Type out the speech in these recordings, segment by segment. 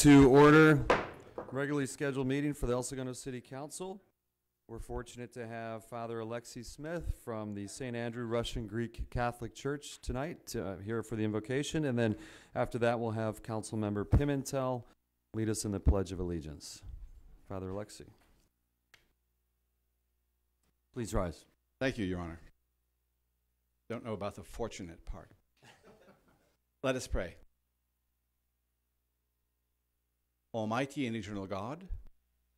To order regularly scheduled meeting for the El Segundo City Council. We're fortunate to have Father Alexei Smith from the St. Andrew Russian Greek Catholic Church tonight here for the invocation, and then after that we'll have Council Member Pimentel lead us in the Pledge of Allegiance. Father Alexei, please rise. Thank you, Your Honor. Don't know about the fortunate part. Let us pray. Almighty and eternal God,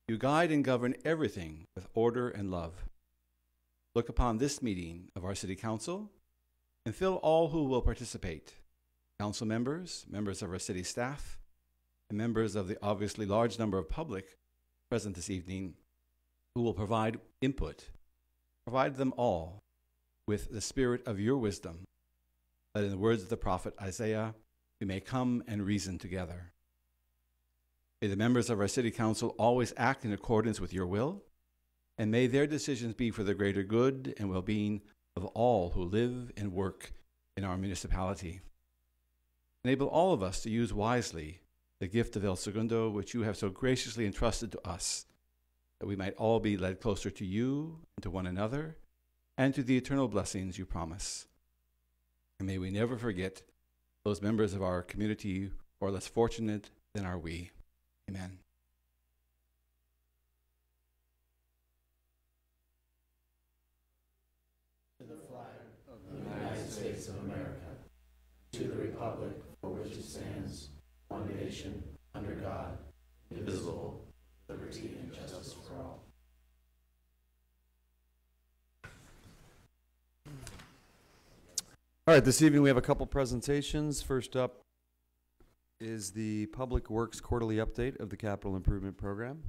you guide and govern everything with order and love. Look upon this meeting of our City Council and fill all who will participate, council members, members of our city staff, and members of the obviously large number of public present this evening who will provide input. Provide them all with the spirit of your wisdom, that in the words of the prophet Isaiah, we may come and reason together. May the members of our City Council always act in accordance with your will, and may their decisions be for the greater good and well-being of all who live and work in our municipality. Enable all of us to use wisely the gift of El Segundo, which you have so graciously entrusted to us, that we might all be led closer to you and to one another, and to the eternal blessings you promise. And may we never forget those members of our community who are less fortunate than are we. Amen. To the flag of the United States of America, to the republic for which it stands, one nation, under God, indivisible, with liberty and justice for all. All right, this evening we have a couple presentations. First up is the Public Works Quarterly Update of the Capital Improvement Program.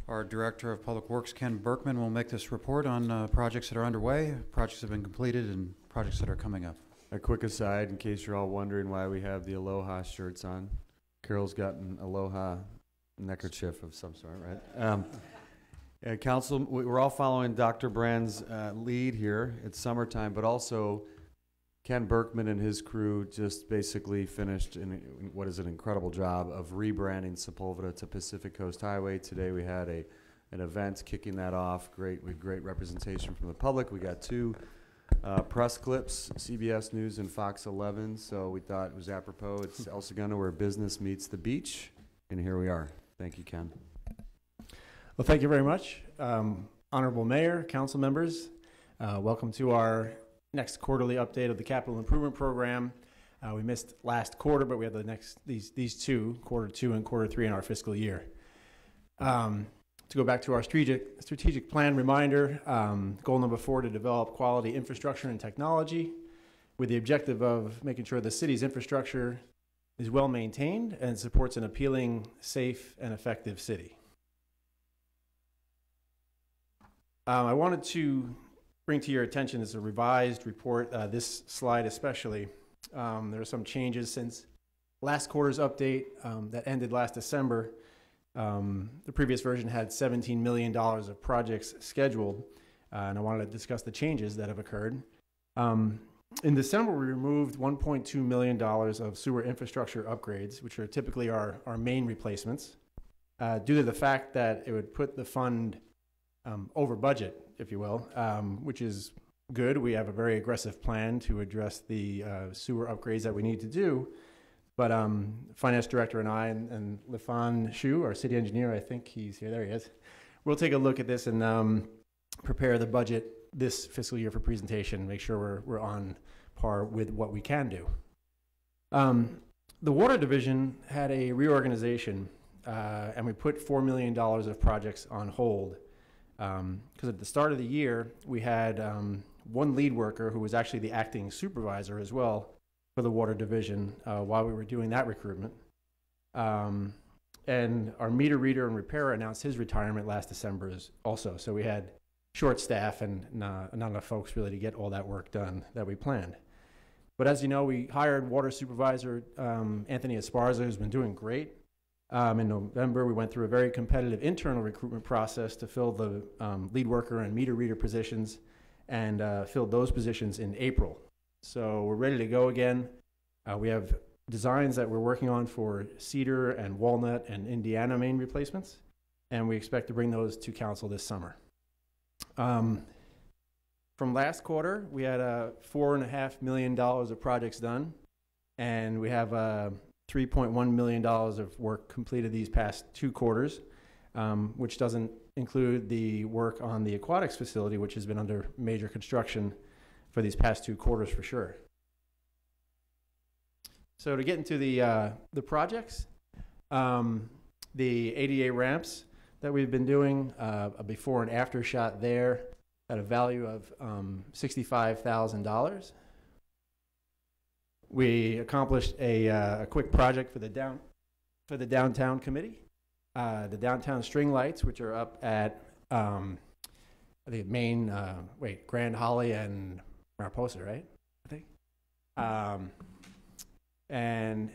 Our Director of Public Works, Ken Berkman, will make this report on projects that are underway, projects that have been completed, and projects that are coming up. A quick aside, in case you're all wondering why we have the Aloha shirts on. Carol's got an Aloha neckerchief of some sort, right? Council, we're all following Dr. Brand's lead here. It's summertime, but also Ken Berkman and his crew just basically finished in what is an incredible job of rebranding Sepulveda to Pacific Coast Highway. Today we had an event kicking that off. Great representation from the public. We got two press clips, CBS News and Fox 11. So we thought it was apropos. It's El Segundo, where business meets the beach, and here we are. Thank you, Ken. Well, thank you very much. Honorable Mayor, council members, welcome to our next quarterly update of the Capital Improvement Program. We missed last quarter, but we have these two, quarter 2 and quarter 3 in our fiscal year. To go back to our strategic plan reminder, goal number 4, to develop quality infrastructure and technology with the objective of making sure the city's infrastructure is well maintained and supports an appealing, safe, and effective city. I wanted to bring to your attention is a revised report, this slide especially. There are some changes since last quarter's update that ended last December. The previous version had $17 million of projects scheduled, and I wanted to discuss the changes that have occurred. In December, we removed $1.2 million of sewer infrastructure upgrades, which are typically our main replacements, due to the fact that it would put the fund over budget, if you will, which is good. We have a very aggressive plan to address the sewer upgrades that we need to do. But finance director and I and Lefan Shu, our city engineer, I think he's here, there he is. We'll take a look at this and prepare the budget this fiscal year for presentation, make sure we're on par with what we can do. The water division had a reorganization and we put $4 million of projects on hold. Because at the start of the year, we had one lead worker who was actually the acting supervisor as well for the water division while we were doing that recruitment. And our meter reader and repairer announced his retirement last December also. So we had short staff and not enough folks really to get all that work done that we planned. But as you know, we hired water supervisor Anthony Esparza, who's been doing great. In November, we went through a very competitive internal recruitment process to fill the lead worker and meter reader positions, and filled those positions in April. So we're ready to go again. We have designs that we're working on for Cedar and Walnut and Indiana main replacements, and we expect to bring those to council this summer. From last quarter, we had $4.5 million of projects done, and we have $3.1 million of work completed these past 2 quarters, which doesn't include the work on the aquatics facility, which has been under major construction for these past 2 quarters for sure. So to get into the projects, the ADA ramps that we've been doing, a before and after shot there at a value of $65,000. We accomplished a quick project for the downtown committee. The downtown string lights, which are up at I think Main, Grand Holly and Mariposa, right? I think. And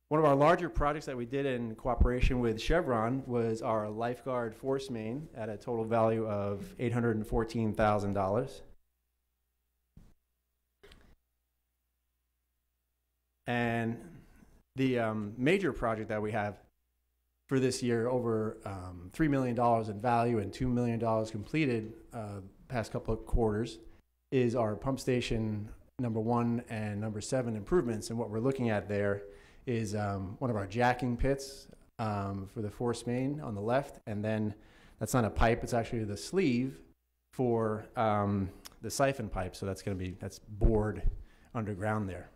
one of our larger projects that we did in cooperation with Chevron was our lifeguard force main at a total value of $814,000. And the major project that we have for this year, over $3 million in value and $2 million completed past couple of quarters, is our pump station number 1 and number 7 improvements. And what we're looking at there is one of our jacking pits for the force main on the left, and then that's not a pipe, it's actually the sleeve for the siphon pipe, so that's bored underground there.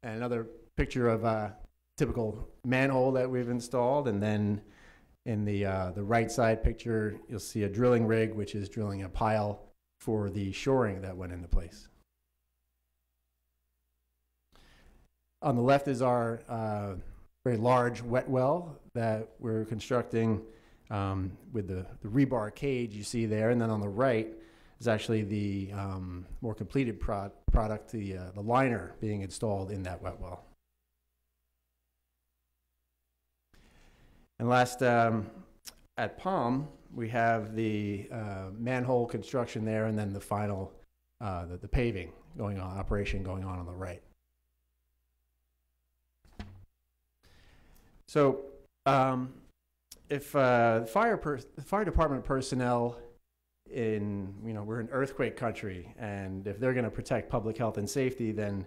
And another picture of a typical manhole that we've installed, and then in the right side picture you'll see a drilling rig which is drilling a pile for the shoring that went into place. On the left is our very large wet well that we're constructing with the rebar cage you see there, and then on the right is actually the more completed product, the liner being installed in that wet well. And last, at Palm, we have the manhole construction there, and then the final, the paving operation going on the right. So, if the fire department personnel we're in earthquake country, and if they're going to protect public health and safety, then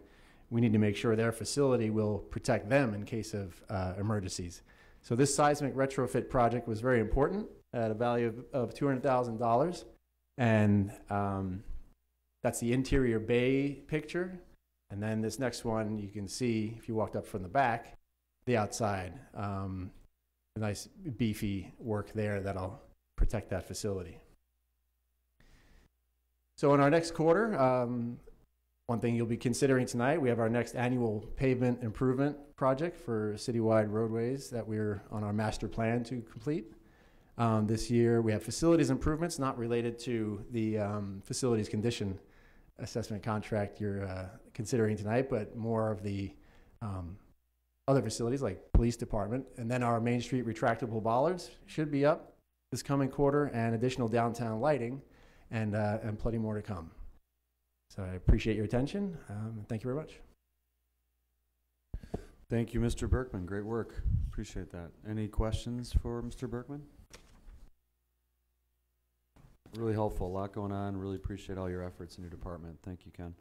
we need to make sure their facility will protect them in case of emergencies. So this seismic retrofit project was very important at a value of $200,000, and that's the interior bay picture. And then this next one you can see if you walked up from the back, the outside. A nice beefy work there that'll protect that facility. So in our next quarter, one thing you'll be considering tonight, we have our next annual pavement improvement project for Citywide Roadways that we're on our master plan to complete. This year we have facilities improvements not related to the facilities condition assessment contract you're considering tonight, but more of the other facilities like police department. And then our Main Street retractable bollards should be up this coming quarter, and additional downtown lighting, and plenty more to come. So I appreciate your attention. Thank you very much. Thank you, Mr. Berkman. Great work. Appreciate that. Any questions for Mr. Berkman? Really helpful. A lot going on. Really appreciate all your efforts in your department. Thank you, Ken.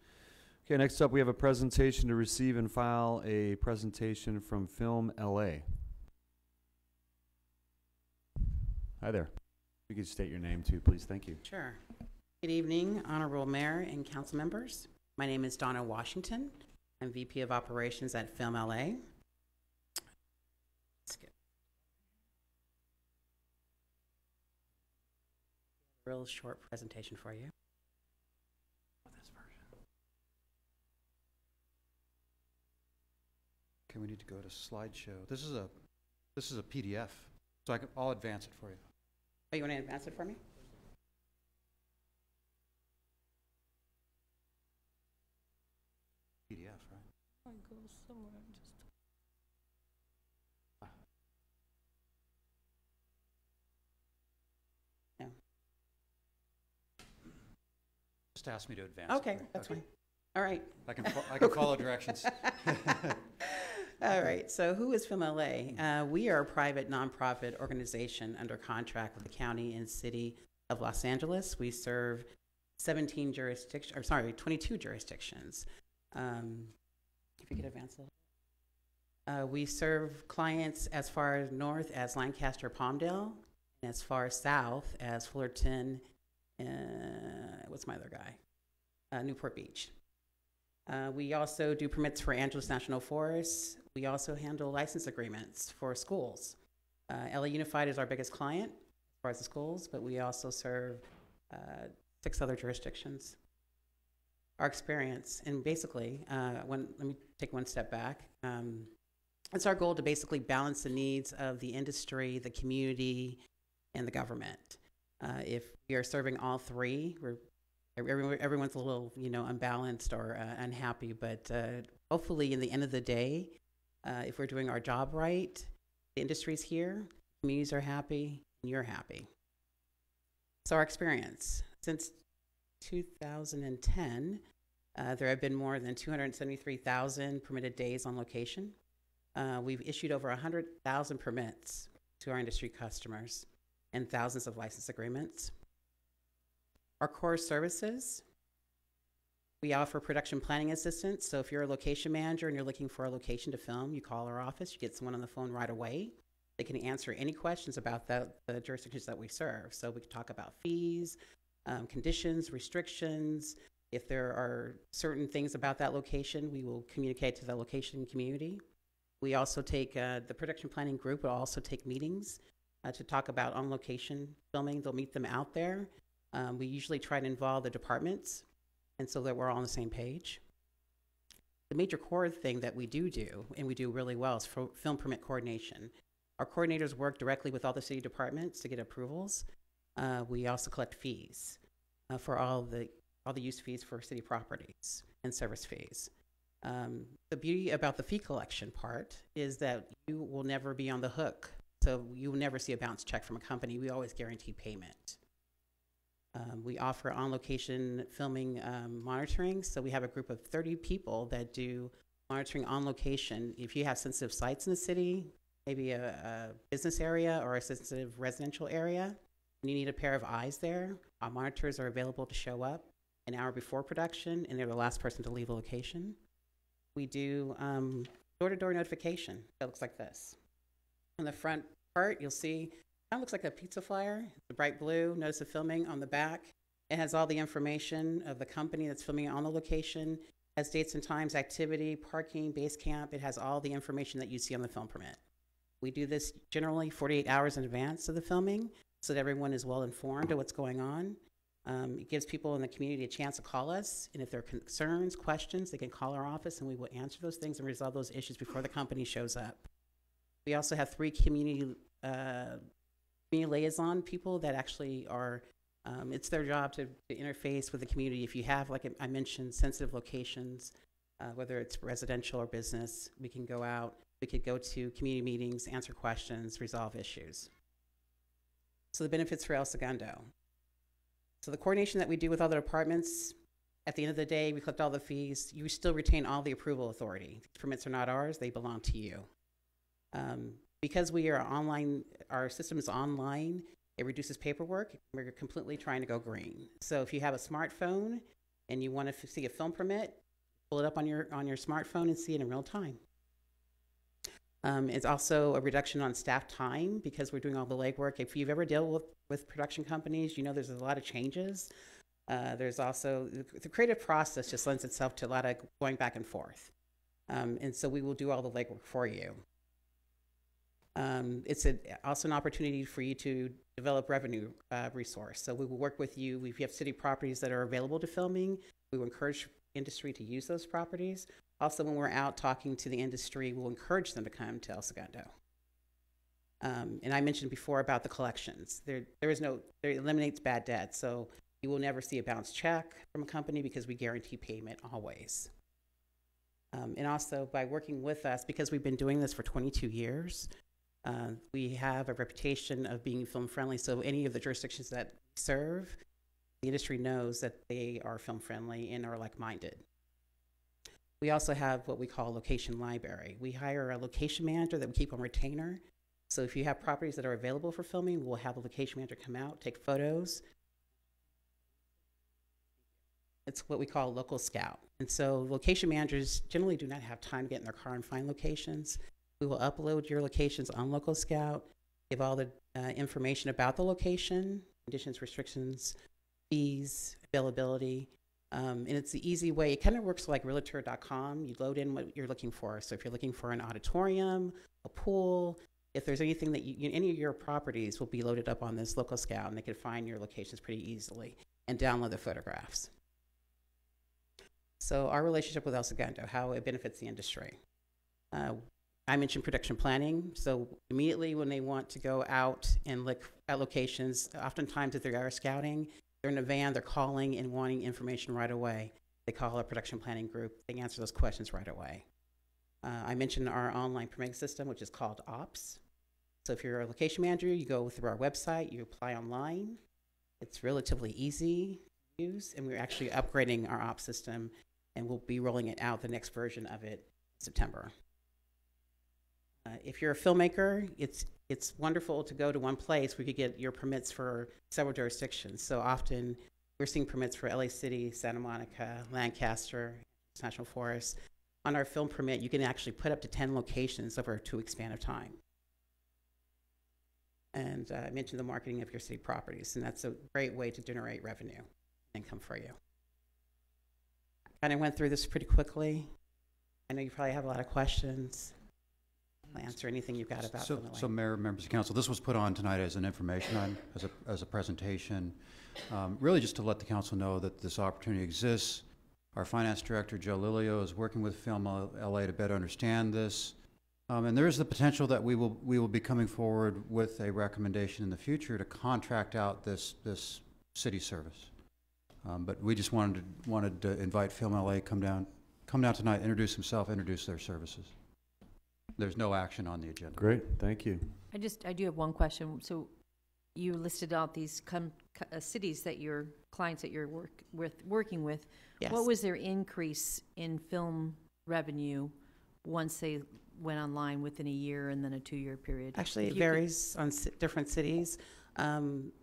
Okay, next up we have a presentation to receive and file a presentation from Film LA. Hi there. You could state your name too, please. Thank you. Sure. Good evening, Honorable Mayor and Council members. My name is Donna Washington. I'm VP of Operations at Film LA. Let's get a real short presentation for you. Okay, we need to go to slideshow. This is a PDF, so I'll advance it for you. Oh, you want to advance it for me? PDF, right? I go somewhere just. No. Just ask me to advance. Okay, it. that's fine. All right. I can follow directions. All right. So who is Film LA? We are a private nonprofit organization under contract with the county and city of Los Angeles. We serve 22 jurisdictions. If you could advance a little. We serve clients as far north as Lancaster, Palmdale, and as far south as Fullerton, what's my other guy? Newport Beach. We also do permits for Angeles National Forest. We also handle license agreements for schools. LA Unified is our biggest client as far as the schools, but we also serve 6 other jurisdictions. Our experience, and basically, let me take one step back. It's our goal to basically balance the needs of the industry, the community, and the government. If we are serving all three, everyone's a little, unbalanced or unhappy, but hopefully in the end of the day, if we're doing our job right, the industry's here, communities are happy, and you're happy. So our experience, since 2010, there have been more than 273,000 permitted days on location. We've issued over 100,000 permits to our industry customers and thousands of license agreements. Our core services, we offer production planning assistance. So if you're a location manager and you're looking for a location to film, you call our office, you get someone on the phone right away. They can answer any questions about the jurisdictions that we serve. So we can talk about fees, conditions, restrictions. If there are certain things about that location, we will communicate to the location community. We also take, the production planning group will also take meetings to talk about on-location filming. They'll meet them out there. We usually try to involve the departments, and so that we're all on the same page. The major core thing that we do, and we do really well, is film permit coordination. Our coordinators work directly with all the city departments to get approvals. We also collect fees for all the use fees for city properties and service fees. The beauty about the fee collection part is that you will never be on the hook. So you will never see a bounce check from a company. We always guarantee payment. We offer on-location filming monitoring. So we have a group of 30 people that do monitoring on location. If you have sensitive sites in the city, maybe a business area or a sensitive residential area, and you need a pair of eyes there, our monitors are available to show up an hour before production, and they're the last person to leave the location. We do door-to-door notification. That looks like this. On the front part, you'll see, kind of looks like a pizza flyer. The bright blue, notice of filming on the back. It has all the information of the company that's filming on the location, has dates and times, activity, parking, base camp. It has all the information that you see on the film permit. We do this generally 48 hours in advance of the filming so that everyone is well informed of what's going on. It gives people in the community a chance to call us, and if there are concerns, questions, they can call our office and we will answer those things and resolve those issues before the company shows up. We also have 3 community liaison people that actually are, it's their job to interface with the community. If you have, like I mentioned, sensitive locations, whether it's residential or business, we can go out, we could go to community meetings, answer questions, resolve issues. So the benefits for El Segundo. So the coordination that we do with other departments, at the end of the day, we collect all the fees. You still retain all the approval authority. These permits are not ours, they belong to you. Because we are online, our system is online, it reduces paperwork. We're completely trying to go green. So if you have a smartphone and you want to see a film permit, pull it up on your smartphone and see it in real time. It's also a reduction on staff time because we're doing all the legwork. If you've ever dealt with production companies, you know there's a lot of changes. There's also, the creative process just lends itself to a lot of going back and forth. And so we will do all the legwork for you. It's also an opportunity for you to develop revenue resource. So we will work with you. If you have city properties that are available to filming, we will encourage industry to use those properties. Also, when we're out talking to the industry, we'll encourage them to come to El Segundo. And I mentioned before about the collections. There eliminates bad debt. So you will never see a bounce check from a company because we guarantee payment always. And also by working with us, because we've been doing this for 22 years, we have a reputation of being film friendly. So any of the jurisdictions that we serve, the industry knows that they are film friendly and are like-minded. We also have what we call location library. We hire a location manager that we keep on retainer. So if you have properties that are available for filming, we'll have a location manager come out, take photos. It's what we call local scout. And so location managers generally do not have time to get in their car and find locations. We will upload your locations on Local Scout, give all the information about the location, conditions, restrictions, fees, availability. And it's the easy way. It kind of works like realtor.com. You load in what you're looking for. So if you're looking for an auditorium, a pool, if there's anything that any of your properties will be loaded up on this Local Scout, and they can find your locations pretty easily and download the photographs. So our relationship with El Segundo, how it benefits the industry. I mentioned production planning. So immediately when they want to go out and look at locations, oftentimes if they are scouting, they're in a van, they're calling and wanting information right away. They call our production planning group. They answer those questions right away. I mentioned our online permitting system, which is called OPS. So if you're a location manager, you go through our website, you apply online. It's relatively easy to use, and we're actually upgrading our OPS system, and we'll be rolling it out, the next version of it, in September. If you're a filmmaker, it's wonderful to go to one place where you could get your permits for several jurisdictions. So often we're seeing permits for LA City, Santa Monica, Lancaster, National Forest. On our film permit, you can actually put up to 10 locations over a 2-week span of time. And I mentioned the marketing of your city properties, and that's a great way to generate revenue income for you. I kind of went through this pretty quickly. I know you probably have a lot of questions. I'll answer anything you've got about them. So Mayor, members of council, this was put on tonight as an information, as a presentation, really just to let the council know that this opportunity exists. Our finance director, Joe Lilio, is working with Film LA to better understand this. And there is the potential that we will be coming forward with a recommendation in the future to contract out this city service. But we just wanted to invite Film LA come down tonight, introduce himself, introduce their services. There's no action on the agenda. Great, thank you. I do have one question. So you listed out these cities that your clients that you're working with. Yes. What was their increase in film revenue once they went online within a year and then a 2-year period? Actually, it varies on different cities.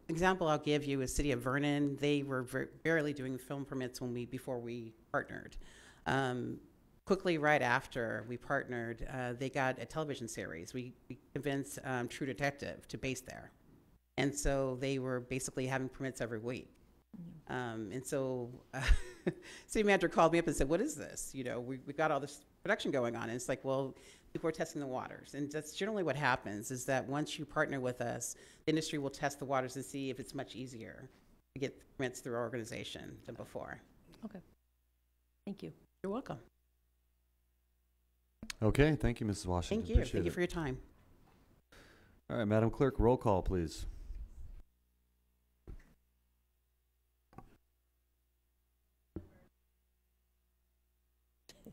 Example I'll give you is City of Vernon. They were barely doing film permits before we partnered. Quickly right after we partnered, they got a television series. We convinced True Detective to base there. And so they were basically having permits every week. And so city manager called me up and said, what is this? You know, we got all this production going on. And it's like, well, people are testing the waters. And that's generally what happens is that once you partner with us, the industry will test the waters and see if it's much easier to get permits through our organization than before. Okay. Thank you. You're welcome. Okay, thank you, Mrs. Washington. Thank you. Appreciate Thank you it. for your time. All right, Madam Clerk, roll call, please.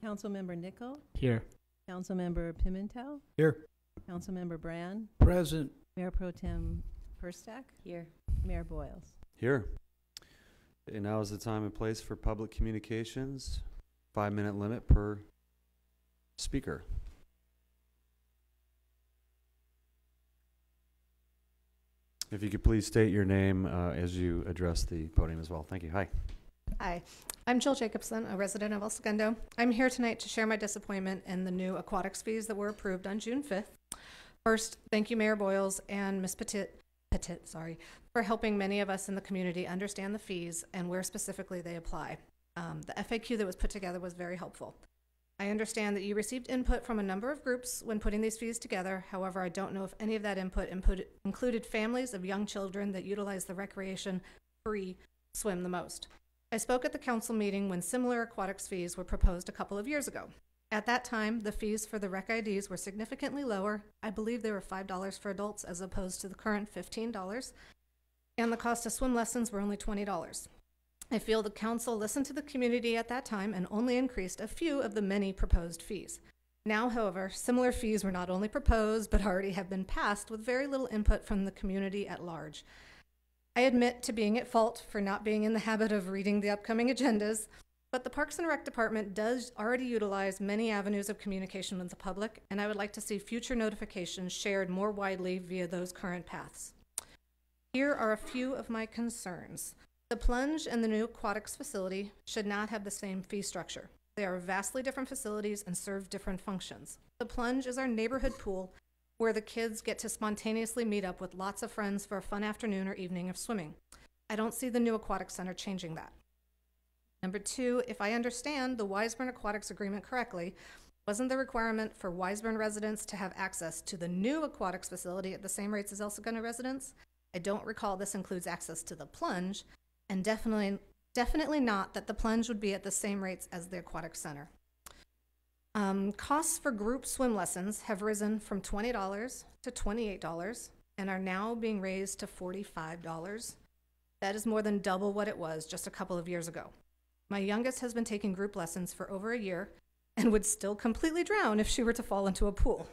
Councilmember Nichol, Here. Councilmember Pimentel, Here. Councilmember Brand, Present. Mayor Pro Tem Perstack, Here. Mayor Boyles. Here. Okay, now is the time and place for public communications. 5-minute limit per speaker. If you could please state your name as you address the podium as well. Thank you. Hi. Hi, I'm Jill Jacobson, a resident of El Segundo. I'm here tonight to share my disappointment in the new aquatics fees that were approved on June 5th. First, thank you, Mayor Boyles and Ms. Petit, for helping many of us in the community understand the fees and where specifically they apply. The FAQ that was put together was very helpful. I understand that you received input from a number of groups when putting these fees together. However, I don't know if any of that input included families of young children that utilize the recreation-free swim the most. I spoke at the council meeting when similar aquatics fees were proposed a couple of years ago. At that time, the fees for the rec IDs were significantly lower. I believe they were $5 for adults as opposed to the current $15, and the cost of swim lessons were only $20. I feel the council listened to the community at that time and only increased a few of the many proposed fees. Now, however, similar fees were not only proposed, but already have been passed with very little input from the community at large. I admit to being at fault for not being in the habit of reading the upcoming agendas, But the Parks and Rec Department does already utilize many avenues of communication with the public, and I would like to see future notifications shared more widely via those current paths. Here are a few of my concerns. The plunge and the new aquatics facility should not have the same fee structure. They are vastly different facilities and serve different functions. The plunge is our neighborhood pool where the kids get to spontaneously meet up with lots of friends for a fun afternoon or evening of swimming. I don't see the new aquatic center changing that. Number two, if I understand the Wiseburn Aquatics Agreement correctly, wasn't the requirement for Wiseburn residents to have access to the new aquatics facility at the same rates as El Segundo residents? I don't recall this includes access to the plunge, and definitely not that the plunge would be at the same rates as the aquatic center. Costs for group swim lessons have risen from $20 to $28 and are now being raised to $45. That is more than double what it was just a couple of years ago. My youngest has been taking group lessons for over a year and would still completely drown if she were to fall into a pool.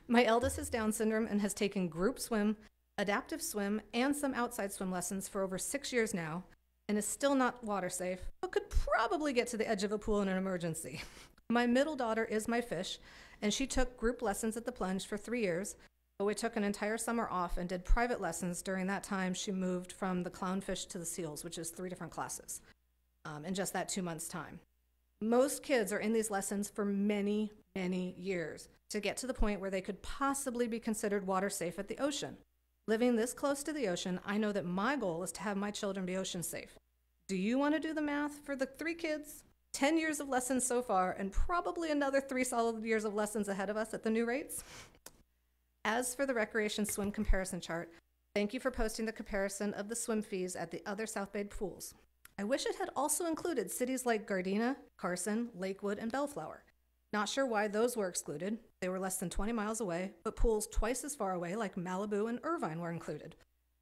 My eldest has Down syndrome and has taken group swim, adaptive swim, and some outside swim lessons for over 6 years now and is still not water safe, but could probably get to the edge of a pool in an emergency. My middle daughter is my fish, and she took group lessons at the plunge for 3 years, but we took an entire summer off and did private lessons. During that time, she moved from the clownfish to the seals, which is 3 different classes, in just that 2 months' time. Most kids are in these lessons for many, many years to get to the point where they could possibly be considered water safe at the ocean. Living this close to the ocean, I know that my goal is to have my children be ocean safe. Do you want to do the math for the 3 kids? 10 years of lessons so far, and probably another 3 solid years of lessons ahead of us at the new rates. As for the recreation swim comparison chart, thank you for posting the comparison of the swim fees at the other South Bay pools. I wish it had also included cities like Gardena, Carson, Lakewood, and Bellflower. Not sure why those were excluded. They were less than 20 miles away, but pools twice as far away like Malibu and Irvine were included.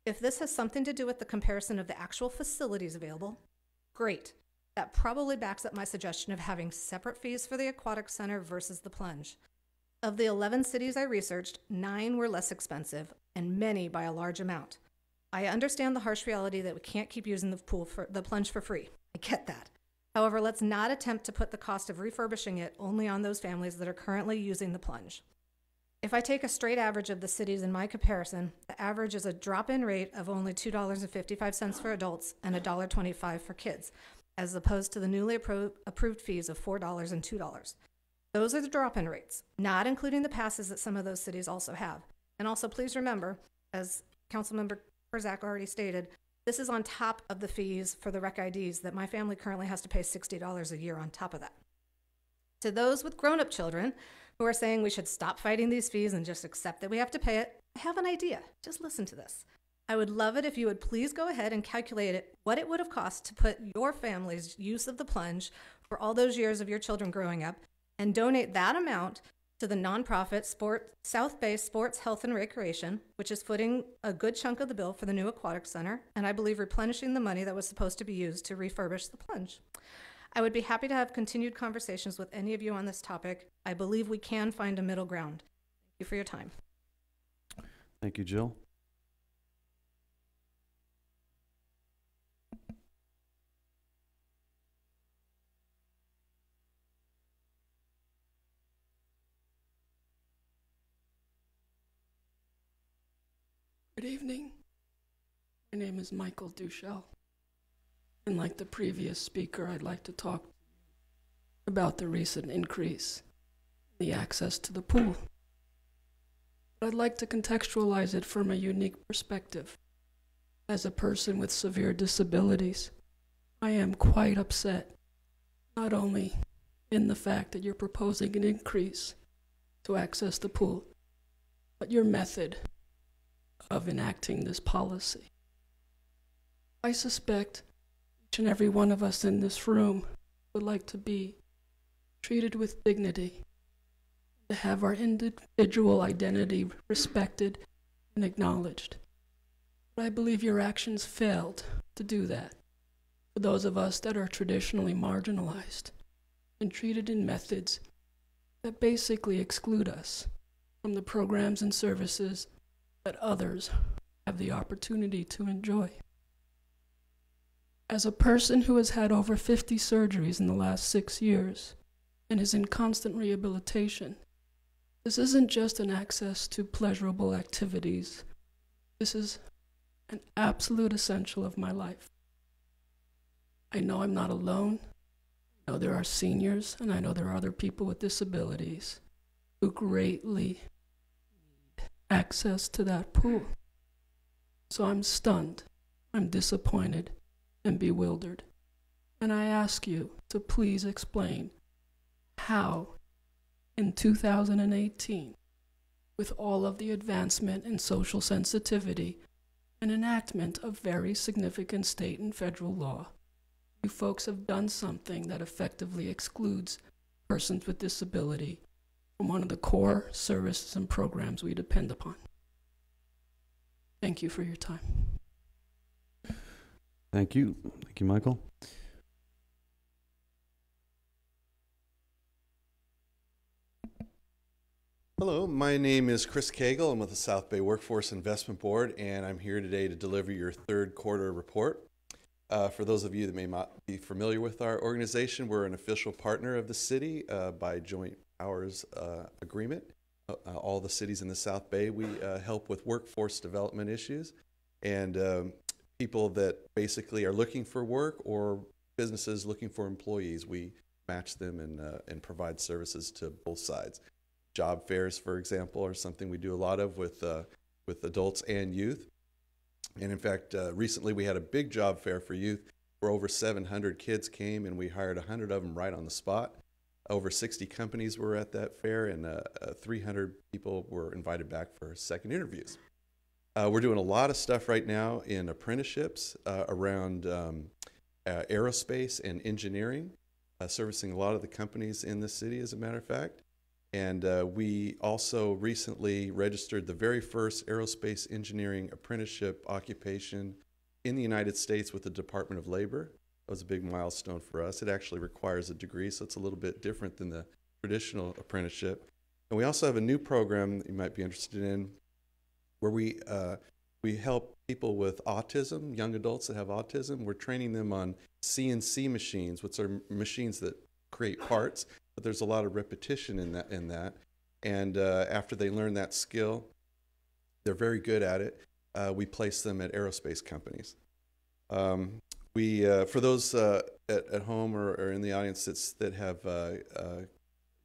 If this has something to do with the comparison of the actual facilities available, great. That probably backs up my suggestion of having separate fees for the aquatic center versus the plunge. Of the 11 cities I researched, 9 were less expensive, and many by a large amount. I understand the harsh reality that we can't keep using the plunge for free. I get that. However, let's not attempt to put the cost of refurbishing it only on those families that are currently using the plunge. If I take a straight average of the cities in my comparison, the average is a drop-in rate of only $2.55 for adults and $1.25 for kids, as opposed to the newly approved fees of $4 and $2. Those are the drop-in rates, not including the passes that some of those cities also have. And also, please remember, as Councilmember Perzak already stated, this is on top of the fees for the rec IDs that my family currently has to pay $60 a year on top of that. To those with grown-up children who are saying we should stop fighting these fees and just accept that we have to pay it, I have an idea. Just listen to this. I would love it if you would please go ahead and calculate what it would have cost to put your family's use of the plunge for all those years of your children growing up and donate that amount to the nonprofit South Bay Sports, Health, and Recreation, which is footing a good chunk of the bill for the new aquatic center, and I believe replenishing the money that was supposed to be used to refurbish the plunge. I would be happy to have continued conversations with any of you on this topic. I believe we can find a middle ground. Thank you for your time. Thank you, Jill. Good evening. My name is Michael Duchel. And like the previous speaker, I'd like to talk about the recent increase in the access to the pool. But I'd like to contextualize it from a unique perspective. As a person with severe disabilities, I am quite upset, not only in the fact that you're proposing an increase to access the pool, but your method of enacting this policy. I suspect each and every one of us in this room would like to be treated with dignity, to have our individual identity respected and acknowledged. But I believe your actions failed to do that for those of us that are traditionally marginalized and treated in methods that basically exclude us from the programs and services that others have the opportunity to enjoy. As a person who has had over 50 surgeries in the last 6 years and is in constant rehabilitation, this isn't just an access to pleasurable activities. This is an absolute essential of my life. I know I'm not alone. I know there are seniors, and I know there are other people with disabilities who greatly need access to that pool. So I'm stunned, I'm disappointed, and bewildered. And I ask you to please explain how, in 2018, with all of the advancement in social sensitivity and enactment of very significant state and federal law, you folks have done something that effectively excludes persons with disability from one of the core services and programs we depend upon. Thank you for your time. Thank you. Thank you, Michael. Hello, my name is Chris Cagle. I'm with the South Bay Workforce Investment Board, and I'm here today to deliver your third quarter report. For those of you that may not be familiar with our organization, we're an official partner of the city by joint powers agreement. All the cities in the South Bay, we help with workforce development issues and people that basically are looking for work or businesses looking for employees. We match them and provide services to both sides. Job fairs, for example, are something we do a lot of with adults and youth. And in fact, recently we had a big job fair for youth where over 700 kids came and we hired 100 of them right on the spot. Over 60 companies were at that fair and 300 people were invited back for second interviews. We're doing a lot of stuff right now in apprenticeships around aerospace and engineering, servicing a lot of the companies in the city, as a matter of fact. And we also recently registered the very first aerospace engineering apprenticeship occupation in the United States with the Department of Labor. That was a big milestone for us. It actually requires a degree, so it's a little bit different than the traditional apprenticeship. And we also have a new program that you might be interested in where we help people with autism, young adults that have autism. We're training them on CNC machines, which are machines that create parts. But there's a lot of repetition in that. And after they learn that skill, they're very good at it. We place them at aerospace companies. For those at home or in the audience that have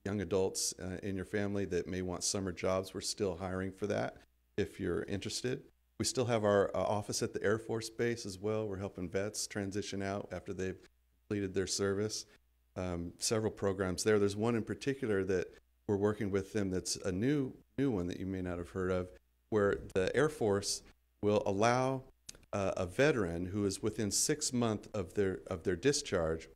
young adults in your family that may want summer jobs, we're still hiring for that if you're interested. We still have our office at the Air Force Base as well. We're helping vets transition out after they've completed their service. Several programs there. There's one in particular that we're working with them that's a new one that you may not have heard of, where the Air Force will allow a veteran who is within 6 months of their discharge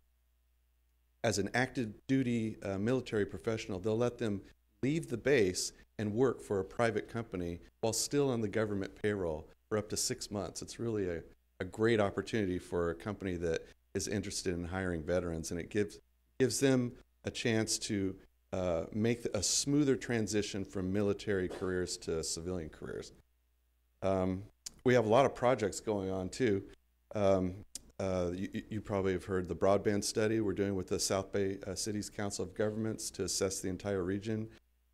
as an active duty military professional. They'll let them leave the base and work for a private company while still on the government payroll for up to 6 months. It's really a great opportunity for a company that is interested in hiring veterans, and it gives them a chance to make a smoother transition from military careers to civilian careers. We have a lot of projects going on too. You probably have heard the broadband study we're doing with the South Bay Cities Council of Governments to assess the entire region.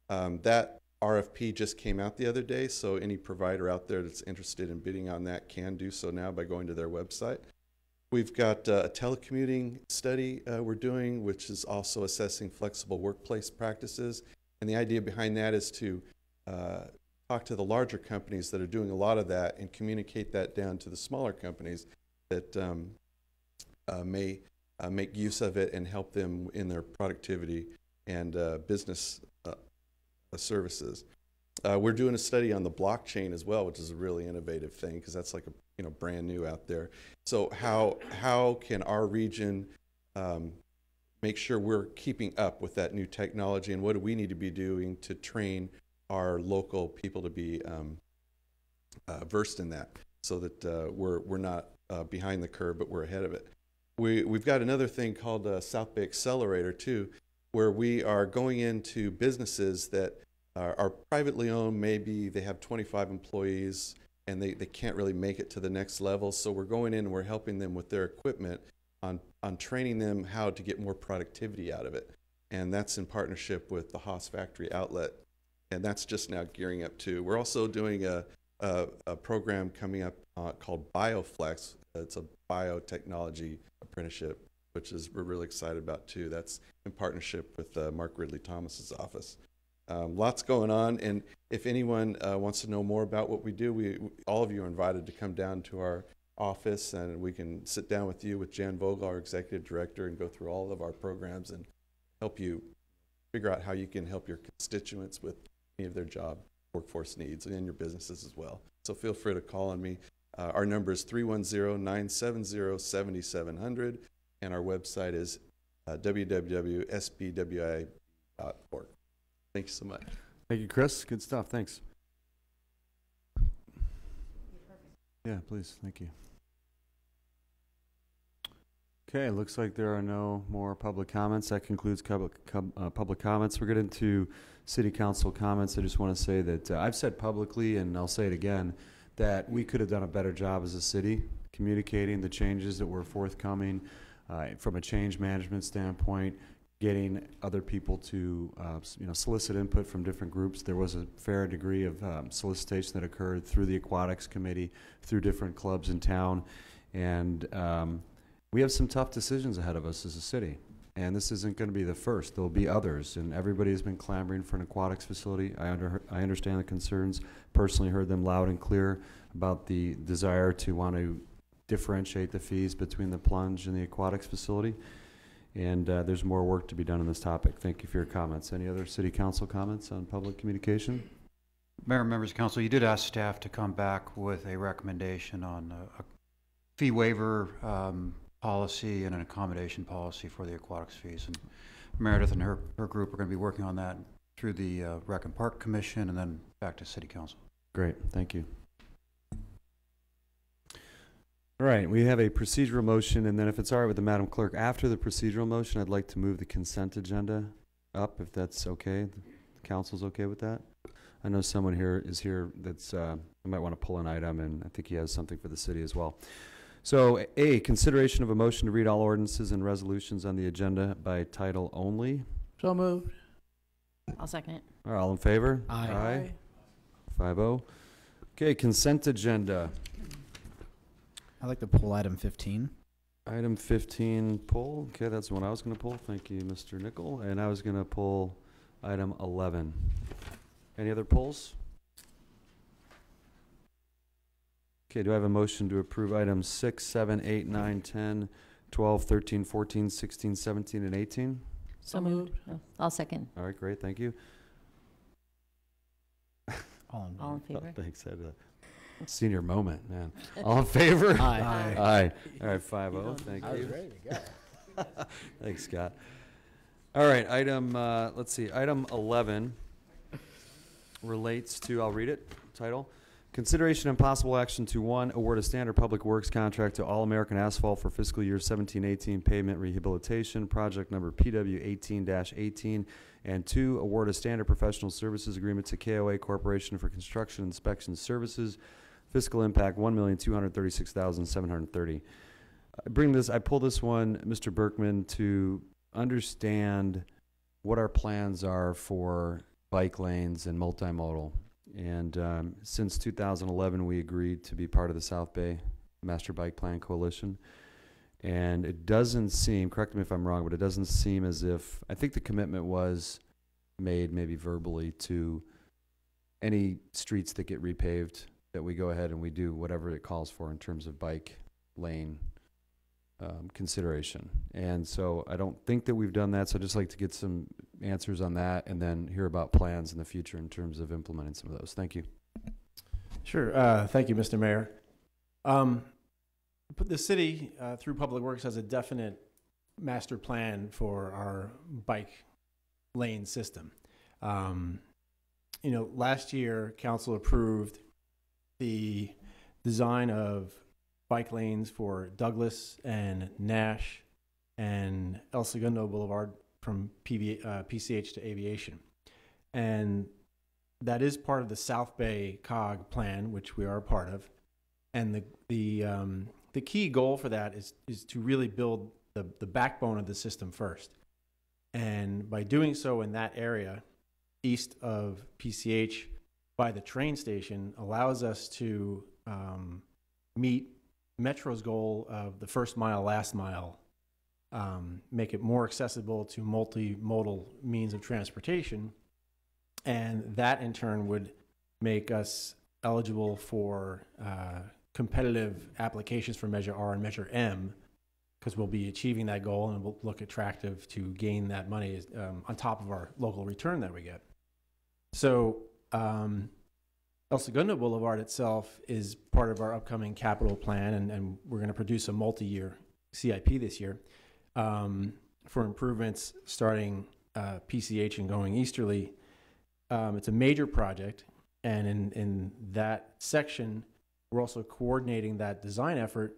That RFP just came out the other day, so any provider out there that's interested in bidding on that can do so now by going to their website. We've got a telecommuting study we're doing, which is also assessing flexible workplace practices. And the idea behind that is to talk to the larger companies that are doing a lot of that and communicate that down to the smaller companies that may make use of it and help them in their productivity and business services. We're doing a study on the blockchain as well, which is a really innovative thing because that's like brand new out there. So how can our region make sure we're keeping up with that new technology, and what do we need to be doing to train our local people to be versed in that, so that we're not behind the curve, but we're ahead of it. We've got another thing called South Bay Accelerator too, where we are going into businesses that are privately owned. Maybe they have 25 employees and they can't really make it to the next level. So we're going in and we're helping them with their equipment on training them how to get more productivity out of it. And that's in partnership with the Haas Factory Outlet. And that's just now gearing up too. We're also doing a program coming up called BioFlex. It's a biotechnology apprenticeship, which is we're really excited about too. That's in partnership with Mark Ridley Thomas's office. Lots going on, and if anyone wants to know more about what we do, all of you are invited to come down to our office, and we can sit down with you, with Jan Vogel, our executive director, and go through all of our programs and help you figure out how you can help your constituents with any of their job workforce needs and your businesses as well. So feel free to call on me. Our number is 310-970-7700, and our website is www.sbwi.org. Thank you so much. Thank you, Chris. Good stuff. Thanks. Yeah, please. Thank you. Okay, looks like there are no more public comments. That concludes public comments. We're getting into city council comments. I just want to say that I've said publicly, and I'll say it again, that we could have done a better job as a city communicating the changes that were forthcoming from a change management standpoint, getting other people to solicit input from different groups. There was a fair degree of solicitation that occurred through the Aquatics Committee, through different clubs in town, and we have some tough decisions ahead of us as a city, and this isn't going to be the first. There'll be others, and everybody has been clamoring for an aquatics facility. I understand the concerns. Personally heard them loud and clear about the desire to want to differentiate the fees between the plunge and the aquatics facility, and there's more work to be done on this topic. Thank you for your comments. Any other city council comments on public communication? Mayor and members of council, you did ask staff to come back with a recommendation on a fee waiver policy and an accommodation policy for the aquatics fees. And Meredith and her group are going to be working on that through the Rec and Park Commission and then back to City Council. Great, thank you. All right, we have a procedural motion, and then if it's all right with the Madam Clerk, after the procedural motion, I'd like to move the consent agenda up, if that's okay. The council's okay with that? I know someone here is here that's, I might want to pull an item, and I think he has something for the city as well. So, A, consideration of a motion to read all ordinances and resolutions on the agenda by title only. So moved. I'll second it. All right, all in favor? Aye. 5-0. Okay, consent agenda. I'd like to pull item 15. Item 15, pull. Okay, that's the one I was going to pull. Thank you, Mr. Nickel. And I was going to pull item 11. Any other pulls? Okay, do I have a motion to approve items 6, 7, 8, 9, 10, 12, 13, 14, 16, 17, and 18? So moved. Oh, I'll second. All right, great. Thank you. All in All in Oh, favor? thanks. I had a senior moment, man. All in favor? Aye. Aye. All right, 5-0. Thank you. I was ready to go. Thanks, Scott. All right, item, let's see, item 11 relates to, I'll read it, title. Consideration and possible action to 1, award a standard public works contract to All American Asphalt for fiscal year 17-18 pavement rehabilitation, project number PW 18-18, and 2, award a standard professional services agreement to KOA Corporation for construction inspection services, fiscal impact $1,236,730. I pull this one, Mr. Berkman, to understand what our plans are for bike lanes and multimodal. And since 2011, we agreed to be part of the South Bay Master Bike Plan Coalition. And it doesn't seem, correct me if I'm wrong, but it doesn't seem as if, I think the commitment was made maybe verbally to any streets that get repaved, that we go ahead and we do whatever it calls for in terms of bike lane consideration. And so I don't think that we've done that, so I'd just like to get some answers on that and then hear about plans in the future in terms of implementing some of those. Thank you. Sure. Thank you, Mr. Mayor. But the city, through Public Works, has a definite master plan for our bike lane system. Last year, council approved the design of bike lanes for Douglas and Nash and El Segundo Boulevard from PCH to Aviation. And that is part of the South Bay COG plan, which we are a part of. And the key goal for that is to really build the backbone of the system first. And by doing so in that area, east of PCH by the train station, allows us to meet Metro's goal of the first mile, last mile, make it more accessible to multimodal means of transportation. And that in turn would make us eligible for competitive applications for Measure R and Measure M, because we'll be achieving that goal and it will look attractive to gain that money on top of our local return that we get. So El Segundo Boulevard itself is part of our upcoming capital plan, and we're going to produce a multi-year CIP this year for improvements starting PCH and going easterly. It's a major project, and in that section, we're also coordinating that design effort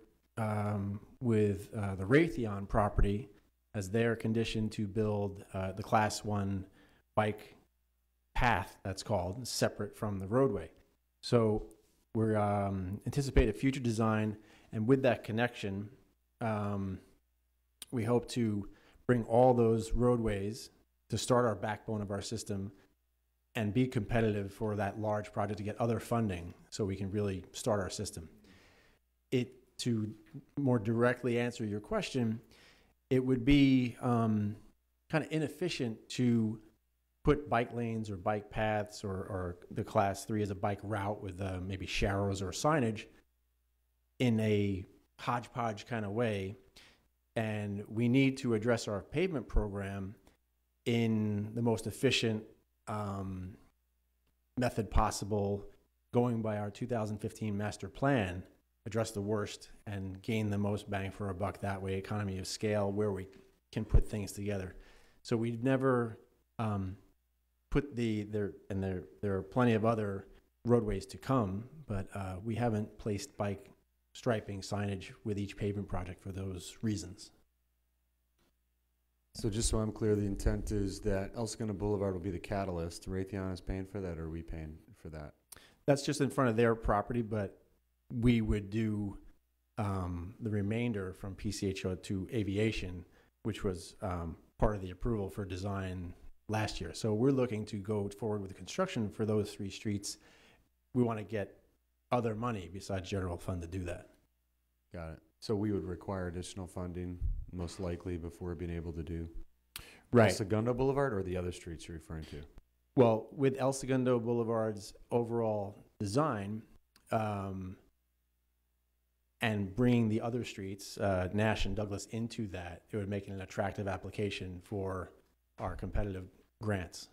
with the Raytheon property as their condition to build the Class 1 bike path, that's called, separate from the roadway. So we're anticipate a future design, and with that connection, we hope to bring all those roadways to start our backbone of our system and be competitive for that large project to get other funding so we can really start our system. To more directly answer your question, it would be kind of inefficient to put bike lanes or bike paths or the Class 3 as a bike route with maybe sharrows or signage in a hodgepodge kind of way. And we need to address our pavement program in the most efficient method possible, going by our 2015 master plan, address the worst and gain the most bang for a buck that way, economy of scale, where we can put things together. So we've never put there are plenty of other roadways to come, but we haven't placed bike striping signage with each pavement project for those reasons. So just so I'm clear, the intent is that El Segundo Boulevard will be the catalyst. Raytheon is paying for that, or are we paying for that? That's just in front of their property, but we would do the remainder from PCHO to aviation, which was part of the approval for design last year. So we're looking to go forward with the construction for those 3 streets. We want to get other money besides general fund to do that. Got it. So we would require additional funding, most likely, before being able to do Right. El Segundo Boulevard, or the other streets you're referring to? Well, with El Segundo Boulevard's overall design, and bringing the other streets, Nash and Douglas, into that, it would make it an attractive application for our competitive grants.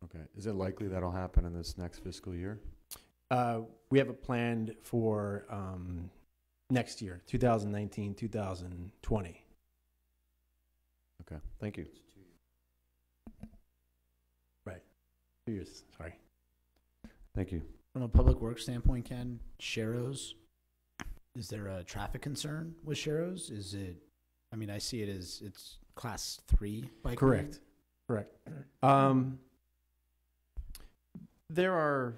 Okay. Is it likely that'll happen in this next fiscal year? We have it planned for next year, 2019, 2020. Okay. Thank you. Right. 2 years, sorry. Thank you. From a public works standpoint, Ken, sharrows, is there a traffic concern with sharrows? Is it, I mean, I see it as it's Class 3 bike Correct. lane. Correct. There are,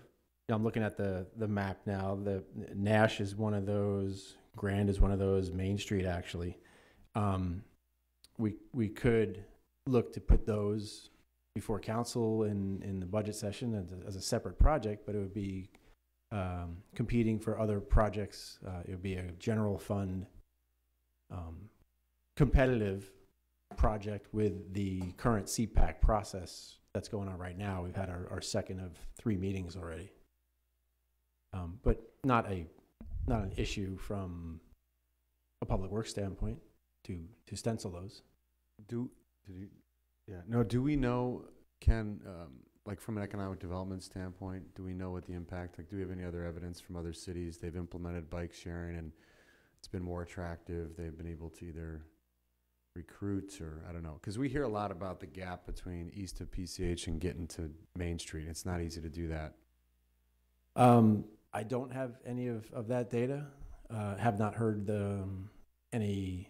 I'm looking at the map now. The Nash is one of those. Grand is one of those. Main Street, actually. We could look to put those before council in the budget session as a separate project, but it would be competing for other projects. It would be a general fund competitive project with the current CPAC process that's going on right now. We've had our second of 3 meetings already, but not an issue from a public works standpoint to stencil those. Do we know, Ken, like from an economic development standpoint, do we know what the impact, like do we have any other evidence from other cities they've implemented bike sharing and it's been more attractive, they've been able to either recruit or, I don't know, because we hear a lot about the gap between east of PCH and getting to Main Street. It's not easy to do that. I don't have any of that data. Have not heard any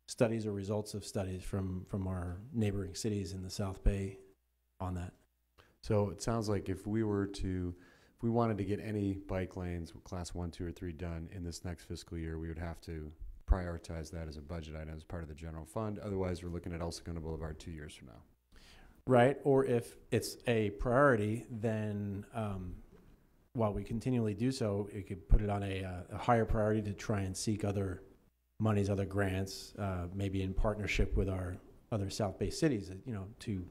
studies or results of studies from our neighboring cities in the South Bay on that. So it sounds like if we wanted to get any bike lanes, class 1, 2, or 3 done in this next fiscal year, we would have to prioritize that as a budget item as part of the general fund. Otherwise, we're looking at El Segundo Boulevard 2 years from now. Right, or if it's a priority, then while we continually do so, it could put it on a higher priority to try and seek other monies, other grants, maybe in partnership with our other South Bay cities, to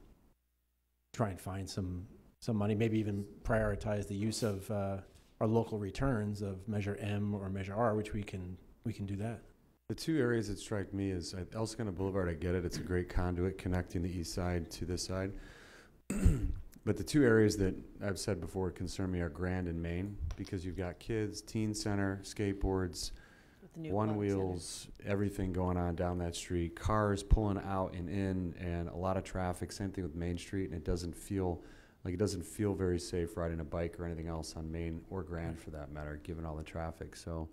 try and find some money, maybe even prioritize the use of our local returns of Measure M or Measure R, which we can do that. The two areas that strike me is El Segundo Boulevard, I get it. It's a great conduit connecting the east side to this side. But the two areas that I've said before concern me are Grand and Main, because you've got kids, teen center, skateboards, one wheels, everything going on down that street, cars pulling out and in, and a lot of traffic. Same thing with Main Street, and it doesn't feel very safe riding a bike or anything else on Main or Grand for that matter, given all the traffic. So,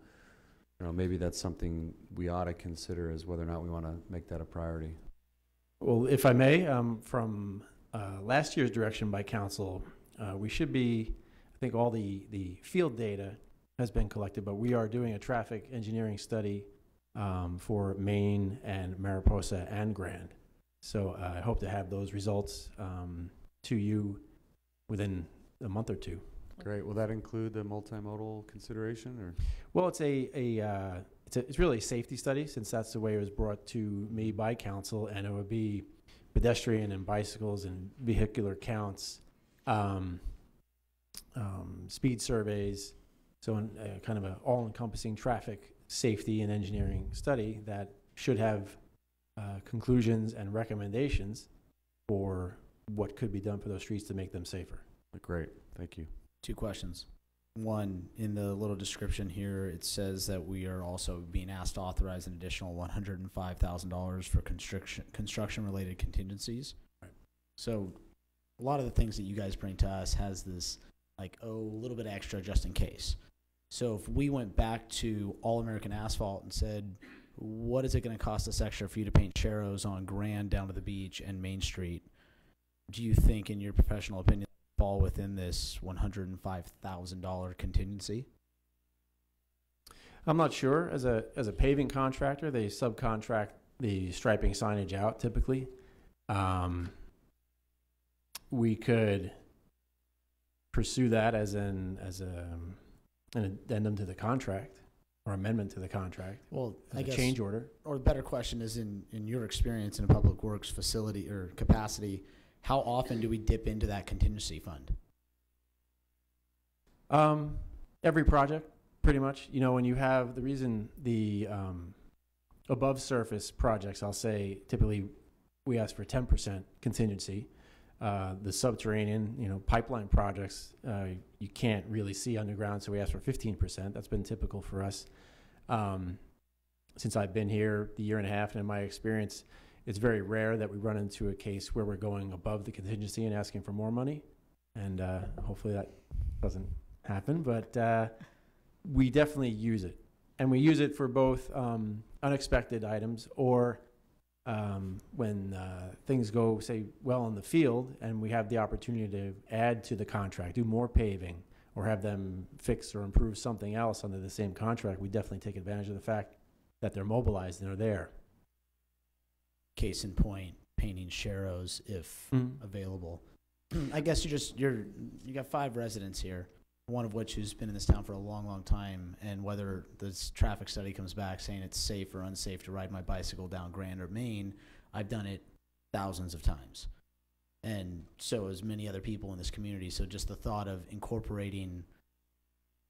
maybe that's something we ought to consider, is whether or not we want to make that a priority. Well, if I may, from last year's direction by council, we should be, I think all the field data has been collected, but we are doing a traffic engineering study for Main and Mariposa and Grand. So I hope to have those results to you within a month or two. Great. Will that include the multimodal consideration, or? Well, it's it's really a safety study, since that's the way it was brought to me by council, and it would be pedestrian and bicycles and vehicular counts, speed surveys, so kind of an all-encompassing traffic safety and engineering study that should have conclusions and recommendations for what could be done for those streets to make them safer. Great. Thank you. 2 questions. One, in the little description here, it says that we are also being asked to authorize an additional $105,000 for construction-related contingencies. Right. So a lot of the things that you guys bring to us has this, a little bit extra just in case. So if we went back to All-American Asphalt and said, what is it going to cost us extra for you to paint Sharrows on Grand down to the beach and Main Street? Do you think, in your professional opinion, fall within this $105,000 contingency? I'm not sure. As a paving contractor, they subcontract the striping signage out typically. We could pursue that as an addendum to the contract or amendment to the contract. Well, I guess change order. Or the better question is, in your experience in a public works facility or capacity, how often do we dip into that contingency fund? Every project, pretty much. When you have the above surface projects, I'll say typically we ask for 10% contingency. The subterranean, pipeline projects, you can't really see underground, so we ask for 15%. That's been typical for us. Since I've been here the year and a half, and in my experience, it's very rare that we run into a case where we're going above the contingency and asking for more money, and hopefully that doesn't happen, but we definitely use it. And we use it for both unexpected items or when things go, say, well in the field and we have the opportunity to add to the contract, do more paving, or have them fix or improve something else under the same contract, we definitely take advantage of the fact that they're mobilized and are there. Case in point, painting Sharrows if available. I guess you got 5 residents here, one of which who's been in this town for a long, long time, and whether this traffic study comes back saying it's safe or unsafe to ride my bicycle down Grand or Main, I've done it thousands of times. And so has many other people in this community. So just the thought of incorporating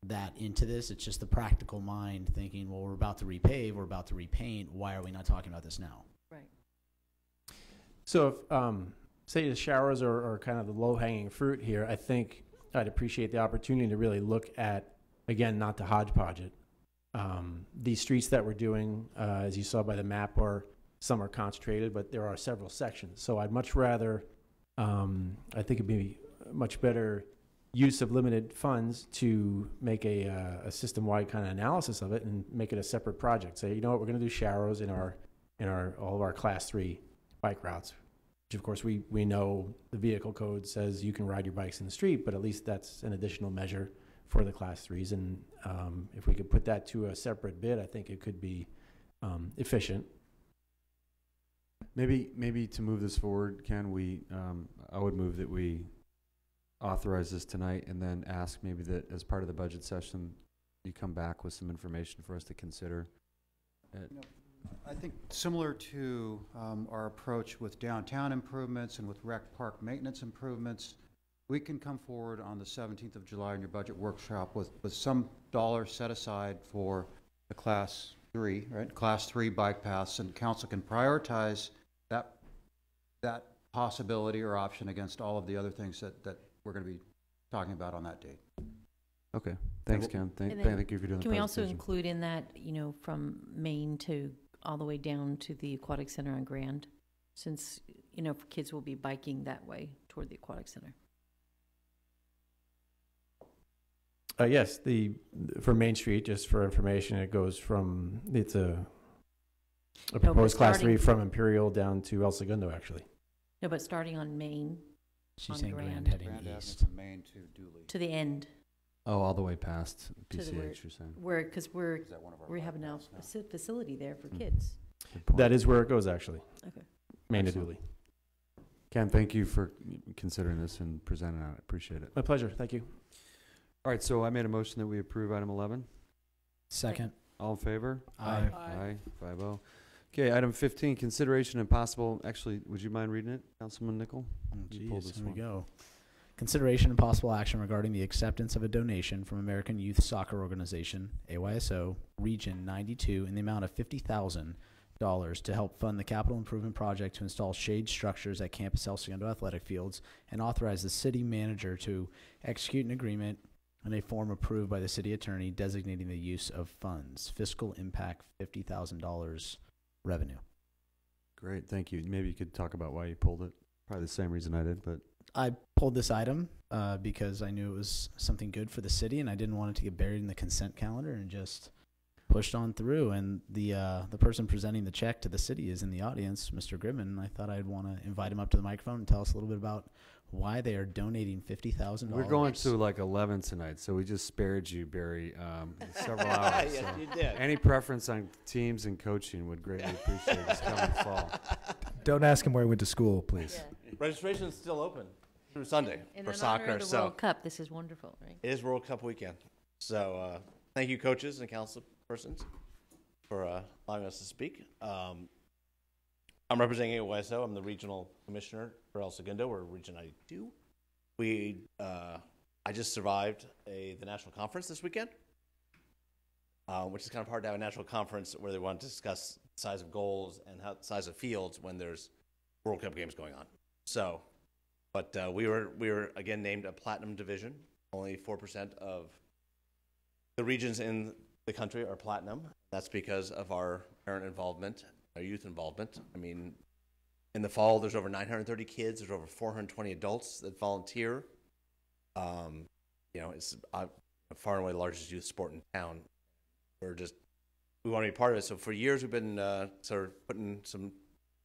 that into this, it's just the practical mind thinking, well, we're about to repave, we're about to repaint, why are we not talking about this now? Right. So if, say the showers are kind of the low-hanging fruit here, I think I'd appreciate the opportunity to really look at, again, not to hodgepodge it. These streets that we're doing, as you saw by the map, some are concentrated, but there are several sections. So I'd much rather, I think it'd be much better use of limited funds to make a system-wide kind of analysis of it and make it a separate project. Say, you know what, we're going to do Sharrows in all of our Class 3 bike routes. which of course we know the vehicle code says you can ride your bikes in the street, but at least that's an additional measure for the class 3s. And if we could put that to a separate bid, I think it could be efficient. Maybe to move this forward, Ken, I would move that we authorize this tonight and then ask maybe that as part of the budget session, you come back with some information for us to consider. I think similar to our approach with downtown improvements and with rec park maintenance improvements, we can come forward on the 17th of July in your budget workshop with some dollars set aside for the class 3, right? Class 3 bike paths, and council can prioritize that possibility or option against all of the other things that we're going to be talking about on that date. Okay, thanks, Ken. Thank you for doing the Can we also presentation. include in that, from Maine to all the way down to the Aquatic Center on Grand, since, kids will be biking that way toward the Aquatic Center? Yes, for Main Street, just for information, it goes from, it's a proposed class 3 from Imperial down to El Segundo, actually. No, but starting on Main, She's on saying Grand. Grand heading Grand Avenue east. from Maine to Dooley. to the end, Oh, all the way past To the PCH, you're saying? because Is that one of our we have now bypass now? a facility there for Mm. kids. Good point. That is where it goes, actually. Okay. Main to Excellent. Dooley. Ken, thank you for considering this and presenting on it. Appreciate it. My pleasure. Thank you. All right, so I made a motion that we approve item 11. Second. All in favor? Aye. Aye. 5-0. Okay, item 15, consideration and possible, actually, would you mind reading it, Councilman Nickel? Oh, You pulled geez, this here we one. go. Consideration and possible action regarding the acceptance of a donation from American Youth Soccer Organization, AYSO, Region 92, in the amount of $50,000 to help fund the capital improvement project to install shade structures at Campus El Segundo athletic fields, and authorize the city manager to execute an agreement in a form approved by the city attorney designating the use of funds. Fiscal impact $50,000 revenue. Great, thank you. Maybe you could talk about why you pulled it. Probably the same reason I did, but I pulled this item because I knew it was something good for the city, and I didn't want it to get buried in the consent calendar, and just pushed on through. And the person presenting the check to the city is in the audience, Mr. Grimmon. I thought I'd want to invite him up to the microphone and tell us a little bit about why they are donating $50,000. we're going to like 11 tonight, so we just spared you, Barry, several hours. Yes, so you did. Any preference on teams and coaching would greatly appreciate this coming fall. Don't ask him where he went to school, please. Registration is still open through Sunday And for in honor soccer. of the So World Cup, this is wonderful, right? it is World Cup weekend. So thank you, coaches and council persons, for allowing us to speak. I'm representing AYSO. I'm the regional commissioner for El Segundo. We're Region 92. I just survived the national conference this weekend, which is kind of hard to have a national conference where they want to discuss the size of goals and how size of fields when there's World Cup games going on. So, but we were again named a platinum division. Only 4% of the regions in the country are platinum. That's because of our parent involvement, our youth involvement. I mean, in the fall, there's over 930 kids. There's over 420 adults that volunteer. It's far and away the largest youth sport in town. We want to be part of it. So for years, we've been sort of putting some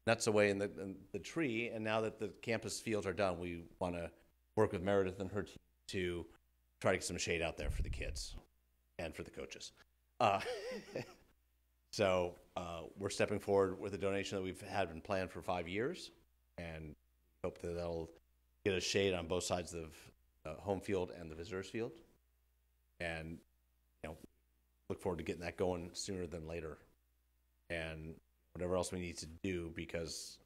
nuts away in the tree. And now that the campus fields are done, we want to work with Meredith and her team to try to get some shade out there for the kids and for the coaches. So we're stepping forward with a donation that we've had been planned for 5 years, and hope that that'll get us shade on both sides of home field and the visitors field, and look forward to getting that going sooner than later, and whatever else we need to do, because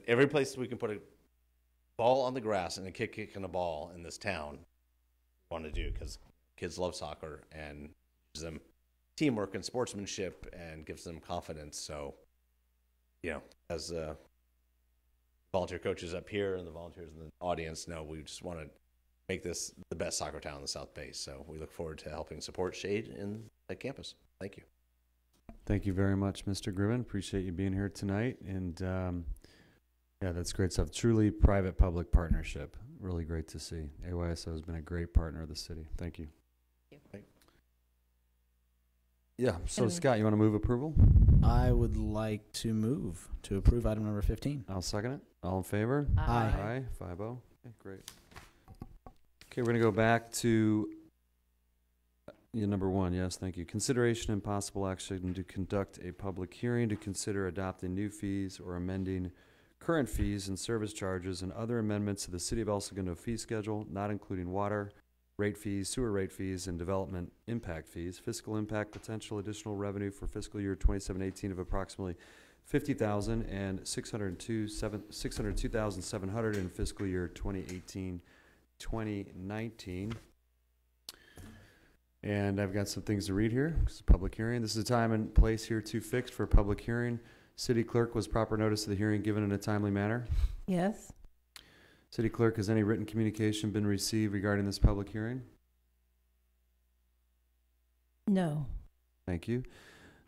every place we can put a ball on the grass and a kid kicking a ball in this town, we want to do, because kids love soccer and gives them teamwork and sportsmanship and gives them confidence. So, as volunteer coaches up here and the volunteers in the audience know, we just want to make this the best soccer town in the South Bay. So we look forward to helping support Shade at campus. Thank you. Thank you very much, Mr. Grimmon. Appreciate you being here tonight. And that's great stuff. Truly private-public partnership. Really great to see. AYSO has been a great partner of the city. Thank you. Thank you. Yeah. So, Scott, you want to move approval? I would like to move to approve item number 15. I'll second it. All in favor? Aye. Aye. 5-0. Okay, great. Okay, we're going to go back to number 1. Yes, thank you. Consideration and possible action to conduct a public hearing to consider adopting new fees or amending current fees and service charges and other amendments to the City of El Segundo fee schedule, not including water rate fees, sewer rate fees, and development impact fees. Fiscal impact, potential additional revenue for fiscal year 27-18 of approximately $50,000 and $602,700 in fiscal year 2018-2019. And I've got some things to read here. It's a public hearing. This is a time and place here to fixed for a public hearing. City clerk, was proper notice of the hearing given in a timely manner? Yes. City clerk, has any written communication been received regarding this public hearing? No. Thank you.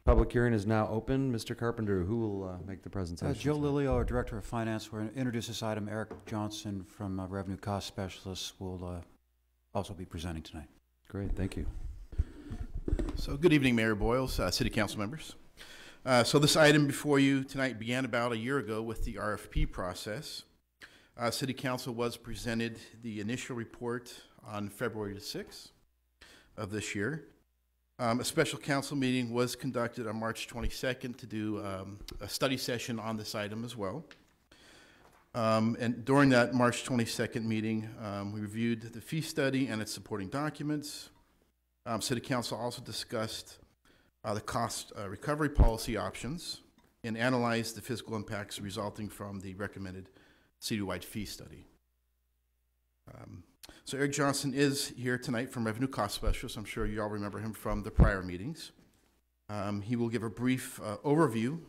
Public hearing is now open. Mr. Carpenter, who will make the presentation? Joe Lilio, our Director of Finance, will introduce this item. Eric Johnson from Revenue Cost Specialists will also be presenting tonight. Great, thank you. So good evening, Mayor Boyles, City Council members. So this item before you tonight began about a year ago with the RFP process. City Council was presented the initial report on February the 6th of this year. A special council meeting was conducted on March 22nd to do a study session on this item as well. And during that March 22nd meeting, we reviewed the fee study and its supporting documents. City Council also discussed the cost recovery policy options and analyzed the fiscal impacts resulting from the recommended citywide fee study. So Eric Johnson is here tonight from Revenue Cost Specialists. I'm sure you all remember him from the prior meetings. He will give a brief overview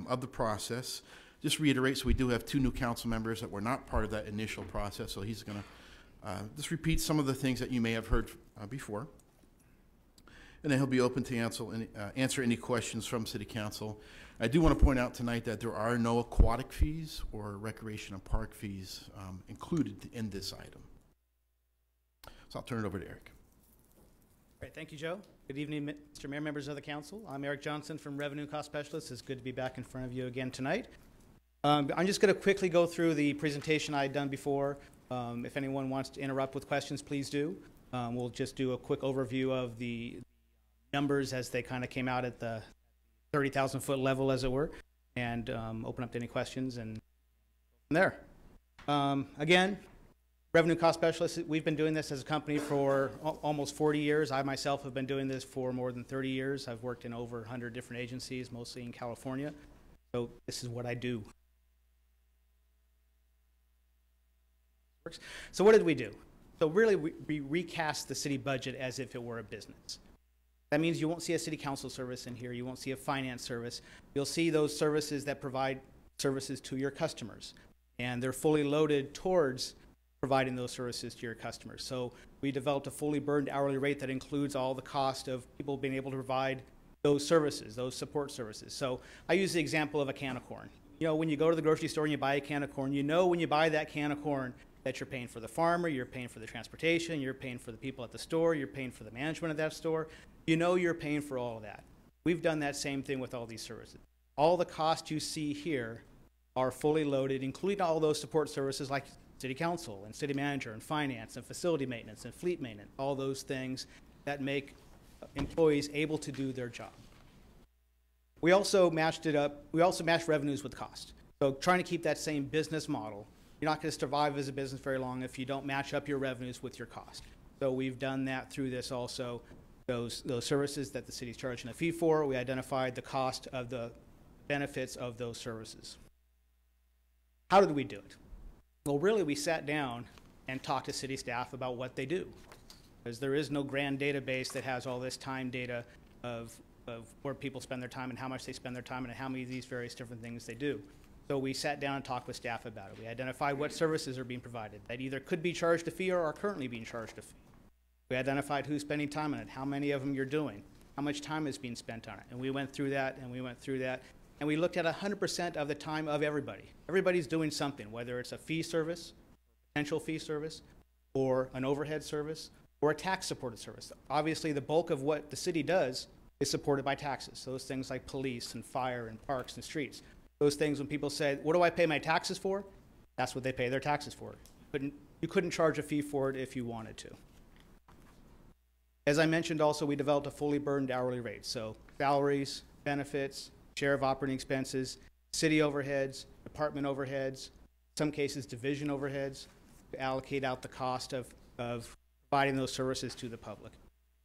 of the process. Just reiterate, so we do have 2 new council members that were not part of that initial process, so he's going to just repeat some of the things that you may have heard before. And then he'll be open to answer any questions from City Council. I do want to point out tonight that there are no aquatic fees or recreation and park fees included in this item. So I'll turn it over to Eric. Great, thank you, Joe. Good evening, Mr. Mayor, members of the council. I'm Eric Johnson from Revenue Cost Specialists. It's good to be back in front of you again tonight. I'm just going to quickly go through the presentation I had done before. If anyone wants to interrupt with questions, please do. We'll just do a quick overview of the numbers as they kind of came out at the 30,000 foot level, as it were, and open up to any questions and from there. Again, Revenue Cost Specialists, we've been doing this as a company for almost 40 years. I myself have been doing this for more than 30 years. I've worked in over 100 different agencies, mostly in California. So this is what I do. So what did we do? So really, we recast the city budget as if it were a business. That means you won't see a city council service in here. You won't see a finance service. You'll see those services that provide services to your customers. And they're fully loaded towards providing those services to your customers. So we developed a fully burdened hourly rate that includes all the cost of people being able to provide those services, those support services. So I use the example of a can of corn. You know, when you go to the grocery store and you buy a can of corn, you know when you buy that can of corn that you're paying for the farmer, you're paying for the transportation, you're paying for the people at the store, you're paying for the management of that store. You know you're paying for all of that. We've done that same thing with all these services. All the costs you see here are fully loaded, including all those support services like city council and city manager and finance and facility maintenance and fleet maintenance, all those things that make employees able to do their job. We also matched it up. We also matched revenues with cost. So trying to keep that same business model. You're not going to survive as a business very long if you don't match up your revenues with your cost. So we've done that through this also. Those services that the city's charging a fee for, we identified the cost of the benefits of those services. How did we do it? Well, really, we sat down and talked to city staff about what they do. Because there is no grand database that has all this time data of where people spend their time and how much they spend their time and how many of these various different things they do. So we sat down and talked with staff about it. We identified what services are being provided that either could be charged a fee or are currently being charged a fee. We identified who's spending time on it, how many of them you're doing, how much time is being spent on it. And we went through that, and we went through that. And we looked at 100% of the time of everybody. Everybody's doing something, whether it's a fee service, potential fee service, or an overhead service, or a tax-supported service. Obviously, the bulk of what the city does is supported by taxes. Those things like police and fire and parks and streets. Those things when people say, what do I pay my taxes for? That's what they pay their taxes for. You couldn't charge a fee for it if you wanted to. As I mentioned also, we developed a fully burdened hourly rate. So salaries, benefits, share of operating expenses, city overheads, department overheads, in some cases division overheads, to allocate out the cost of providing those services to the public.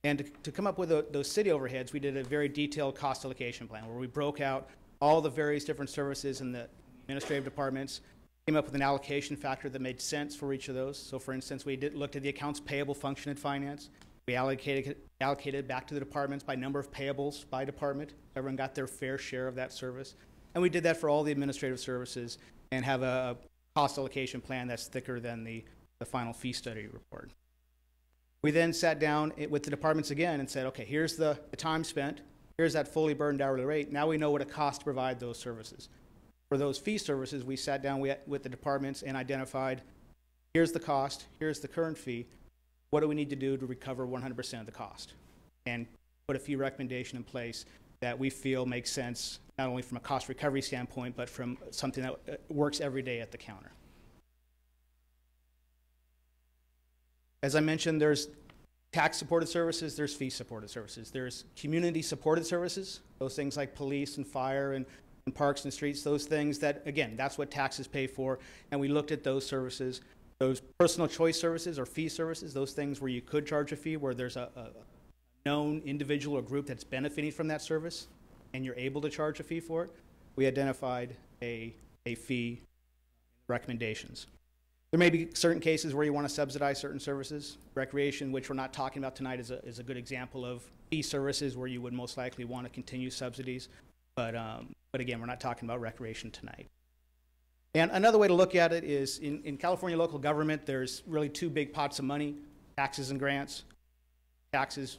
And to come up with those city overheads, we did a very detailed cost allocation plan where we broke out all the various different services in the administrative departments, came up with an allocation factor that made sense for each of those. So for instance, we looked at the accounts payable function in finance. We allocated back to the departments by number of payables by department. Everyone got their fair share of that service. And we did that for all the administrative services and have a cost allocation plan that's thicker than the final fee study report. We then sat down with the departments again and said, okay, here's the time spent. Here's that fully burdened hourly rate. Now we know what it costs to provide those services. For those fee services, we sat down with the departments and identified, here's the cost, here's the current fee. What do we need to do to recover 100% of the cost? And put a fee recommendation in place that we feel makes sense, not only from a cost recovery standpoint, but from something that works every day at the counter. As I mentioned, there's tax-supported services, there's fee-supported services. There's community-supported services, those things like police and fire and parks and streets, those things that, again, that's what taxes pay for. And we looked at those services. Those personal choice services or fee services, those things where you could charge a fee, where there's a known individual or group that's benefiting from that service and you're able to charge a fee for it, we identified a fee recommendations. There may be certain cases where you want to subsidize certain services. Recreation, which we're not talking about tonight, is a good example of fee services where you would most likely want to continue subsidies. But again, we're not talking about recreation tonight. And another way to look at it is in California local government, there's really two big pots of money, taxes and grants. Taxes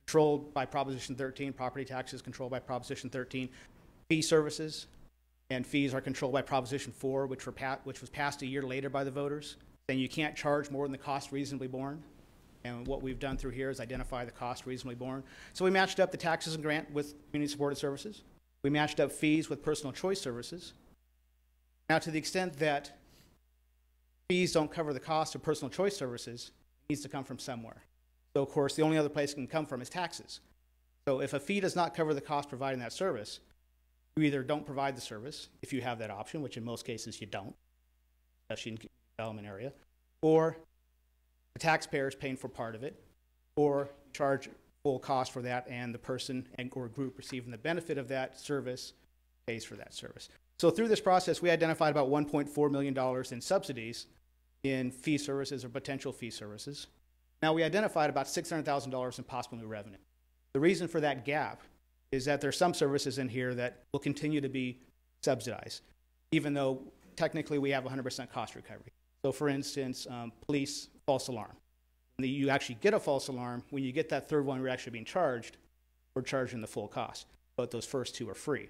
controlled by Proposition 13, property taxes controlled by Proposition 13, fee services and fees are controlled by Proposition 4, which was passed a year later by the voters, saying you can't charge more than the cost reasonably borne. And what we've done through here is identify the cost reasonably borne. So we matched up the taxes and grant with community-supported services. We matched up fees with personal choice services. Now, to the extent that fees don't cover the cost of personal choice services, it needs to come from somewhere. So, of course, the only other place it can come from is taxes. So if a fee does not cover the cost providing that service, you either don't provide the service, if you have that option, which in most cases you don't, especially in the development area, or the taxpayer is paying for part of it, or charge full cost for that, and the person or group receiving the benefit of that service pays for that service. So through this process, we identified about $1.4 million in subsidies in fee services or potential fee services. Now, we identified about $600,000 in possible new revenue. The reason for that gap is that there are some services in here that will continue to be subsidized, even though technically we have 100% cost recovery. So for instance, police false alarm. When you actually get a false alarm, when you get that third one, you're actually being charged, we're charging the full cost. But those first two are free.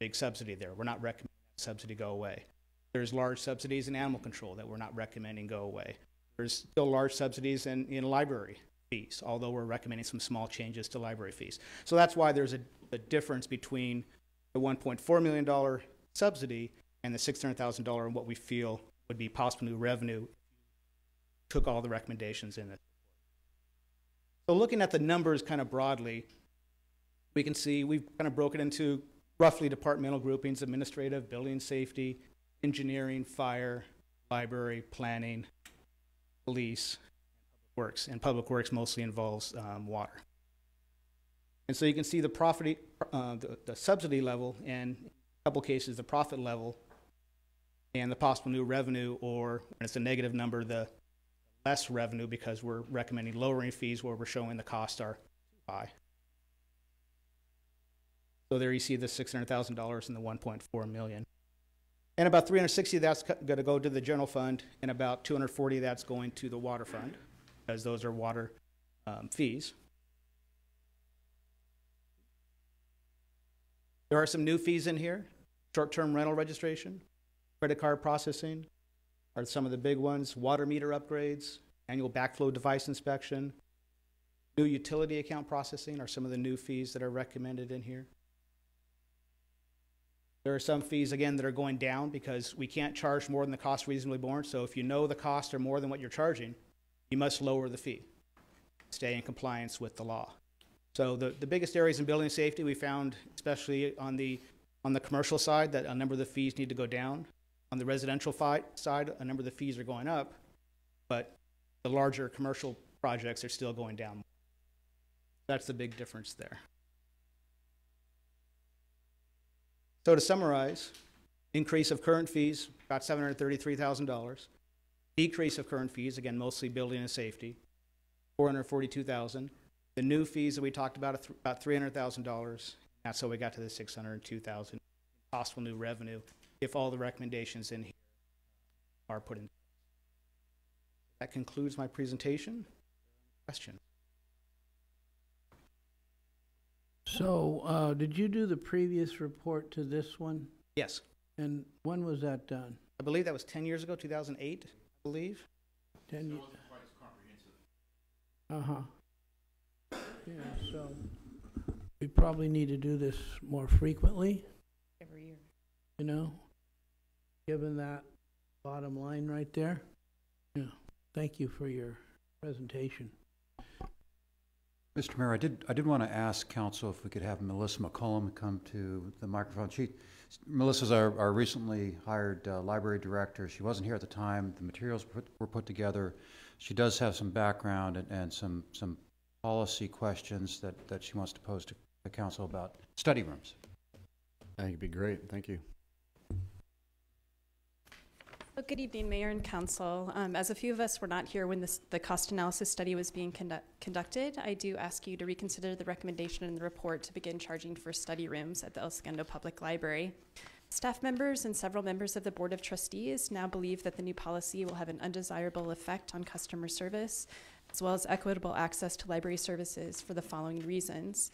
Big subsidy there. We're not recommending that subsidy go away. There's large subsidies in animal control that we're not recommending go away. There's still large subsidies in library fees, although we're recommending some small changes to library fees. So that's why there's a difference between the $1.4 million subsidy and the $600,000 and what we feel would be possible new revenue if you took all the recommendations in it. So looking at the numbers kind of broadly, we can see we've kind of broken into roughly departmental groupings: administrative, building safety, engineering, fire, library, planning, police, works. And public works mostly involves water. And so you can see the profit, the subsidy level, and in a couple cases the profit level, and the possible new revenue, or when it's a negative number, the less revenue, because we're recommending lowering fees where we're showing the costs are too high. So there you see the $600,000 and the $1.4 million. And about $360,000 that's going to go to the general fund, and about $240,000 that's going to the water fund, as those are water fees. There are some new fees in here. Short-term rental registration, credit card processing are some of the big ones. Water meter upgrades, annual backflow device inspection, New utility account processing are some of the new fees that are recommended in here. There are some fees, again, that are going down because we can't charge more than the cost reasonably borne. So if you know the costs are more than what you're charging, you must lower the fee, stay in compliance with the law. So the biggest areas in building safety, we found, especially on the commercial side, that a number of the fees need to go down. On the residential side, a number of the fees are going up, but the larger commercial projects are still going down. That's the big difference there. So to summarize, increase of current fees, about $733,000. Decrease of current fees, again, mostly building and safety, $442,000. The new fees that we talked about, about $300,000. That's how we got to the $602,000 possible new revenue if all the recommendations in here are put in. That concludes my presentation. Question? So, did you do the previous report to this one? Yes. And when was that done? I believe that was 10 years ago, 2008, I believe. 10 years. Uh-huh. Yeah, so we probably need to do this more frequently. Every year. You know, given that bottom line right there. Yeah. Thank you for your presentation. Mr. Mayor, I did want to ask council if we could have Melissa McCollum come to the microphone. Melissa's our recently hired library director. She wasn't here at the time. The materials were put together. She does have some background and some policy questions that she wants to pose to the council about study rooms. I think it'd be great. Thank you. Well, good evening, Mayor and Council. As a few of us were not here when the cost analysis study was being conducted, I do ask you to reconsider the recommendation in the report to begin charging for study rooms at the El Segundo Public Library. Staff members and several members of the Board of Trustees now believe that the new policy will have an undesirable effect on customer service, as well as equitable access to library services for the following reasons.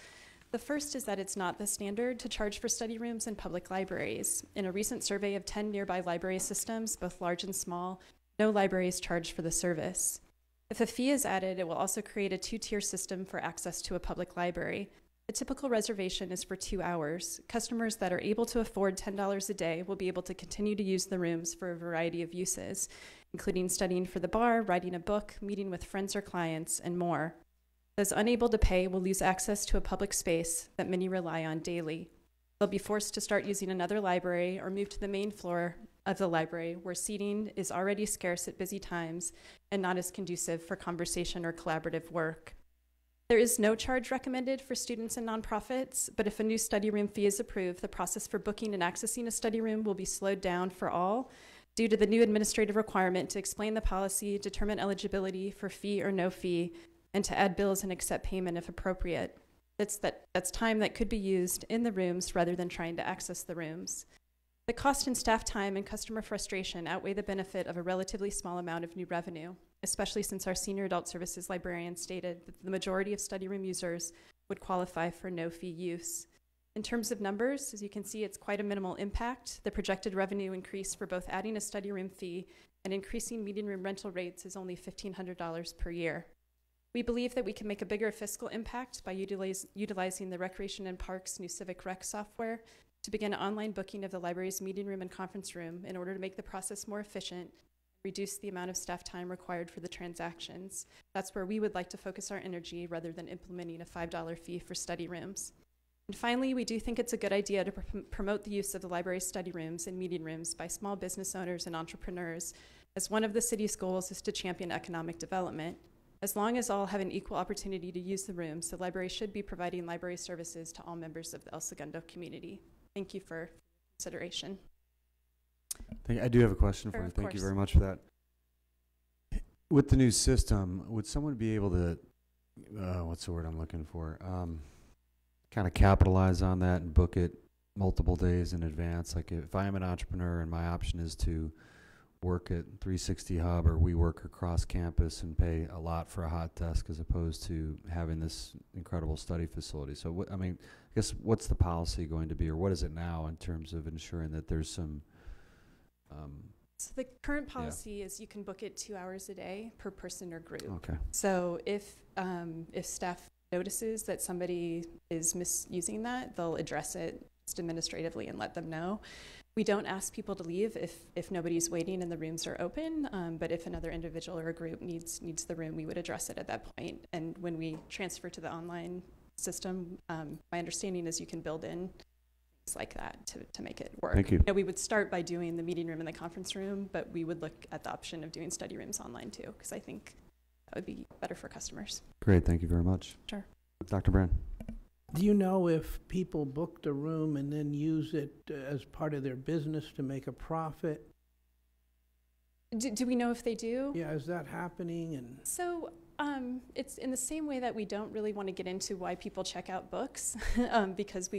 The first is that it's not the standard to charge for study rooms in public libraries. In a recent survey of 10 nearby library systems, both large and small, no libraries charge for the service. If a fee is added, it will also create a two-tier system for access to a public library. The typical reservation is for 2 hours. Customers that are able to afford $10 a day will be able to continue to use the rooms for a variety of uses, including studying for the bar, writing a book, meeting with friends or clients, and more. Those unable to pay will lose access to a public space that many rely on daily. They'll be forced to start using another library or move to the main floor of the library where seating is already scarce at busy times and not as conducive for conversation or collaborative work. There is no charge recommended for students and nonprofits, but if a new study room fee is approved, the process for booking and accessing a study room will be slowed down for all due to the new administrative requirement to explain the policy, determine eligibility for fee or no fee, and to add bills and accept payment if appropriate. That's time that could be used in the rooms rather than trying to access the rooms. The cost in staff time and customer frustration outweigh the benefit of a relatively small amount of new revenue, especially since our senior adult services librarian stated that the majority of study room users would qualify for no fee use. In terms of numbers, as you can see, it's quite a minimal impact. The projected revenue increase for both adding a study room fee and increasing meeting room rental rates is only $1,500 per year. We believe that we can make a bigger fiscal impact by utilizing the Recreation and Parks new Civic Rec software to begin online booking of the library's meeting room and conference room in order to make the process more efficient, reduce the amount of staff time required for the transactions. That's where we would like to focus our energy rather than implementing a $5 fee for study rooms. And finally, we do think it's a good idea to promote the use of the library's study rooms and meeting rooms by small business owners and entrepreneurs, as one of the city's goals is to champion economic development. As long as all have an equal opportunity to use the rooms, the library should be providing library services to all members of the El Segundo community. Thank you for consideration. I do have a question for you. Thank you very much for that. With the new system, would someone be able to, what's the word I'm looking for, kind of capitalize on that and book it multiple days in advance? Like if I am an entrepreneur and my option is to work at 360 Hub or we work across campus and pay a lot for a hot desk as opposed to having this incredible study facility. So I mean, I guess what's the policy going to be, or what is it now in terms of ensuring that there's some So the current policy is you can book it 2 hours a day per person or group. Okay. So if staff notices that somebody is misusing that, they'll address it just administratively and let them know. We don't ask people to leave if nobody's waiting and the rooms are open, but if another individual or a group needs the room, we would address it at that point. And when we transfer to the online system, my understanding is you can build in things like that to make it work. Thank you. We would start by doing the meeting room and the conference room, but we would look at the option of doing study rooms online too, because I think that would be better for customers. Great, thank you very much. Sure. Dr. Brand. Do you know if people book the room and then use it as part of their business to make a profit? Do we know if they do? Yeah, is that happening? And so it's in the same way that we don't really want to get into why people check out books, because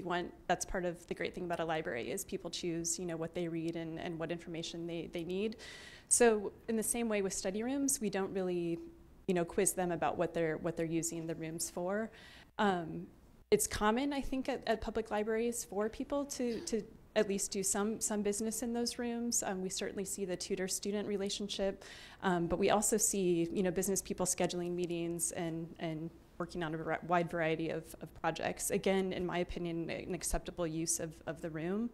that's part of the great thing about a library is people choose, what they read and what information they need. So in the same way with study rooms, we don't really, quiz them about what they're using the rooms for. It's common, I think, at public libraries for people to at least do some business in those rooms. We certainly see the tutor-student relationship, but we also see business people scheduling meetings and working on a wide variety of projects. Again, in my opinion, an acceptable use of the room.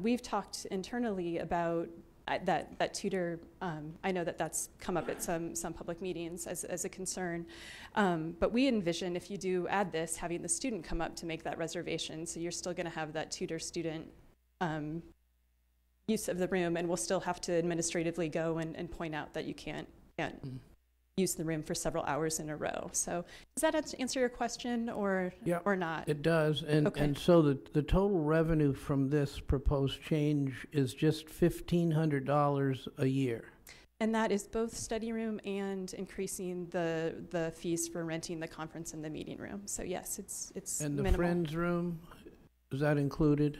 We've talked internally about that tutor, I know that's come up at some public meetings as a concern, but we envision if you do add this, having the student come up to make that reservation, so you're still going to have that tutor-student use of the room, and we'll still have to administratively go and point out that you can't use the room for several hours in a row. So does that answer your question or not? It does. And so the total revenue from this proposed change is just $1,500 a year. And that is both study room and increasing the fees for renting the conference and the meeting room. So yes, it's and the minimal. Friends room, is that included?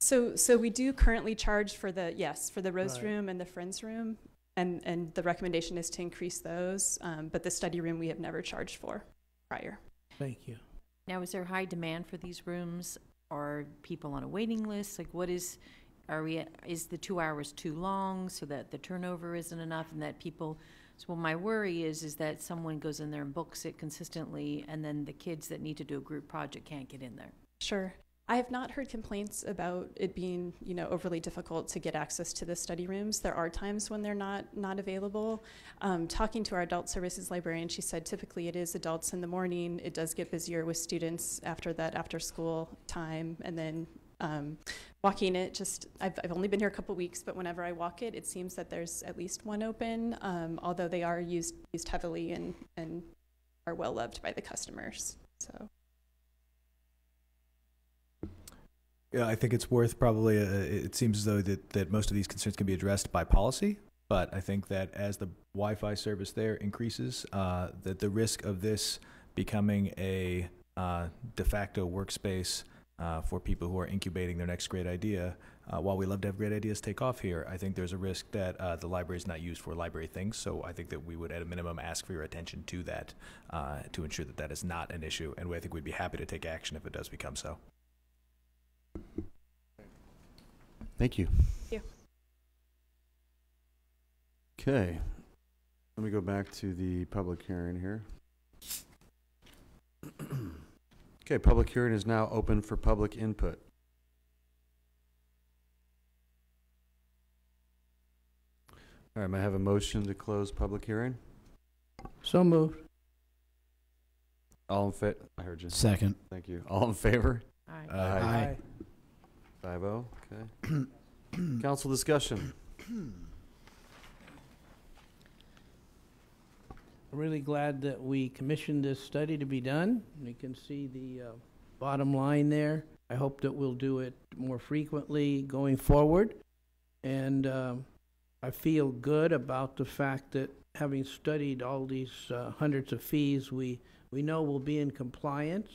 So we do currently charge for the Rose room and the Friends room. And the recommendation is to increase those, but the study room we have never charged for prior. Thank you. Now, is there high demand for these rooms? Are people on a waiting list? Like, is the 2 hours too long so that the turnover isn't enough and that people? So my worry is that someone goes in there and books it consistently, and then the kids that need to do a group project can't get in there. Sure. I have not heard complaints about it being, overly difficult to get access to the study rooms. There are times when they're not available. Talking to our adult services librarian, she said typically it is adults in the morning. It does get busier with students after that after school time, and then walking it. I've only been here a couple weeks, but whenever I walk it, it seems that there's at least one open. Although they are used heavily and are well loved by the customers. So. Yeah, I think it's worth probably, it seems as though that most of these concerns can be addressed by policy, but I think that as the Wi-Fi service there increases, that the risk of this becoming a de facto workspace for people who are incubating their next great idea, while we love to have great ideas take off here, I think there's a risk that the library is not used for library things, so I think that we would at a minimum ask for your attention to that to ensure that that is not an issue, and I think we'd be happy to take action if it does become so. Thank you. Thank you. Okay. Let me go back to the public hearing here. Okay, public hearing is now open for public input. All right, may I have a motion to close public hearing? So moved. All in favor? I heard you. Second. Thank you. All in favor? Aye. Aye. 5-0, okay. Council discussion. I'm really glad that we commissioned this study to be done. You can see the bottom line there. I hope that we'll do it more frequently going forward. And I feel good about the fact that having studied all these hundreds of fees, we know we'll be in compliance.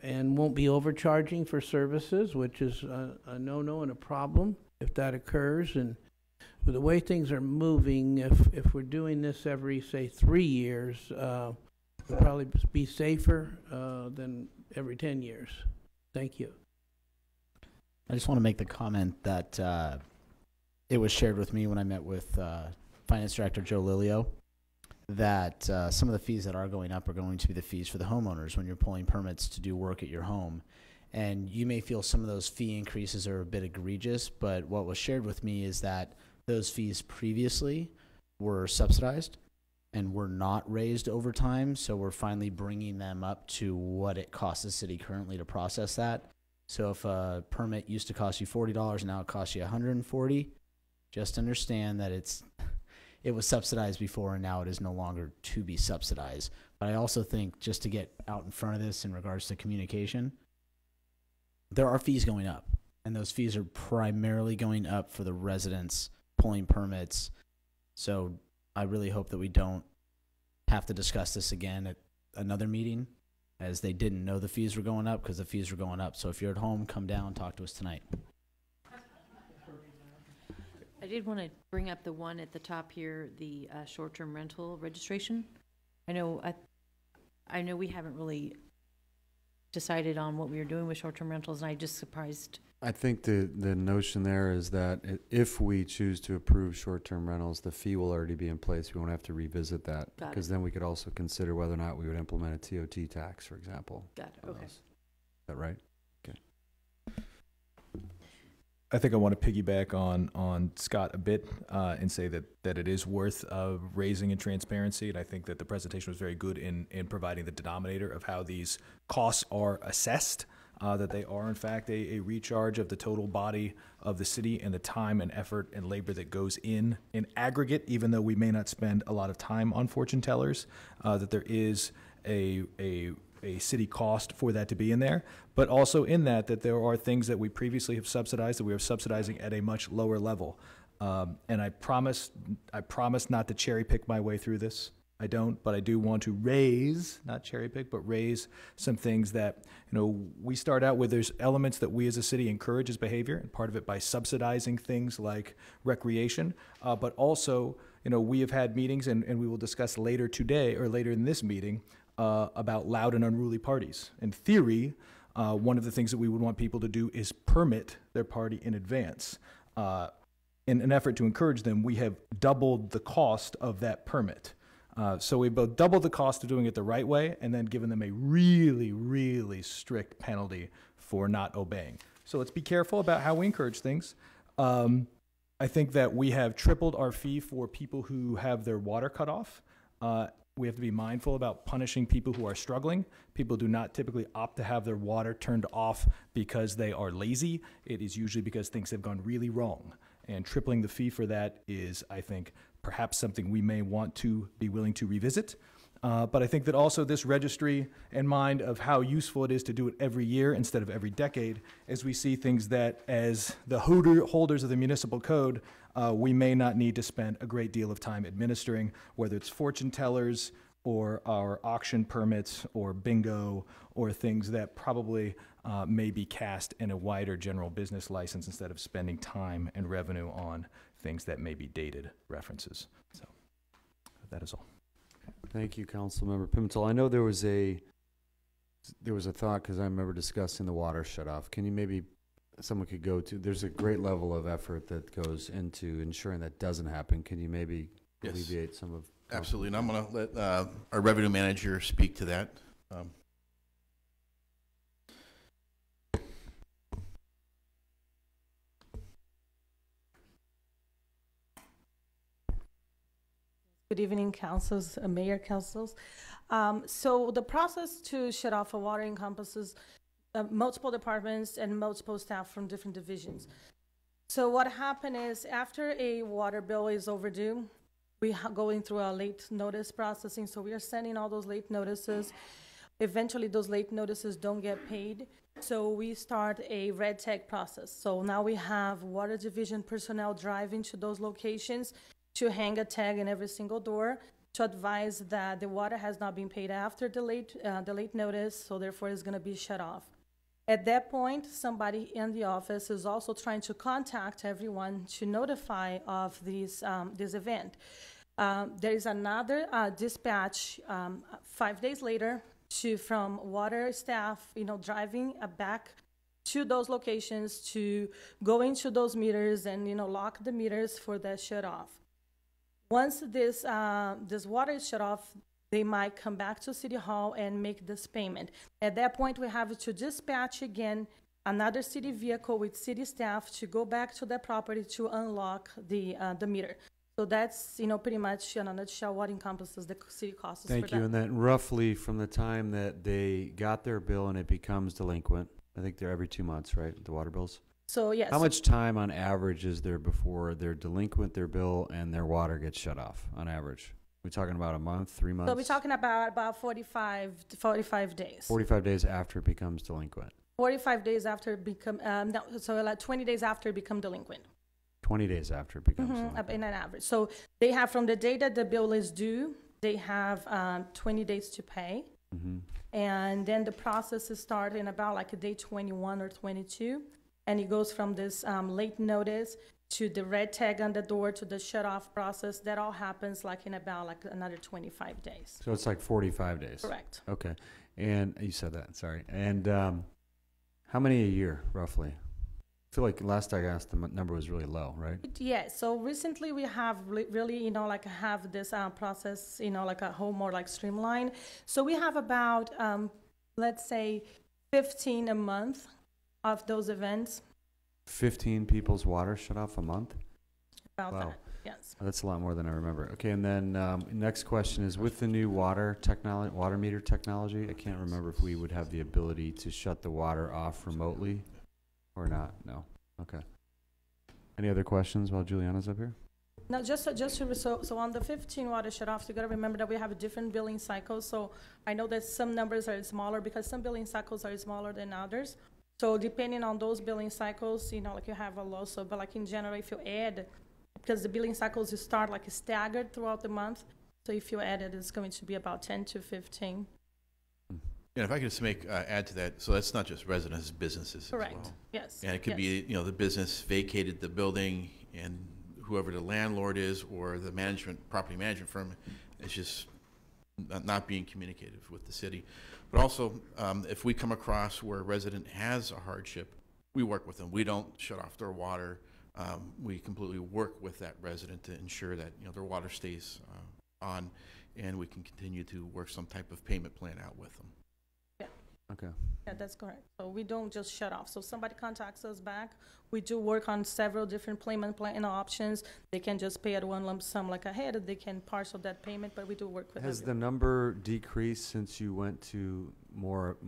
And won't be overcharging for services, which is a no-no and a problem if that occurs. And with the way things are moving, if we're doing this every, say, 3 years, we'll probably be safer than every 10 years. Thank you. I just want to make the comment that it was shared with me when I met with Finance Director Joe Lilio that some of the fees that are going up are going to be the fees for the homeowners when you're pulling permits to do work at your home. And you may feel some of those fee increases are a bit egregious, but what was shared with me is that those fees previously were subsidized and were not raised over time, so we're finally bringing them up to what it costs the city currently to process that. So if a permit used to cost you $40, now it costs you $140, just understand that it was subsidized before and now it is no longer to be subsidized. But I also think, just to get out in front of this in regards to communication, there are fees going up, and those fees are primarily going up for the residents pulling permits. So I really hope that we don't have to discuss this again at another meeting, as they didn't know the fees were going up, because the fees were going up. So if you're at home, come down, talk to us tonight. I did want to bring up the one at the top here, the short-term rental registration. I know we haven't really decided on what we were doing with short-term rentals, and I just surprised. I think the notion there is that if we choose to approve short-term rentals, the fee will already be in place. We won't have to revisit that, because then we could also consider whether or not we would implement a TOT tax, for example. Got it. Okay. Is that right? Okay. I think I want to piggyback on Scott a bit and say that it is worth raising in transparency. And I think that the presentation was very good in providing the denominator of how these costs are assessed, that they are, in fact, a recharge of the total body of the city and the time and effort and labor that goes in aggregate, even though we may not spend a lot of time on fortune tellers, that there is a city cost for that to be in there, but also in that there are things that we previously have subsidized that we are subsidizing at a much lower level. And I promise not to cherry pick my way through this. I don't, but I do want to raise, not cherry pick, but raise some things that, we start out with. There's elements that we as a city encourage as behavior, and part of it by subsidizing things like recreation, but also, we have had meetings, and we will discuss later today or later in this meeting about loud and unruly parties. In theory, one of the things that we would want people to do is permit their party in advance. In an effort to encourage them, we have doubled the cost of that permit. So we both doubled the cost of doing it the right way and then given them a really, really strict penalty for not obeying. So let's be careful about how we encourage things. I think that we have tripled our fee for people who have their water cut off. We have to be mindful about punishing people who are struggling. People do not typically opt to have their water turned off because they are lazy. It is usually because things have gone really wrong. And tripling the fee for that is, I think, perhaps something we may want to be willing to revisit. But I think that also this registry, in mind of how useful it is to do it every year instead of every decade, as we see things that as the holders of the municipal code, we may not need to spend a great deal of time administering, whether it's fortune tellers or our auction permits or bingo or things that probably may be cast in a wider general business license instead of spending time and revenue on things that may be dated references. So that is all. Thank you, Councilmember Pimentel. I know there was a thought, because I remember discussing the water shutoff. Can you maybe, someone could go to, there's a great level of effort that goes into ensuring that doesn't happen. Can you maybe alleviate some of? Absolutely, and I'm going to let our revenue manager speak to that. Good evening, councils, mayor, councils. So the process to shut off a water encompasses multiple departments and multiple staff from different divisions. So what happened is, after a water bill is overdue, we are going through a late notice processing. So we are sending all those late notices. Eventually, those late notices don't get paid. So we start a red tag process. So now we have water division personnel driving to those locations to hang a tag in every single door to advise that the water has not been paid after the late notice, so therefore it's going to be shut off. At that point, somebody in the office is also trying to contact everyone to notify of this event. There is another dispatch 5 days later from water staff, driving back to those locations to go into those meters and, lock the meters for that shut off. Once this water is shut off, they might come back to City Hall and make this payment. At that point, we have to dispatch again another city vehicle with city staff to go back to that property to unlock the meter. So that's, pretty much in a nutshell what encompasses the city costs for that. Thank you. And then roughly from the time that they got their bill and it becomes delinquent, I think they're every 2 months, right, the water bills? So, yes. How much time on average is there before they're delinquent, their bill, and their water gets shut off on average? We're talking about a month, 3 months? So we're talking about 45 days. 45 days after it becomes delinquent. 45 days after it become, so like 20 days after it become delinquent. 20 days after it becomes delinquent. In an average. So they have, from the day that the bill is due, they have 20 days to pay. And then the process is started in about like a day 21 or 22. And it goes from this late notice to the red tag on the door to the shut off process. That all happens like in about like another 25 days. So it's like 45 days. Correct. Okay. And you said that, sorry. And how many a year, roughly? I feel like last I asked, the number was really low, right? Yeah, so recently we have really, have this process, like a whole more like streamlined. So we have about, let's say, 15 a month of those events. 15 people's water shut off a month? About wow. that, yes. That's a lot more than I remember. Okay, and then next question is, with the new water meter technology, I can't remember if we would have the ability to shut the water off remotely or not. No. Okay. Any other questions while Juliana's up here? No, so on the 15 water shut-offs, you got to remember that we have a different billing cycle. So I know that some numbers are smaller because some billing cycles are smaller than others. So depending on those billing cycles, like you have a loss. So, but like in general, if you add, because the billing cycles start like staggered throughout the month. So if you add it, it's going to be about 10 to 15. And if I could just add to that, so that's not just residents, businesses Correct. as well. Yes. And it could be, the business vacated the building, and whoever the landlord is or the property management firm is just not being communicative with the city. But also, if we come across where a resident has a hardship, we work with them. We don't shut off their water. We completely work with that resident to ensure that their water stays on, and we can continue to work some type of payment plan out with them. Okay. Yeah, that's correct. So we don't just shut off. So somebody contacts us back. We do work on several different payment plan options. They can just pay at one lump sum like ahead. They can parcel that payment, but we do work with Has the number decreased since you went to more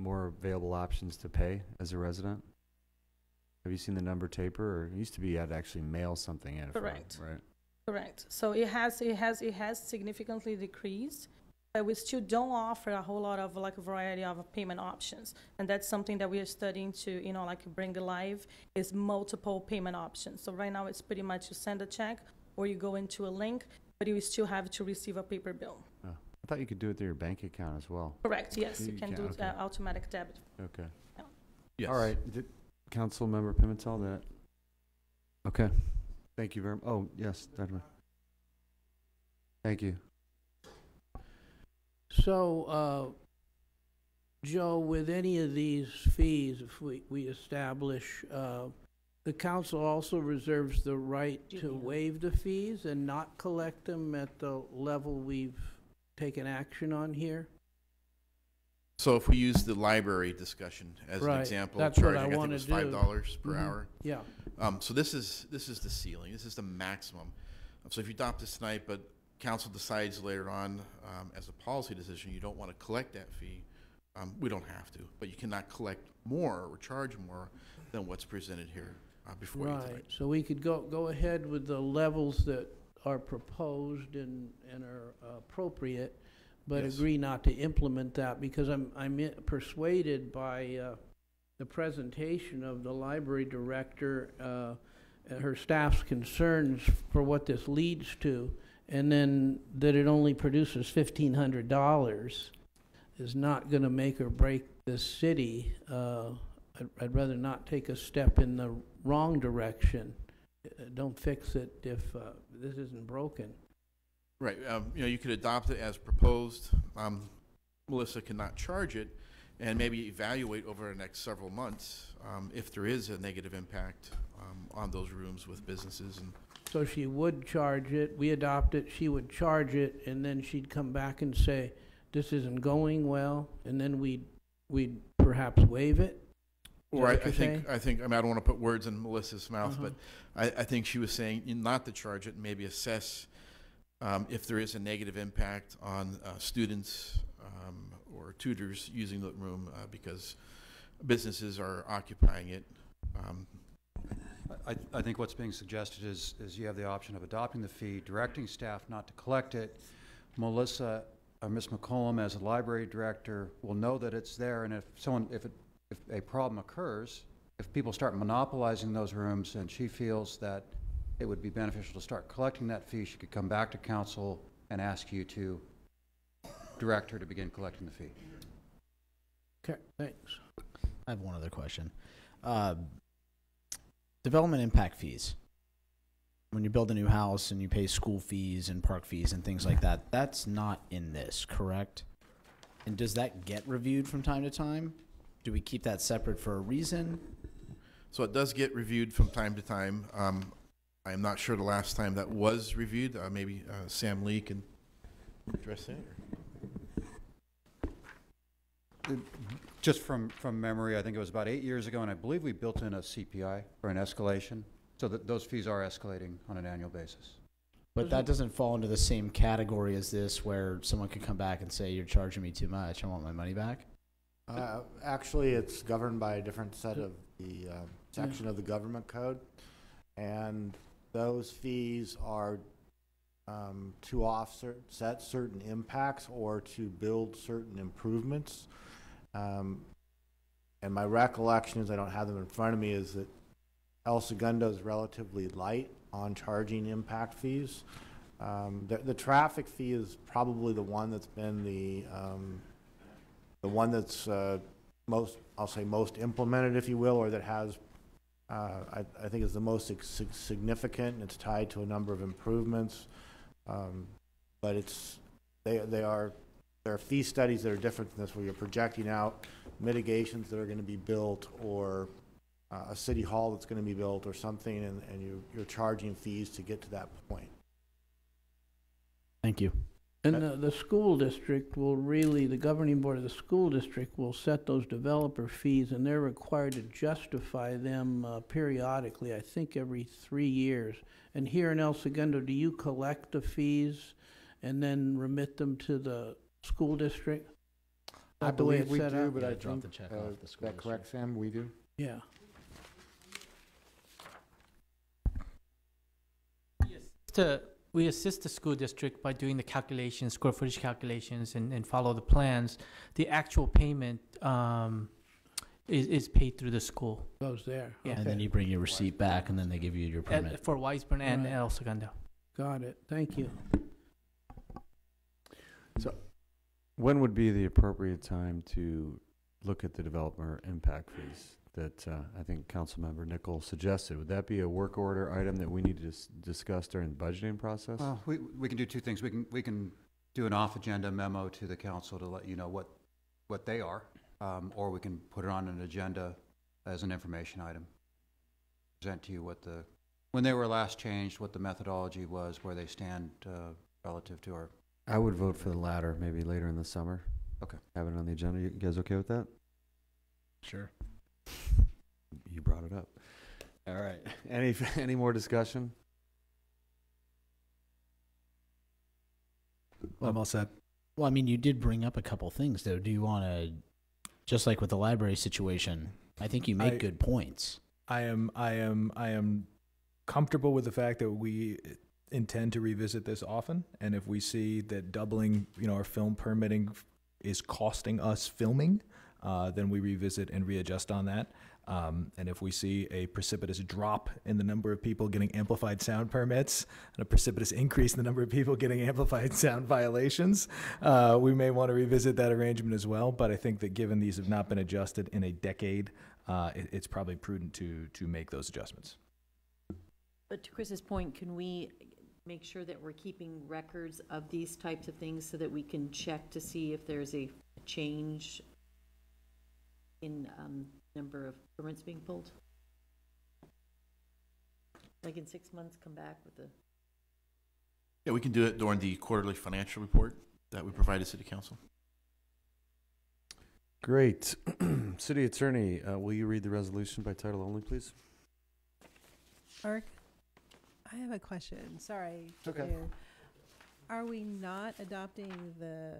available options to pay as a resident? Have you seen the number taper? Or it used to be you had to actually mail something in. Correct. Right. Correct. So it has significantly decreased. But we still don't offer a whole lot of like a variety of payment options, and that's something that we are studying to bring alive is multiple payment options. So right now it's pretty much you send a check or you go into a link, but you still have to receive a paper bill. Oh, I thought you could do it through your bank account as well. Correct. Yes, you can do okay. Automatic debit. Okay. Yeah. Yes. All right. Council Member Pimentel, that. Okay. Thank you very much. Oh yes, Dr. Thank you. So, Joe, with any of these fees, if we establish, the council also reserves the right to waive the fees and not collect them at the level we've taken action on here? So if we use the library discussion as an example, that's charging, what I think it was $5 per hour. Yeah. So this is the ceiling. This is the maximum. So if you adopt this tonight, but council decides later on as a policy decision you don't want to collect that fee, we don't have to. But you cannot collect more or charge more than what's presented here before you tonight. So we could go ahead with the levels that are proposed and are appropriate, but Yes. agree not to implement that, because I'm persuaded by the presentation of the library director and her staff's concerns for what this leads to, and then that it only produces $1,500 is not going to make or break this city. I'd rather not take a step in the wrong direction. Don't fix it if this isn't broken. Right. You could adopt it as proposed. Melissa cannot charge it, and maybe evaluate over the next several months if there is a negative impact on those rooms with businesses. And So she would charge it, we adopt it, she would charge it, and then she'd come back and say, this isn't going well, and then we'd perhaps waive it? Or I think, I mean, I don't want to put words in Melissa's mouth, but I think she was saying not to charge it, maybe assess if there is a negative impact on students or tutors using the room because businesses are occupying it. I think what's being suggested is you have the option of adopting the fee, directing staff not to collect it. Melissa, Ms. McCollum, as a library director, will know that it's there, and if a problem occurs, if people start monopolizing those rooms and she feels that it would be beneficial to start collecting that fee, she could come back to council and ask you to direct her to begin collecting the fee. Okay, thanks. I have one other question. Development impact fees. When you build a new house and you pay school fees and park fees and things like that, that's not in this, correct? And does that get reviewed from time to time? Do we keep that separate for a reason? So it does get reviewed from time to time. I'm not sure the last time that was reviewed. Maybe Sam Lee can address that. Just from memory, I think it was about 8 years ago, and I believe we built in a CPI or an escalation, so that those fees are escalating on an annual basis. But that doesn't fall into the same category as this, where someone could come back and say, you're charging me too much, I want my money back? Actually, it's governed by a different set of the section of the government code, and those fees are to offset certain impacts or to build certain improvements. And my recollection is, I don't have them in front of me, is that El Segundo is relatively light on charging impact fees. The traffic fee is probably the one that's been the one that's most implemented, if you will, or that has, I think is the most significant, and it's tied to a number of improvements. But there are fee studies that are different than this, where you're projecting out mitigations that are going to be built, or a city hall that's going to be built or something, and you're charging fees to get to that point. Thank you. And the school district will really, the governing board of the school district will set those developer fees, and they're required to justify them periodically, I think every 3 years. And here in El Segundo, do you collect the fees and then remit them to the school district? I believe we do, up? but Yeah, I drop think, the check off the school that correct, Sam? We do? Yeah. We assist the school district by doing the calculations, square footage calculations, and follow the plans. The actual payment is paid through the school. Goes there. Yeah. And then you bring your receipt back, and then they give you your permit. For Weisburn and Right. El Segundo. Got it. Thank you. So, when would be the appropriate time to look at the developer impact fees that I think Councilmember Nichol suggested? Would that be a work order item that we need to discuss during the budgeting process? Well, we can do two things. We can do an off-agenda memo to the council to let you know what they are, or we can put it on an agenda as an information item. Present to you when they were last changed, what the methodology was, where they stand relative to our. I would vote for the latter, maybe later in the summer. Okay. Have it on the agenda. You guys okay with that? Sure. You brought it up. All right. Any more discussion? I'm all set. Well, I mean, you did bring up a couple things, though. Do you want to, just like with the library situation, I think you make good points. I am comfortable with the fact that we intend to revisit this often, and if we see that doubling, our film permitting is costing us filming, then we revisit and readjust on that. And if we see a precipitous drop in the number of people getting amplified sound permits and a precipitous increase in the number of people getting amplified sound violations, we may want to revisit that arrangement as well. But I think that given these have not been adjusted in a decade, it's probably prudent to make those adjustments. But to Chris's point, can we make sure that we're keeping records of these types of things so that we can check to see if there's a change in number of permits being pulled? Like in 6 months, come back with the. Yeah, we can do it during the quarterly financial report that we provide to City Council. Great. City Attorney, will you read the resolution by title only, please? Mark, I have a question. Sorry. It's okay. Mayor. Are we not adopting the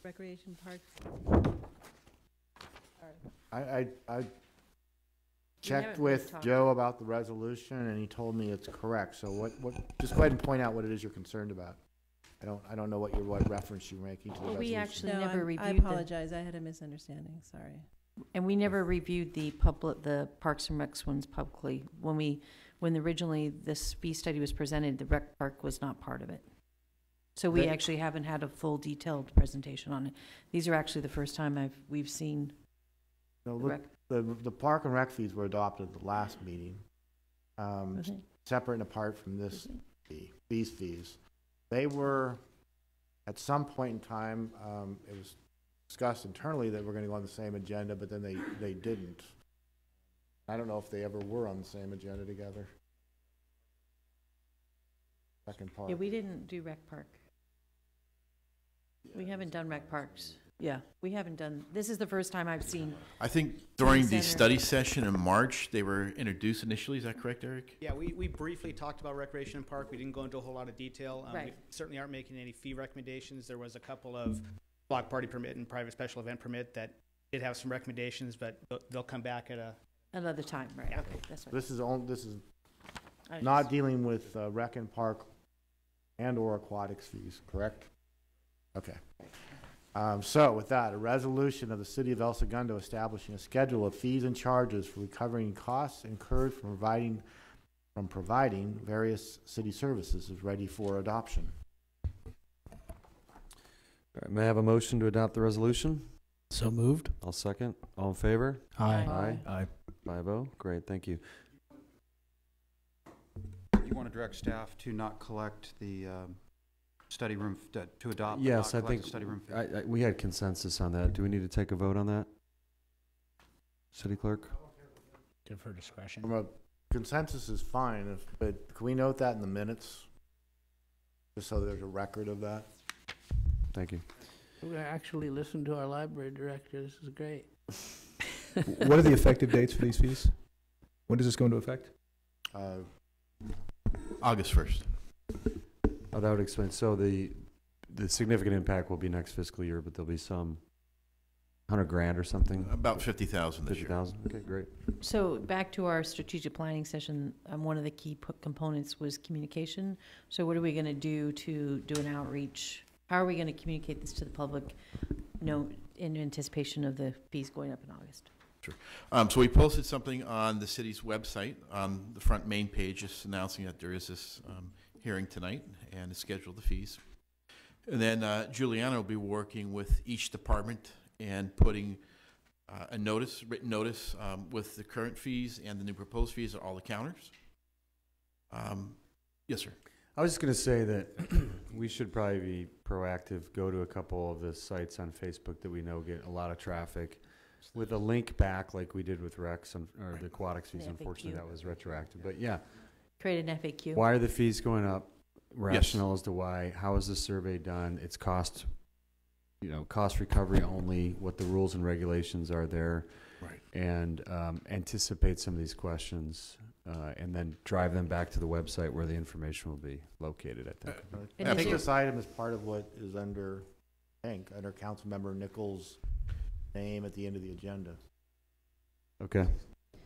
recreation parks? I checked haven't really with talked. Joe about the resolution, and he told me it's correct. So what, just go ahead and point out what it is you're concerned about. I don't know what reference you're making to the Well, resolution. we actually No, never I reviewed. apologize. I had a misunderstanding. Sorry. And we never reviewed the Parks and Recs ones publicly. When originally this fee study was presented, the rec park was not part of it. So we They- actually haven't had a full detailed presentation on it. These are actually the first time we've seen. No, the look, rec- the park and rec fees were adopted at the last meeting, Was it? separate and apart from this fee, these fees. They were, at some point in time, it was discussed internally that we're gonna go on the same agenda, but then they didn't. I don't know if they ever were on the same agenda together. Second part. Yeah, we didn't do rec park. We haven't done rec parks. Yeah, we haven't done, this is the first time I've seen. I think during the Center. study session in March, they were introduced initially. Is that correct, Eric? Yeah, we briefly talked about Recreation Park. We didn't go into a whole lot of detail. Right. We certainly aren't making any fee recommendations. There was a couple of block party permit and private special event permit that did have some recommendations, but they'll come back at Another time, right, Yeah. okay, that's right. This is I was not just- dealing with rec and park and/or aquatics fees, correct? Okay. So with that, a resolution of the City of El Segundo establishing a schedule of fees and charges for recovering costs incurred from providing various city services is ready for adoption. All right, may I have a motion to adopt the resolution? So moved. I'll second. All in favor? Aye. Aye. 5-0. Great, thank you. You want to direct staff to not collect the study room, to adopt? but Yes, not I collect think the study room fee? we had consensus on that. Do we need to take a vote on that? City Clerk? Give her discretion. From a consensus is fine, but can we note that in the minutes? Just so there's a record of that? Thank you. We're going to actually listen to our library director. This is great. What are the effective dates for these fees? When does this go into effect? August 1st. Oh, that would explain. So the significant impact will be next fiscal year, but there'll be some $100,000 or something. About 50,000 this year. 50,000. Okay, great. So back to our strategic planning session, one of the key components was communication. So what are we going to do to do an outreach? How are we going to communicate this to the public, in anticipation of the fees going up in August? Sure. So we posted something on the city's website on the front main page, just announcing that there is this hearing tonight and to schedule the fees. And then Juliana will be working with each department and putting a written notice with the current fees and the new proposed fees at all the counters. Yes, sir. I was just going to say that we should probably be proactive, go to a couple of the sites on Facebook that we know get a lot of traffic with a link back like we did with Rex or the aquatics fees. An Unfortunately, FAQ. that was retroactive. But yeah, Create an FAQ. why are the fees going up? Rationale as to why. How is the survey done? It's cost recovery only, what the rules and regulations are there. Right. And anticipate some of these questions. And then drive them back to the website where the information will be located, I think. I think this item is part of what is under Councilmember Nichols' name at the end of the agenda. Okay.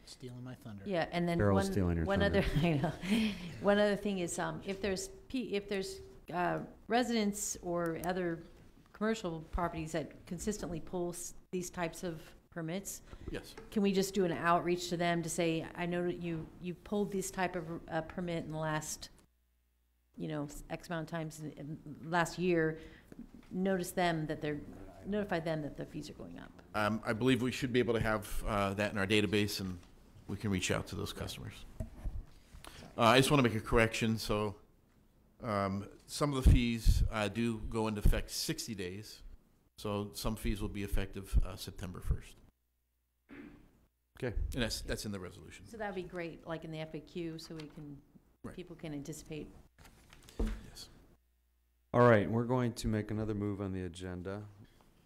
Stealing my thunder. Yeah, and then Carol's stealing your one thunder. other, I know. One other thing is, if there's residents or other commercial properties that consistently pull these types of permits. Yes. Can we just do an outreach to them to say, I know that you pulled this type of permit in the last, X amount of times in last year. Notify them that the fees are going up. I believe we should be able to have that in our database, and we can reach out to those customers. I just want to make a correction. So some of the fees do go into effect 60 days. So some fees will be effective September 1st. Okay. And that's in the resolution. So that'd be great, like in the FAQ, so we can, Right. people can anticipate. Yes. All right, we're going to make another move on the agenda.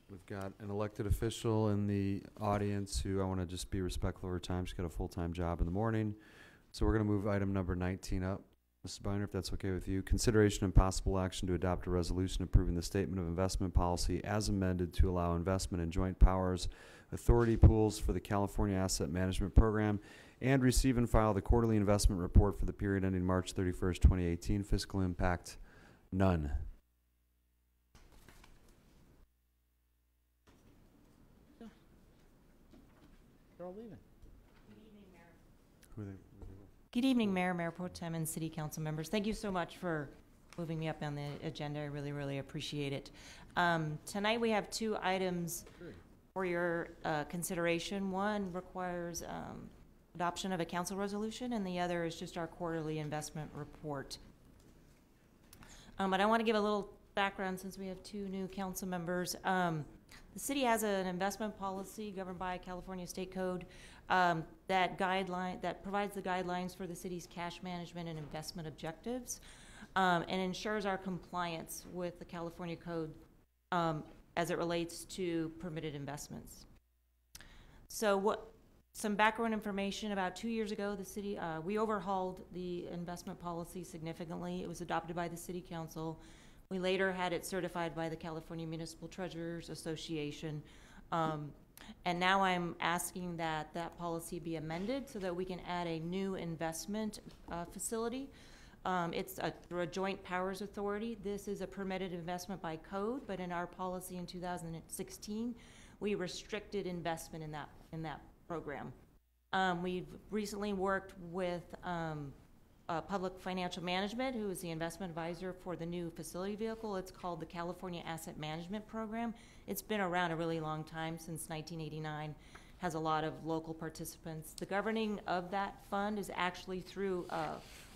We've got an elected official in the audience who, I want to just be respectful of her time. She's got a full-time job in the morning. So we're going to move item number 19 up. Mrs. Biner, if that's okay with you. Consideration and possible action to adopt a resolution approving the statement of investment policy as amended to allow investment in joint powers authority pools for the California Asset Management Program and receive and file the quarterly investment report for the period ending March 31st, 2018. Fiscal impact, none. They're all leaving. Good evening, Mayor Pro Tem, and City Council members. Thank you so much for moving me up on the agenda. I really, really appreciate it. Tonight we have two items for your consideration. One requires adoption of a council resolution, and the other is just our quarterly investment report. But I want to give a little background since we have two new council members. The city has an investment policy governed by California State Code that provides the guidelines for the city's cash management and investment objectives, and ensures our compliance with the California Code as it relates to permitted investments. So some background information: about 2 years ago, the city, we overhauled the investment policy significantly. It was adopted by the City Council. We later had it certified by the California Municipal Treasurers Association. And now I'm asking that that policy be amended so that we can add a new investment facility. It's through a joint powers authority. This is a permitted investment by code, but in our policy in 2016, we restricted investment in that program. We've recently worked with Public Financial Management, who is the investment advisor for the new facility vehicle. It's called the California Asset Management Program. It's been around a really long time, since 1989, has a lot of local participants. The governing of that fund is actually through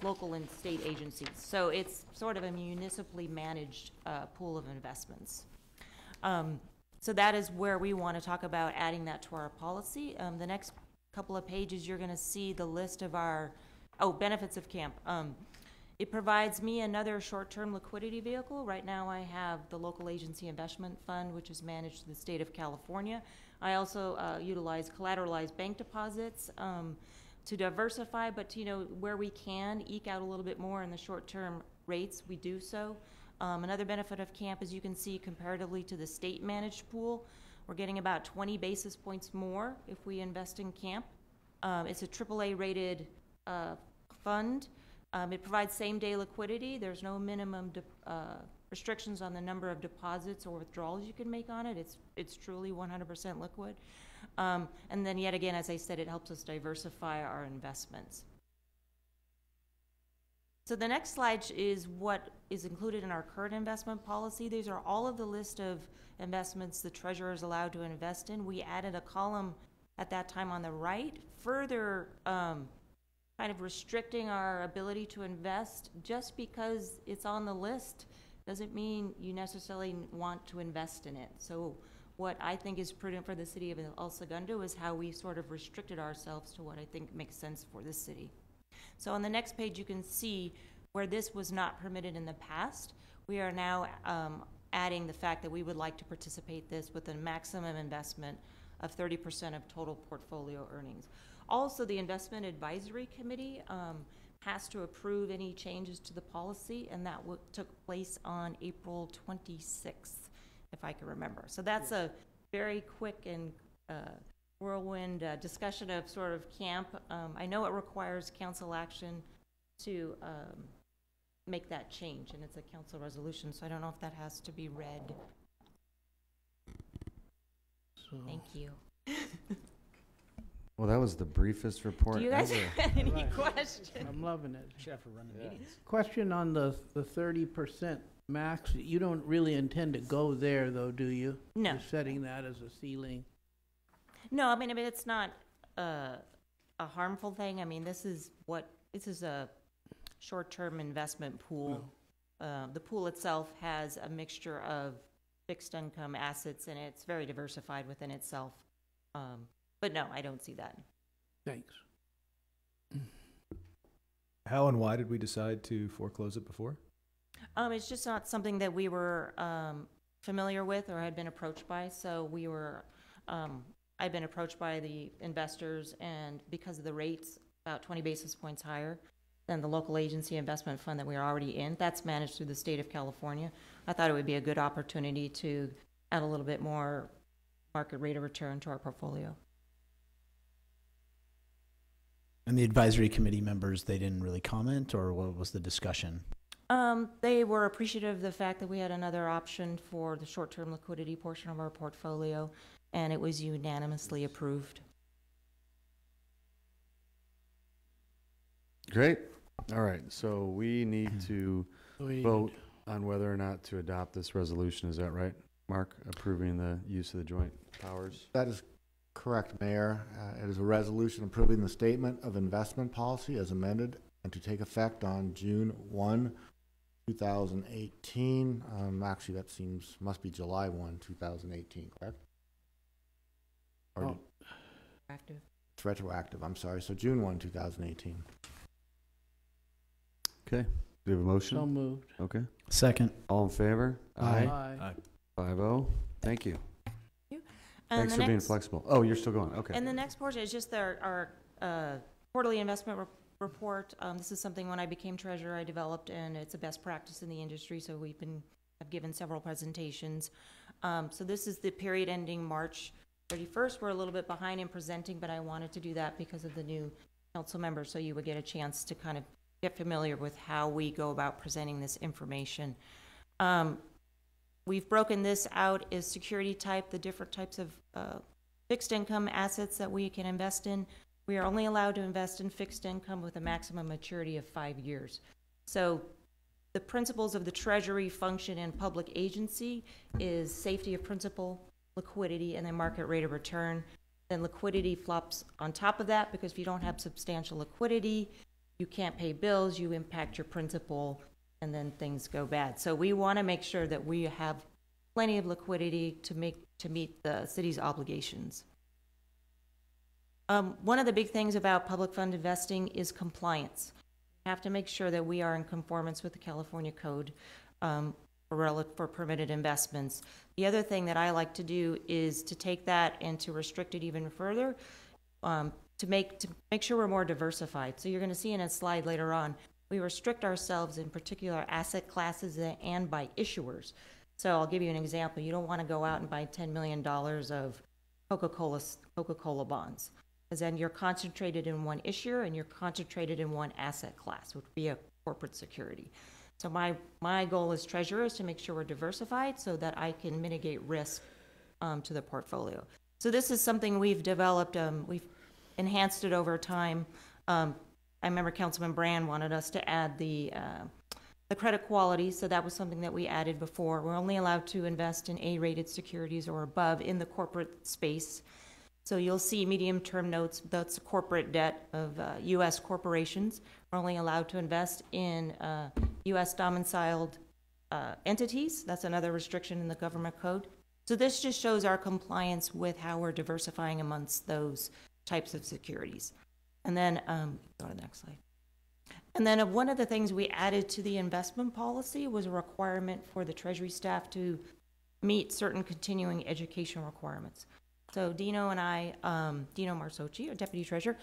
local and state agencies. So it's sort of a municipally managed pool of investments. So that is where we want to talk about adding that to our policy. The next couple of pages, you're going to see the list of our benefits of CAMP. It provides me another short-term liquidity vehicle. Right now I have the Local Agency Investment Fund, which is managed in the state of California. I also utilize collateralized bank deposits to diversify, but where we can eke out a little bit more in the short-term rates, we do so. Another benefit of CAMP, as you can see, comparatively to the state-managed pool, we're getting about 20 basis points more if we invest in CAMP. It's a AAA rated fund. It provides same-day liquidity. There's no minimum restrictions on the number of deposits or withdrawals you can make on it. It's truly 100% liquid. And then yet again, as I said, it helps us diversify our investments. So the next slide is what is included in our current investment policy. These are all of the list of investments the treasurer is allowed to invest in. We added a column at that time on the right, further kind of restricting our ability to invest. Just because it's on the list doesn't mean you necessarily want to invest in it. So what I think is prudent for the city of El Segundo is how we sort of restricted ourselves to what I think makes sense for the city. So on the next page, you can see where this was not permitted in the past. We are now adding the fact that we would like to participate this with a maximum investment of 30% of total portfolio earnings. Also, the Investment Advisory Committee has to approve any changes to the policy, and that took place on April 26th, if I can remember. So that's a very quick and whirlwind discussion of sort of CAMP. I know it requires council action to make that change, and it's a council resolution, so I don't know if that has to be read. Thank you. Well, that was the briefest report Do you guys ever. have any questions? I'm loving it. Chef for running meetings. Question on the 30% max. You don't really intend to go there, though, do you? No. You're setting that as a ceiling. No, I mean it's not a harmful thing. I mean, this is a short-term investment pool. The pool itself has a mixture of fixed income assets, and it's very diversified within itself. But no, I don't see that. Thanks. How and why did we decide to foreclose it before? It's just not something that we were familiar with or had been approached by. So we were, I'd been approached by the investors, and because of the rates, about 20 basis points higher than the local agency investment fund that we are already in. That's managed through the state of California. I thought it would be a good opportunity to add a little bit more market rate of return to our portfolio. And the advisory committee members, they didn't really comment, or what was the discussion? They were appreciative of the fact that we had another option for the short-term liquidity portion of our portfolio, and it was unanimously approved. Great. All right, so we need to vote on whether or not to adopt this resolution. Is that right, Mark? Approving the use of the joint powers? That is correct, Mayor. It is a resolution approving the statement of investment policy as amended and to take effect on June 1, 2018. Actually, that must be July 1, 2018, correct? Or Active. It's retroactive, I'm sorry. So June 1, 2018. Okay. Do we have a motion? So moved. Okay. Second. All in favor? Aye. Aye. 5-0. Thank you. And Thanks the for being next- flexible. Oh, you're still going. Okay. And the next portion is just our quarterly investment report. This is something when I became treasurer I developed, and it's a best practice in the industry, so I've given several presentations. So this is the period ending March 31st. We're a little bit behind in presenting, but I wanted to do that because of the new council members, so you would get a chance to kind of get familiar with how we go about presenting this information. We've broken this out as security type, the different types of fixed income assets that we can invest in. We are only allowed to invest in fixed income with a maximum maturity of 5 years. So the principles of the Treasury function in public agency is safety of principal, liquidity, and then market rate of return. Then liquidity flops on top of that, because if you don't have substantial liquidity, you can't pay bills, you impact your principal, and then things go bad. So we want to make sure that we have plenty of liquidity to meet the city's obligations. One of the big things about public fund investing is compliance. We have to make sure that we are in conformance with the California Code for permitted investments. The other thing that I like to do is to take that and to restrict it even further, to make sure we're more diversified. So you're going to see in a slide later on, we restrict ourselves in particular asset classes and by issuers. So I'll give you an example. You don't want to go out and buy $10 million of Coca-Cola bonds, because then you're concentrated in one issuer and you're concentrated in one asset class, which would be a corporate security. So my goal as treasurer is to make sure we're diversified so that I can mitigate risk to the portfolio. So this is something we've developed. We've enhanced it over time. I remember Councilman Brand wanted us to add the credit quality, so that was something that we added before. We're only allowed to invest in A-rated securities or above in the corporate space. So you'll see medium-term notes, that's corporate debt of U.S. corporations. We're only allowed to invest in U.S. domiciled entities. That's another restriction in the government code. So this just shows our compliance with how we're diversifying amongst those types of securities. And then, go to the next slide. And then one of the things we added to the investment policy was a requirement for the Treasury staff to meet certain continuing education requirements. So Dino and I, Dino Marsocci, our Deputy Treasurer,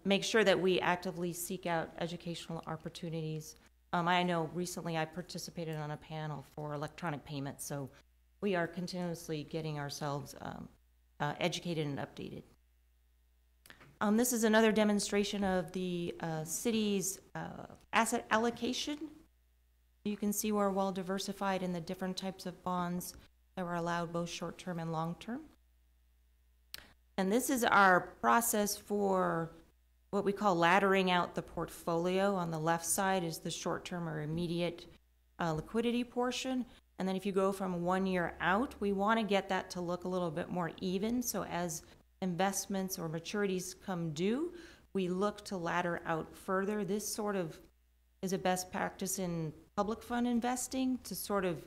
make sure that we actively seek out educational opportunities. I know recently I participated on a panel for electronic payments, so we are continuously getting ourselves educated and updated. This is another demonstration of the city's asset allocation. You can see we're well diversified in the different types of bonds that were allowed, both short-term and long-term. And this is our process for what we call laddering out the portfolio. On the left side is the short-term or immediate liquidity portion. And then if you go from 1 year out, we want to get that to look a little bit more even. So as investments or maturities come due, we look to ladder out further. This sort of is a best practice in public fund investing to sort of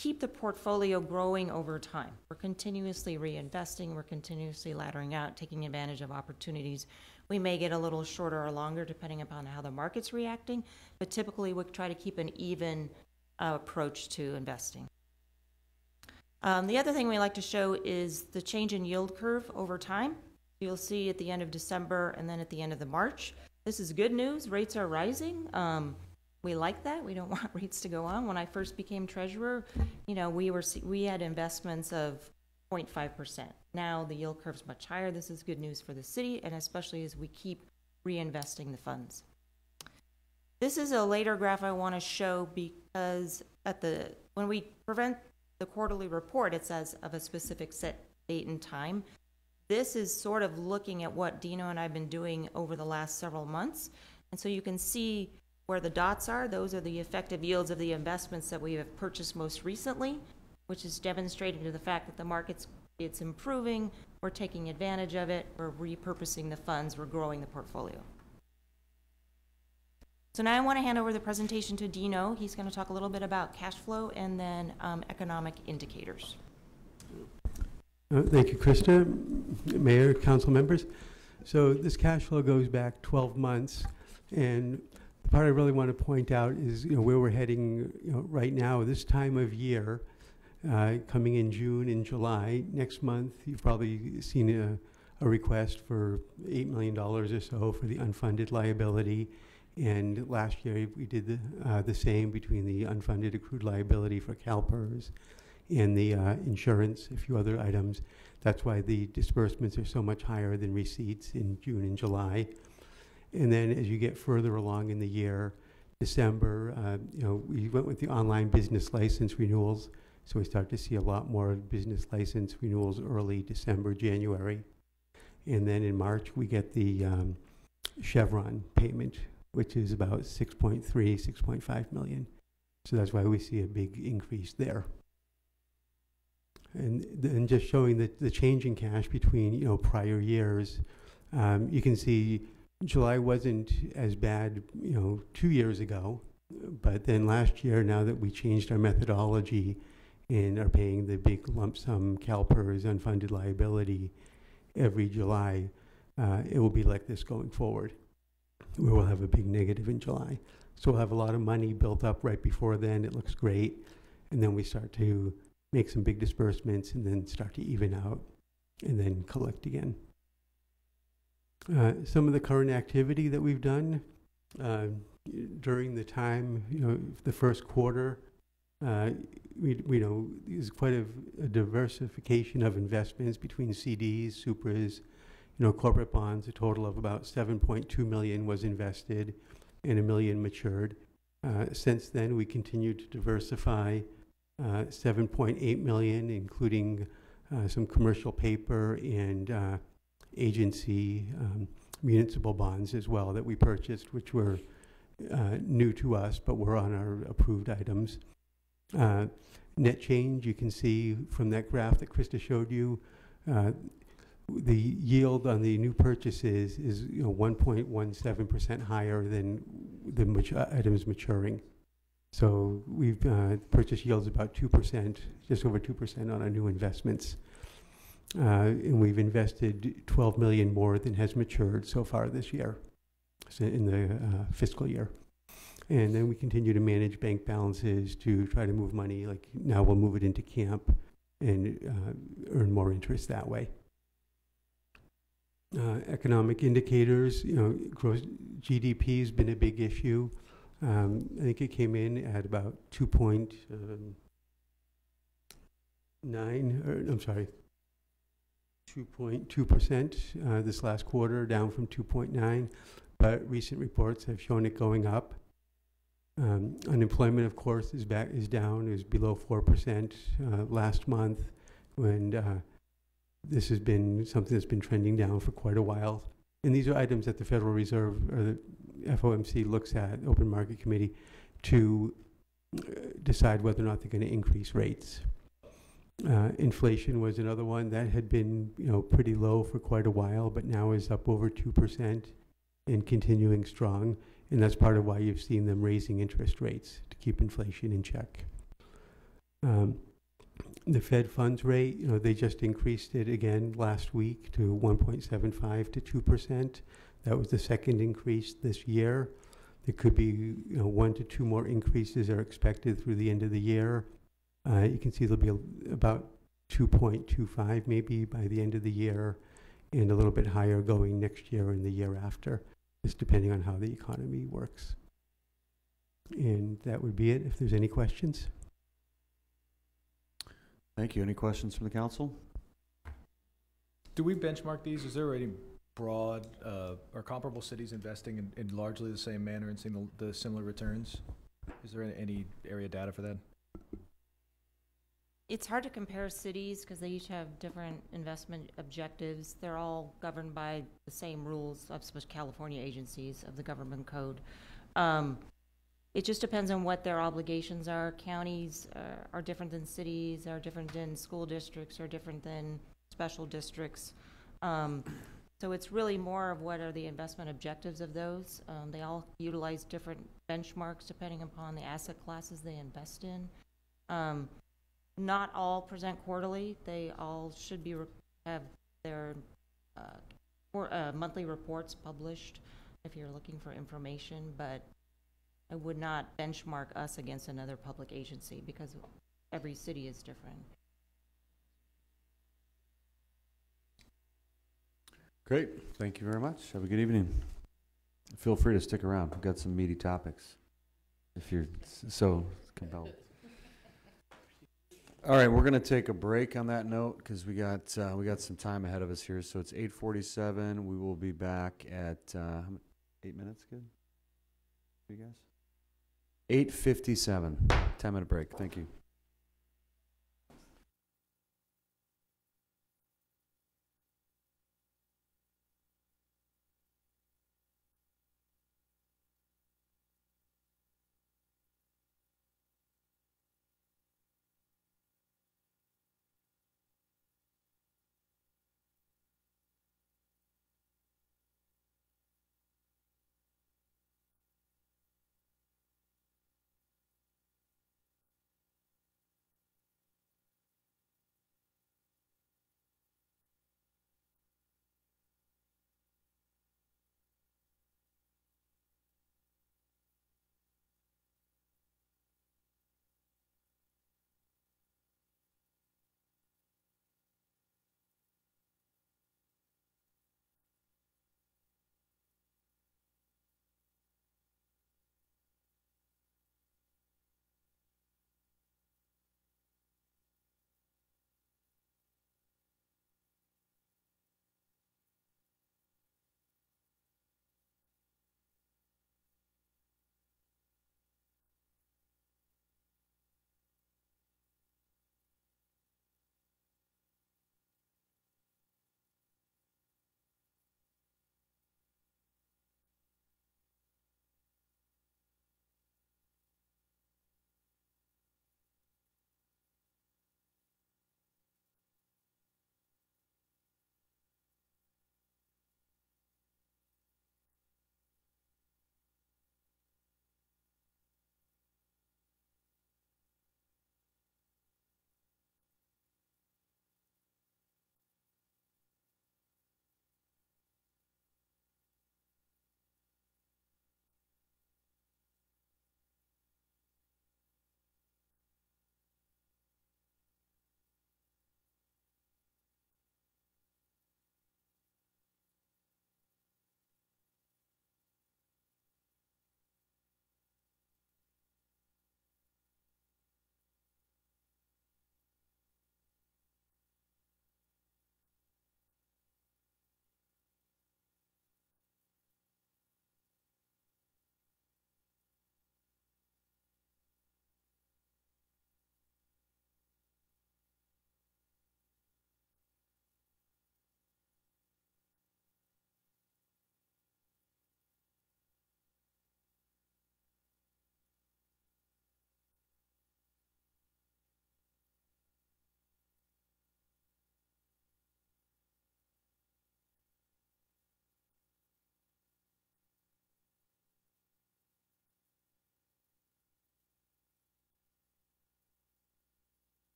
keep the portfolio growing over time. We're continuously reinvesting, we're continuously laddering out, taking advantage of opportunities. We may get a little shorter or longer depending upon how the market's reacting, but typically we try to keep an even approach to investing. The other thing we like to show is the change in yield curve over time. You'll see at the end of December and then at the end of the March. This is good news. Rates are rising. We like that. We don't want rates to go on. When I first became treasurer, you know, we had investments of 0.5%. Now the yield curve's much higher. This is good news for the city, and especially as we keep reinvesting the funds. This is a later graph I want to show because when we prevent the quarterly report, it says of a specific set date and time. This is sort of looking at what Dino and I have been doing over the last several months. And so you can see where the dots are. Those are the effective yields of the investments that we have purchased most recently, which is demonstrated to the fact that the market's improving, we're taking advantage of it, we're repurposing the funds, we're growing the portfolio. So now I want to hand over the presentation to Dino. He's going to talk a little bit about cash flow and then economic indicators. Thank you, Krista, Mayor, Council members. So this cash flow goes back 12 months, and the part I really want to point out is where we're heading right now, this time of year, coming in June and July. Next month, you've probably seen a request for $8 million or so for the unfunded liability. And last year we did the same between the unfunded accrued liability for CalPERS and the insurance, a few other items. That's why the disbursements are so much higher than receipts in June and July. And then as you get further along in the year, December, we went with the online business license renewals. So we start to see a lot more business license renewals early December, January. And then in March, we get the Chevron payment, which is about 6.5 million. So that's why we see a big increase there. And then just showing the change in cash between prior years, you can see July wasn't as bad 2 years ago, but then last year, now that we changed our methodology and are paying the big lump sum CalPERS unfunded liability every July, it will be like this going forward. We will have a big negative in July. So we'll have a lot of money built up right before then. It looks great. And then we start to make some big disbursements and then start to even out and then collect again. Some of the current activity that we've done during the time, the first quarter, there's quite a diversification of investments between CDs, Supras, corporate bonds. A total of about 7.2 million was invested and $1 million matured. Since then, we continued to diversify 7.8 million, including some commercial paper and agency municipal bonds as well that we purchased, which were new to us, but were on our approved items. Net change, you can see from that graph that Krista showed you, the yield on the new purchases is 1.17% higher than the items maturing. So we've purchase yields about 2%, just over 2% on our new investments. And we've invested 12 million more than has matured so far this year, so in the fiscal year. And then we continue to manage bank balances to try to move money. Like now we'll move it into camp and earn more interest that way. Economic indicators, gross GDP has been a big issue. I think it came in at about 2.2% this last quarter, down from 2.9, but recent reports have shown it going up. Unemployment, of course, is down. It was below 4% last month, and this has been something that's been trending down for quite a while. And these are items that the Federal Reserve or the FOMC looks at, Open Market Committee, to decide whether or not they're going to increase rates. Inflation was another one that had been pretty low for quite a while, but now is up over 2% and continuing strong. And that's part of why you've seen them raising interest rates to keep inflation in check. The Fed funds rate, they just increased it again last week to 1.75 to 2%. That was the second increase this year. There could be 1 to 2 more increases are expected through the end of the year. You can see there'll be about 2.25 maybe by the end of the year, and a little bit higher going next year and the year after, just depending on how the economy works. And that would be it, if there's any questions. Thank you. Any questions from the council? Do we benchmark these? Is there any broad or comparable cities investing in largely the same manner and seeing the similar returns? Is there any area data for that? It's hard to compare cities because they each have different investment objectives. They're all governed by the same rules, I suppose, California agencies of the government code. It just depends on what their obligations are. Counties are different than cities, are different than school districts, are different than special districts. So it's really more of what are the investment objectives of those. They all utilize different benchmarks depending upon the asset classes they invest in. Not all present quarterly. They all should be have their monthly reports published if you're looking for information, but I would not benchmark us against another public agency because every city is different. Great. Thank you very much. Have a good evening. Feel free to stick around. We've got some meaty topics if you're so compelled. All right, we're going to take a break on that note because we got some time ahead of us here. So it's 8:47. We will be back at 8 minutes. Good. You guys. 8:57. 10-minute break. Thank you.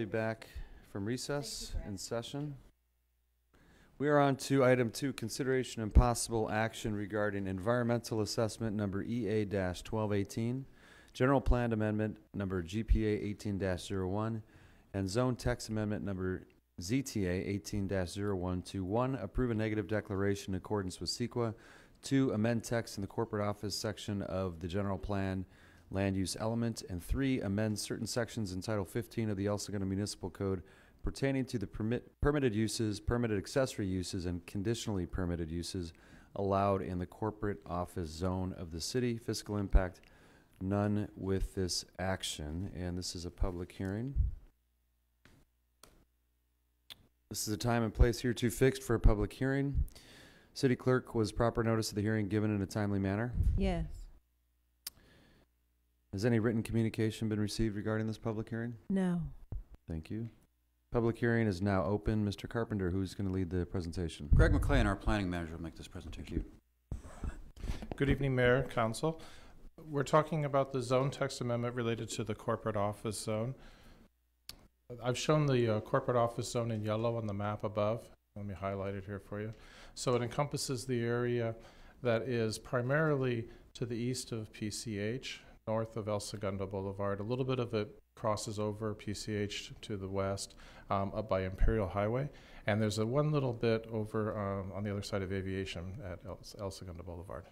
Back from recess in session. We are on to item 2, consideration and possible action regarding environmental assessment number EA-1218, general plan amendment number GPA 18-01, and zone text amendment number ZTA 18-01 1, approve a negative declaration in accordance with CEQA, 2, amend text in the corporate office section of the general plan land use element, and 3, amend certain sections in Title 15 of the El Segundo Municipal Code pertaining to the permitted uses, permitted accessory uses, and conditionally permitted uses allowed in the corporate office zone of the city. Fiscal impact, none with this action, and this is a public hearing. This is a time and place hereto fixed for a public hearing. City clerk, was proper notice of the hearing given in a timely manner? Yes. Has any written communication been received regarding this public hearing? No. Thank you. Public hearing is now open. Mr. Carpenter, who's going to lead the presentation? Greg McLean, our planning manager, will make this presentation. Thank you. Good evening, Mayor, Council. We're talking about the zone text amendment related to the corporate office zone. I've shown the corporate office zone in yellow on the map above. Let me highlight it here for you. So it encompasses the area that is primarily to the east of PCH, north of El Segundo Boulevard. A little bit of it crosses over PCH to the west, up by Imperial Highway. And there's one little bit over on the other side of Aviation at El Segundo Boulevard.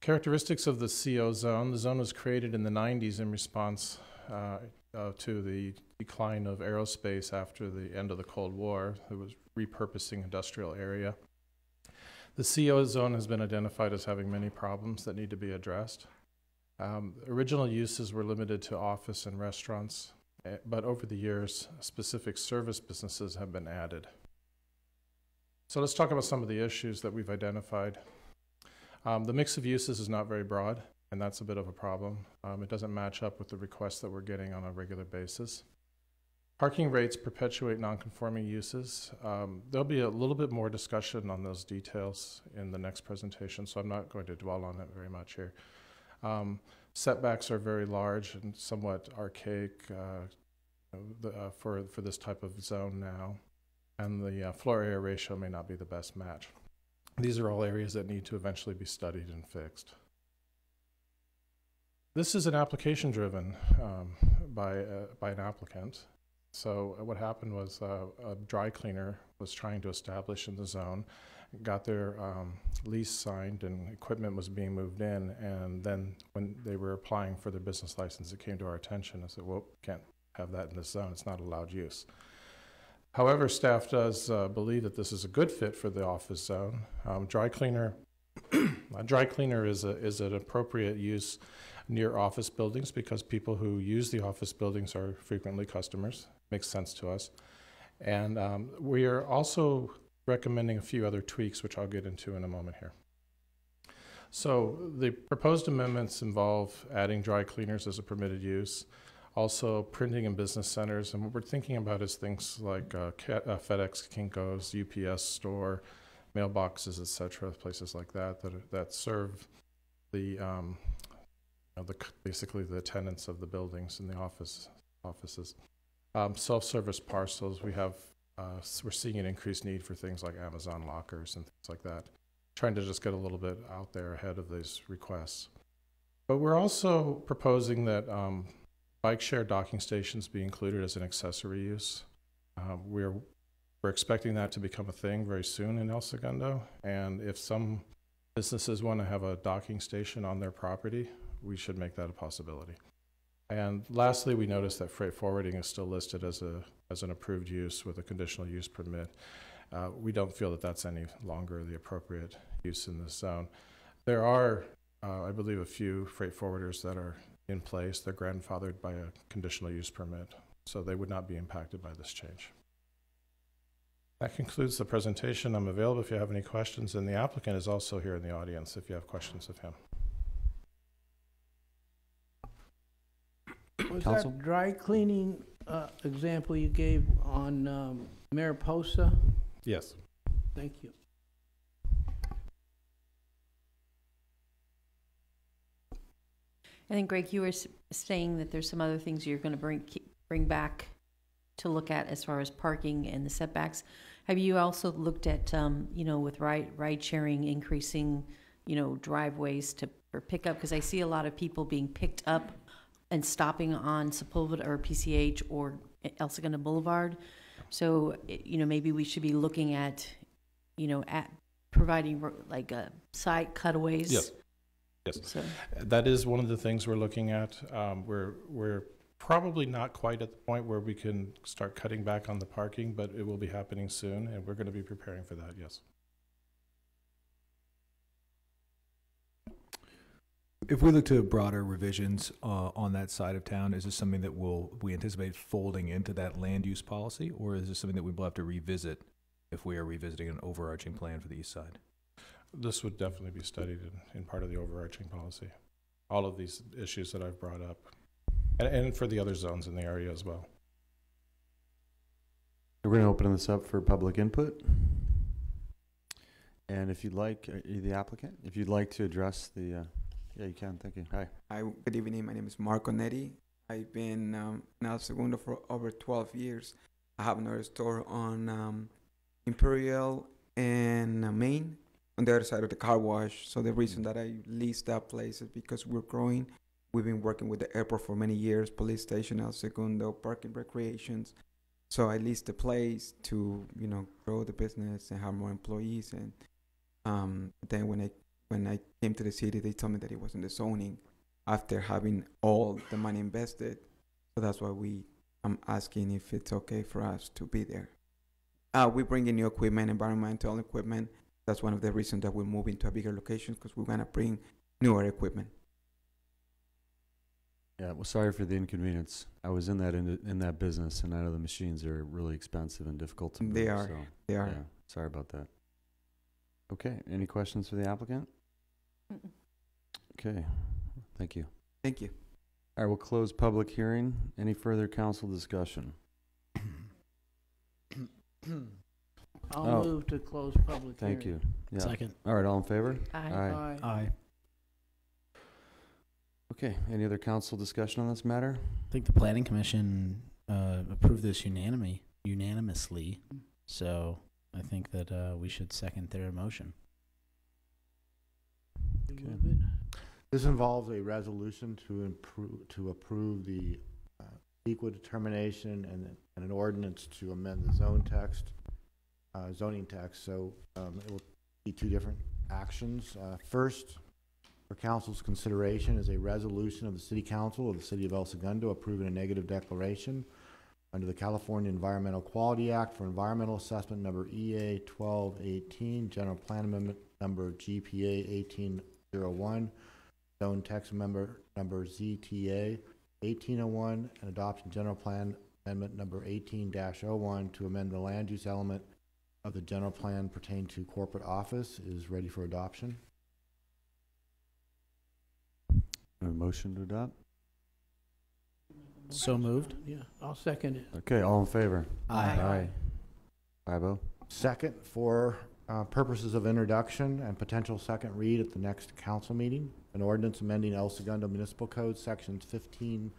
Characteristics of the CO zone. The zone was created in the 90s in response to the decline of aerospace after the end of the Cold War. It was repurposing industrial area. The CO zone has been identified as having many problems that need to be addressed. Original uses were limited to office and restaurants, but over the years, specific service businesses have been added. So let's talk about some of the issues that we've identified. The mix of uses is not very broad, and that's a bit of a problem. It doesn't match up with the requests that we're getting on a regular basis. Parking rates perpetuate non-conforming uses. There'll be a little bit more discussion on those details in the next presentation, so I'm not going to dwell on it very much here. Setbacks are very large and somewhat archaic for this type of zone now, and the floor area ratio may not be the best match. These are all areas that need to eventually be studied and fixed. This is an application driven by an applicant. So what happened was a dry cleaner was trying to establish in the zone, got their lease signed and equipment was being moved in, and then when they were applying for their business license, it came to our attention. I said, well, can't have that in this zone. It's not allowed use. However, staff does believe that this is a good fit for the office zone. Dry cleaner is an appropriate use near office buildings because people who use the office buildings are frequently customers. Makes sense to us. And we are also recommending a few other tweaks, which I'll get into in a moment here. So the proposed amendments involve adding dry cleaners as a permitted use, also printing in business centers, and what we're thinking about is things like FedEx, Kinko's, UPS store, mailboxes, etc., places like that that serve the basically the tenants of the buildings and the offices. Self-service parcels, we're seeing an increased need for things like Amazon lockers and things like that. Trying to just get a little bit out there ahead of these requests. But we're also proposing that bike share docking stations be included as an accessory use. We're expecting that to become a thing very soon in El Segundo, and if some businesses want to have a docking station on their property, we should make that a possibility. And lastly, we noticed that freight forwarding is still listed as an approved use with a conditional use permit. We don't feel that that's any longer the appropriate use in this zone. There are, I believe, a few freight forwarders that are in place. They're grandfathered by a conditional use permit, so they would not be impacted by this change. That concludes the presentation. I'm available if you have any questions, and the applicant is also here in the audience if you have questions of him. Was Council? that dry cleaning example you gave on Mariposa? Yes. Thank you. And then Greg, you were saying that there's some other things you're going to bring back to look at as far as parking and the setbacks. Have you also looked at, with ride sharing, increasing, driveways for pickup? Because I see a lot of people being picked up and stopping on Sepulveda or PCH or El Segundo Boulevard. So, maybe we should be looking at, at providing like side cutaways. Yes. Yes. So. That is one of the things we're looking at. We're probably not quite at the point where we can start cutting back on the parking, but it will be happening soon, and we're going to be preparing for that, yes. If we look to broader revisions on that side of town, is this something that we anticipate folding into that land use policy, or is this something that we will have to revisit if we are revisiting an overarching plan for the east side? This would definitely be studied in part of the overarching policy. All of these issues that I've brought up. And for the other zones in the area as well. We're going to open this up for public input. And if you'd like, are you the applicant? If you'd like to address the, yeah, you can. Thank you. Hi. Hi, good evening. My name is Marco Netti. I've been now Segundo for over 12 years. I have another store on Imperial and Main on the other side of the car wash. So the reason that I leased that place is because we're growing. We've been working with the airport for many years, police station, El Segundo, parking recreations. So I leased the place to, grow the business and have more employees. And then when I came to the city, they told me that it wasn't the zoning after having all the money invested. So that's why I'm asking if it's okay for us to be there. We bring in new equipment, environmental equipment. That's one of the reasons that we're moving to a bigger location, because we're going to bring newer equipment. Yeah, well, sorry for the inconvenience. I was in that business, and I know the machines are really expensive and difficult to move. They are. So, they are. Yeah, sorry about that. Okay, any questions for the applicant? Okay, thank you. Thank you. All right, we'll close public hearing. Any further council discussion? I'll move to close public hearing. Thank you. Yeah. Second. All right, all in favor? Aye. Aye. Okay, any other council discussion on this matter? I think the planning commission approved this unanimously, so I think that we should second their motion. Okay. This involves a resolution to approve the CEQA determination and an ordinance to amend the zoning text. So it will be two different actions. First, for council's consideration is a resolution of the City Council of the City of El Segundo approving a negative declaration under the California Environmental Quality Act for environmental assessment number EA 1218, general plan amendment number GPA 1801, zone text number ZTA 1801, and adoption general plan amendment number 18-01 to amend the land use element of the general plan pertaining to corporate office is ready for adoption. A motion to adopt? So moved. Yeah, I'll second it. Okay, all in favor? Aye. Aye. 5-0. Second, for purposes of introduction and potential second read at the next council meeting, an ordinance amending El Segundo Municipal Code sections 15-5D2,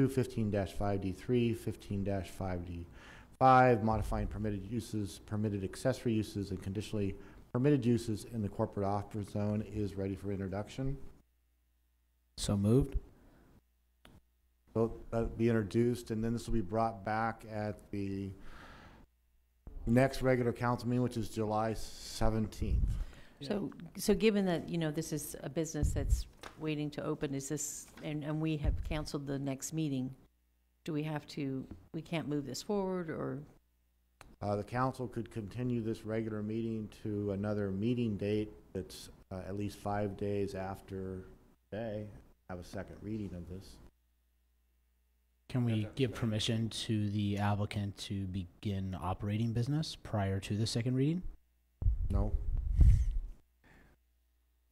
15-5D3, 15-5D5, modifying permitted uses, permitted accessory uses, and conditionally permitted uses in the corporate office zone is ready for introduction. So moved. So that'll be introduced, and then this will be brought back at the next regular council meeting, which is July 17th. So given that, this is a business that's waiting to open, is this, and we have canceled the next meeting, we can't move this forward, or? The council could continue this regular meeting to another meeting date that's at least 5 days after today, have a second reading of this. Can we give permission to the applicant to begin operating business prior to the second reading? No.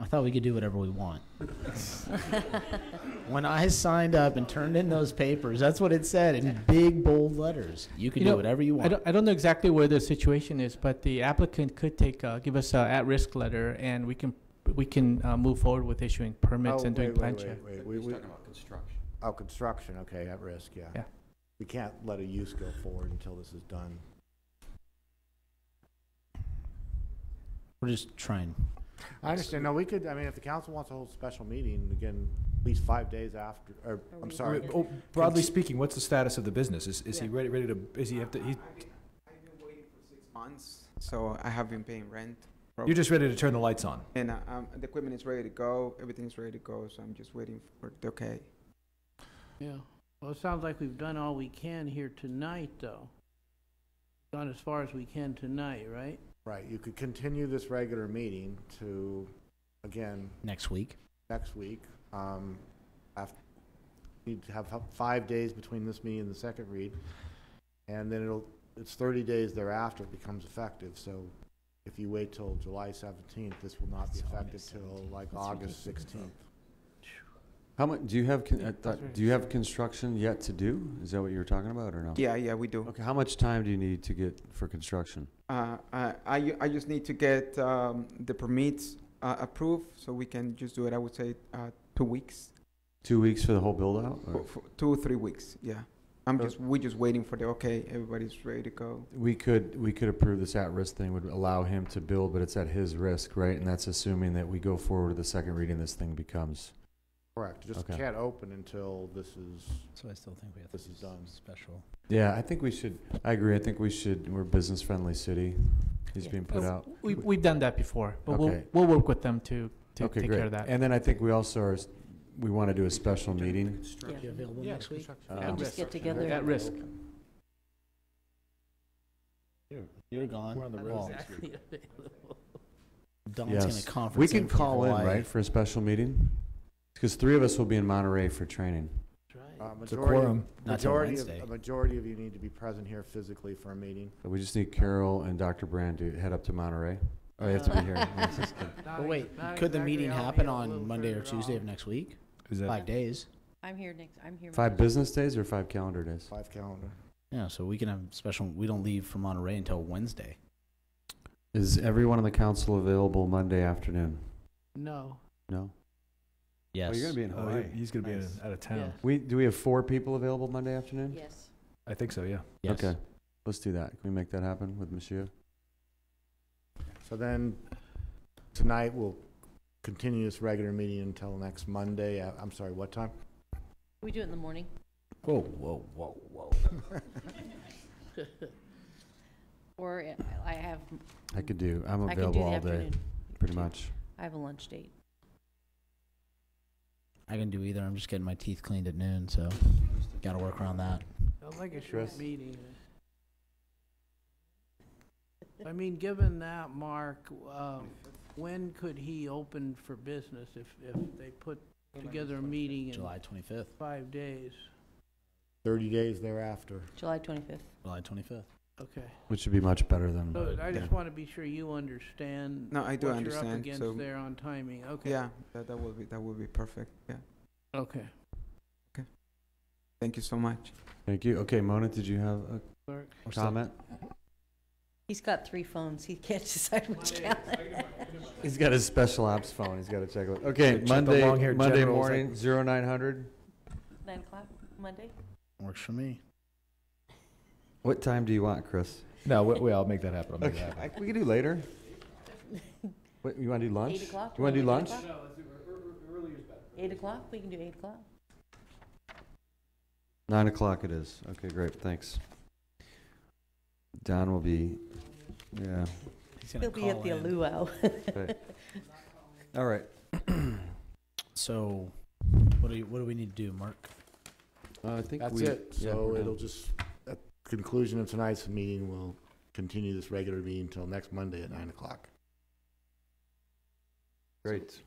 I thought we could do whatever we want. When I signed up and turned in those papers, that's what it said in big, bold letters. You can do whatever you want. I don't know exactly where the situation is, but the applicant could give us an at-risk letter, and we can we can move forward with issuing permits and doing plan check. Wait. He's talking about construction. Oh, construction, okay, at risk, yeah. Yeah. We can't let a use go forward until this is done. We're just trying. I understand. No, we could, I mean, if the council wants to hold a special meeting, again, at least 5 days after, or, I'm sorry. Oh, broadly speaking, what's the status of the business? Is he ready to, is he have to, he, I've been waiting for 6 months, so I have been paying rent. you're just ready to turn the lights on? And the equipment is ready to go, everything's ready to go, so I'm just waiting for the okay. Yeah. Well, it sounds like we've done all we can here tonight, though. Gone as far as we can tonight, right? Right, you could continue this regular meeting to, again, Next week. After, need to have 5 days between this meeting and the second read, and then it's 30 days thereafter it becomes effective. So if you wait till July 17th, this will not be effective till like August 16th. How much, do you have, do you have construction yet to do? Is that what you were talking about, or no? Yeah, we do. Okay, how much time do you need to get for construction? I just need to get the permits approved, so we can just do it, I would say, 2 weeks. 2 weeks for the whole build out? For 2 or 3 weeks, yeah. We're just waiting for the okay, everybody's ready to go. We could approve this at-risk thing, would allow him to build, but it's at his risk, right? And that's assuming that we go forward to the second reading, this thing becomes. Correct, just Okay. can't open until this is, So I still think we have this is done. special. Yeah, I think we should, I agree, I think we should, we're a business-friendly city. He's being put out. We've done that before, but Okay. we'll work with them to Okay, take great. care of that. And then I think we also are, we want to do a special meeting. You available next week? Just get together. At risk. You're gone. We're on the I'm road. exactly Dawn's Yes. gonna conference. We can in from call in, Hawaii. right, for a special meeting? Because 3 of us will be in Monterey for training. It's a quorum. Not till Majority Wednesday. a majority of you need to be present here physically for a meeting. So we just need Carol and Dr. Brand to head up to Monterey. Oh, you have to be here. Yes, just kidding. But wait, could the meeting happen on Monday or Tuesday of next week? Is that 5 days. I'm here next, I'm here. 5 business days or 5 calendar days? 5 calendar. Yeah, so we can have special. We don't leave from Monterey until Wednesday. Is everyone on the council available Monday afternoon? No. No? Yes. Oh, you're going to be in Oh, Hawaii. he's going to be Nice. out of town. Yes. Do we have 4 people available Monday afternoon? Yes. I think so, yeah. Yes. Okay, let's do that. Can we make that happen with Monsieur? So then, tonight we'll continue this regular meeting until next Monday. I'm sorry, what time? We do it in the morning. Whoa, whoa, whoa, whoa. Or I have, I could do, I'm I can do available the all day, afternoon. pretty much. I have a lunch date. I can do either. I'm just getting my teeth cleaned at noon, so got to work around that. Sounds like a Chris? short meeting. I mean, given that, Mark, when could he open for business if they put together a meeting in July 25th. 5 days? 30 days thereafter. July 25th. July 25th. Okay. Which would be much better than. So I just yeah. want to be sure you understand. No, I do what understand, you're up against so- there on timing. Okay. Yeah, that will be perfect, yeah. Okay. Thank you so much. Thank you. Okay, Mona, did you have a Clerk. comment? He's got 3 phones. He can't decide which calendar. He's got his special ops phone. He's got to check it. Okay, Check the Monday long-haired generals, morning, 0900. 9 o'clock, Monday? Works for me. What time do you want, Chris? No, I'll make that happen. I'll make that happen. We can do later. What, you want to do lunch? 8 o'clock? You want to do lunch? 8 o'clock? We can do 8 o'clock. 9 o'clock it is. Okay, great. Thanks. Don will be, yeah. He'll be at the luau. Okay. All right. So, what do we need to do, Mark? I think That's we. it. yeah, So we're it'll done. just, at conclusion of tonight's meeting, we'll continue this regular meeting until next Monday at 9 o'clock. Great.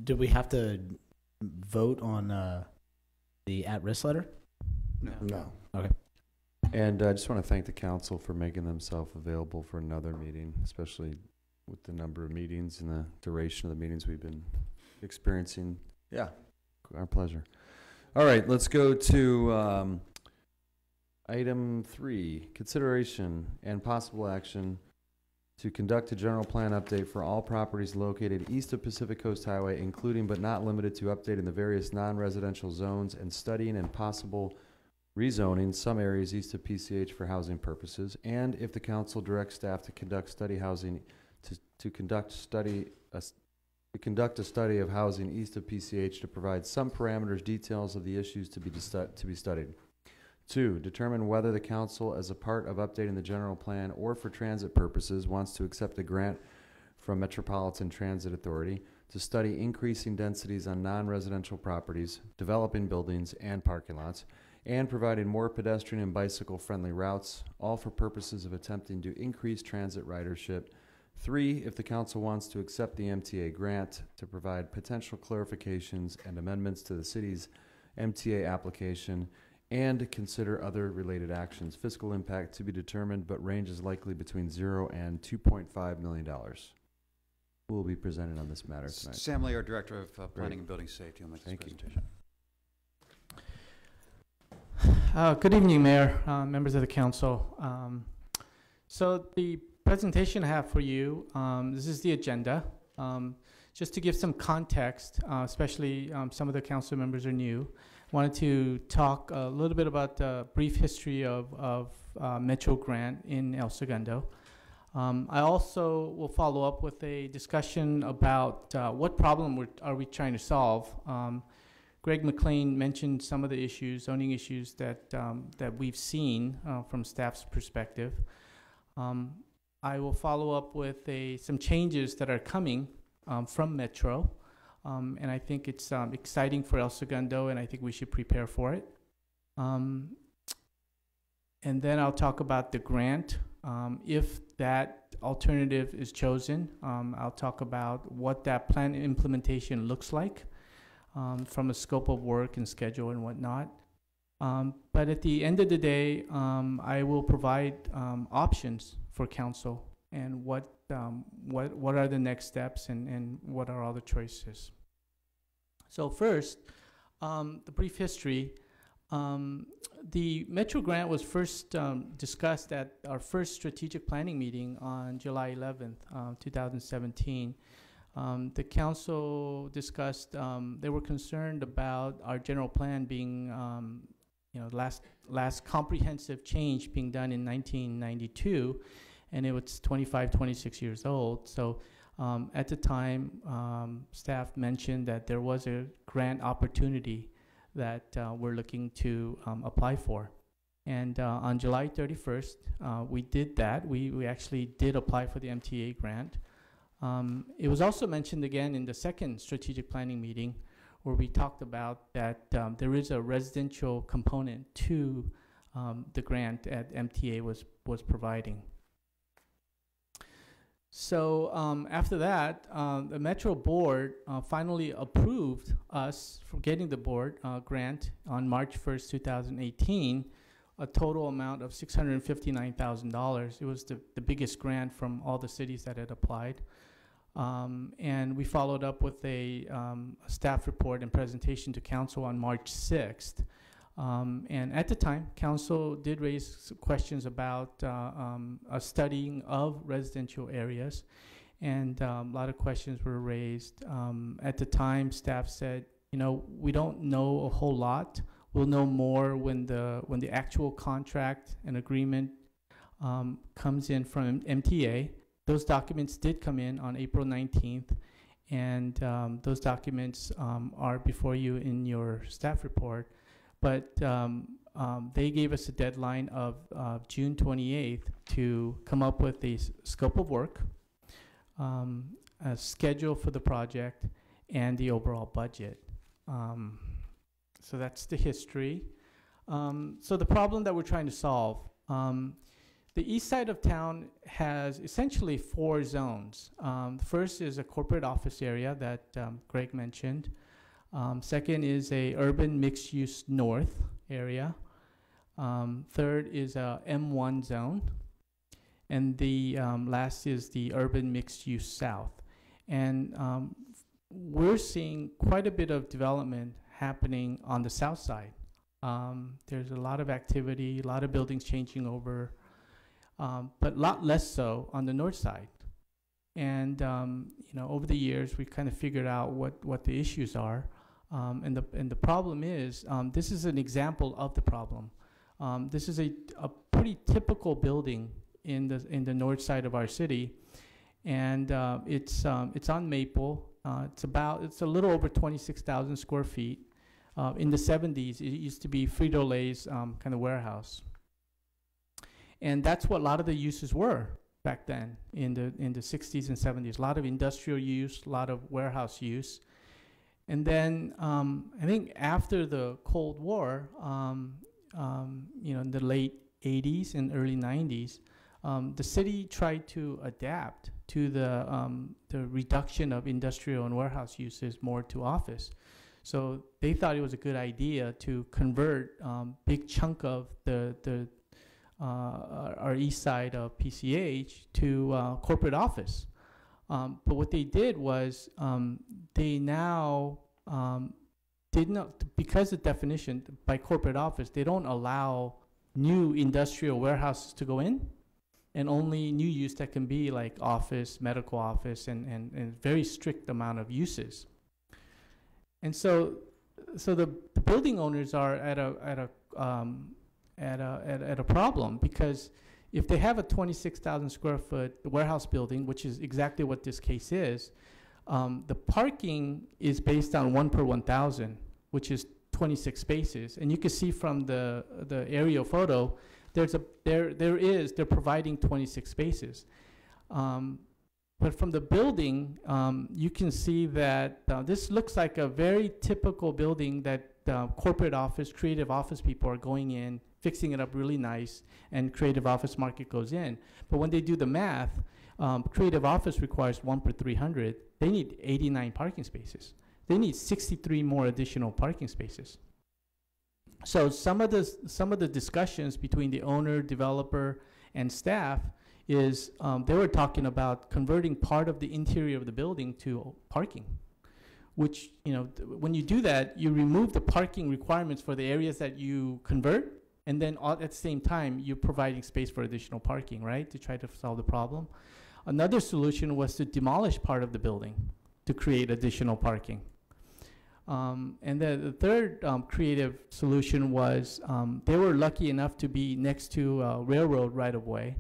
Did we have to vote on the at-risk letter? No. Okay. And I just want to thank the council for making themselves available for another meeting, especially with the number of meetings and the duration of the meetings we've been experiencing. Yeah, our pleasure. All right, let's go to item 3, consideration and possible action to conduct a general plan update for all properties located east of Pacific Coast Highway, including but not limited to updating the various non-residential zones and studying and possible rezoning some areas east of PCH for housing purposes, and if the council directs staff to conduct to conduct a study of housing east of PCH to provide some parameters, details of the issues to be studied. 2, determine whether the council, as a part of updating the general plan or for transit purposes, wants to accept a grant from Metropolitan Transit Authority to study increasing densities on non-residential properties, developing buildings and parking lots, and providing more pedestrian and bicycle-friendly routes, all for purposes of attempting to increase transit ridership. 3, if the council wants to accept the MTA grant to provide potential clarifications and amendments to the city's MTA application, and consider other related actions. Fiscal impact to be determined, but ranges likely between $0 and $2.5 million. Who will be presented on this matter tonight? Sam Lee, our Director of Planning and Building Safety, will make this presentation. Good evening, Mayor, members of the council. So the presentation I have for you, this is the agenda. Just to give some context, especially some of the council members are new, wanted to talk a little bit about the brief history of Metro Grant in El Segundo. I also will follow up with a discussion about what problem are we trying to solve. Greg McLean mentioned some of the issues, zoning issues that we've seen from staff's perspective. I will follow up with some changes that are coming from Metro, and I think it's exciting for El Segundo, and I think we should prepare for it. And then I'll talk about the grant. If that alternative is chosen, I'll talk about what that plan implementation looks like. From a scope of work and schedule and whatnot. But at the end of the day, I will provide options for council and what are the next steps and what are all the choices. So first, the brief history. The Metro Grant was first discussed at our first strategic planning meeting on July 11th, 2017. The council discussed, they were concerned about our general plan being, last comprehensive change being done in 1992, and it was 26 years old. So at the time, staff mentioned that there was a grant opportunity that we're looking to apply for. And on July 31st, we did that. We actually did apply for the MTA grant. It was also mentioned again in the second strategic planning meeting where we talked about that there is a residential component to the grant that MTA was providing. So after that, the Metro Board finally approved us for getting the board grant on March 1st, 2018, a total amount of $659,000. It was the biggest grant from all the cities that had applied. And we followed up with a staff report and presentation to council on March 6th. And at the time, council did raise questions about a studying of residential areas, and a lot of questions were raised. At the time, staff said, we don't know a whole lot. We'll know more when the actual contract and agreement comes in from MTA. Those documents did come in on April 19th, and those documents are before you in your staff report. But they gave us a deadline of June 28th to come up with a scope of work, a schedule for the project, and the overall budget. So that's the history. So the problem that we're trying to solve, the east side of town has essentially 4 zones. The first is a corporate office area that Greg mentioned. Second is a urban mixed-use north area. Third is a M1 zone. And the last is the urban mixed-use south. And we're seeing quite a bit of development happening on the south side. There's a lot of activity, a lot of buildings changing over. but a lot less so on the north side. And over the years, we kind of figured out what the issues are. And the problem is, this is an example of the problem. This is a pretty typical building in the north side of our city, and it's on Maple. It's a little over 26,000 square feet. In the 70s, it used to be Frito-Lay's kind of warehouse, and that's what a lot of the uses were back then in the 60s and 70s. A lot of industrial use, a lot of warehouse use. And then I think after the Cold War, in the late 80s and early 90s, the city tried to adapt to the reduction of industrial and warehouse uses more to office. So they thought it was a good idea to convert big chunk of our east side of PCH to corporate office. But what they did was they now did not, because the definition by corporate office, they don't allow new industrial warehouses to go in, and only new use that can be like office, medical office, and very strict amount of uses. And so the building owners are at a problem, because if they have a 26,000 square foot warehouse building, which is exactly what this case is, the parking is based on 1 per 1,000, which is 26 spaces. And you can see from the aerial photo, they're providing 26 spaces. But from the building, you can see that this looks like a very typical building that corporate office, creative office people are going in, fixing it up really nice, and creative office market goes in. But when they do the math, creative office requires 1 per 300. They need 89 parking spaces. They need 63 more additional parking spaces. So some of the discussions between the owner, developer, and staff is they were talking about converting part of the interior of the building to parking, which, when you do that, you remove the parking requirements for the areas that you convert, and then at the same time, you're providing space for additional parking, right, to try to solve the problem. Another solution was to demolish part of the building to create additional parking. And the third creative solution was they were lucky enough to be next to a railroad right-of-way.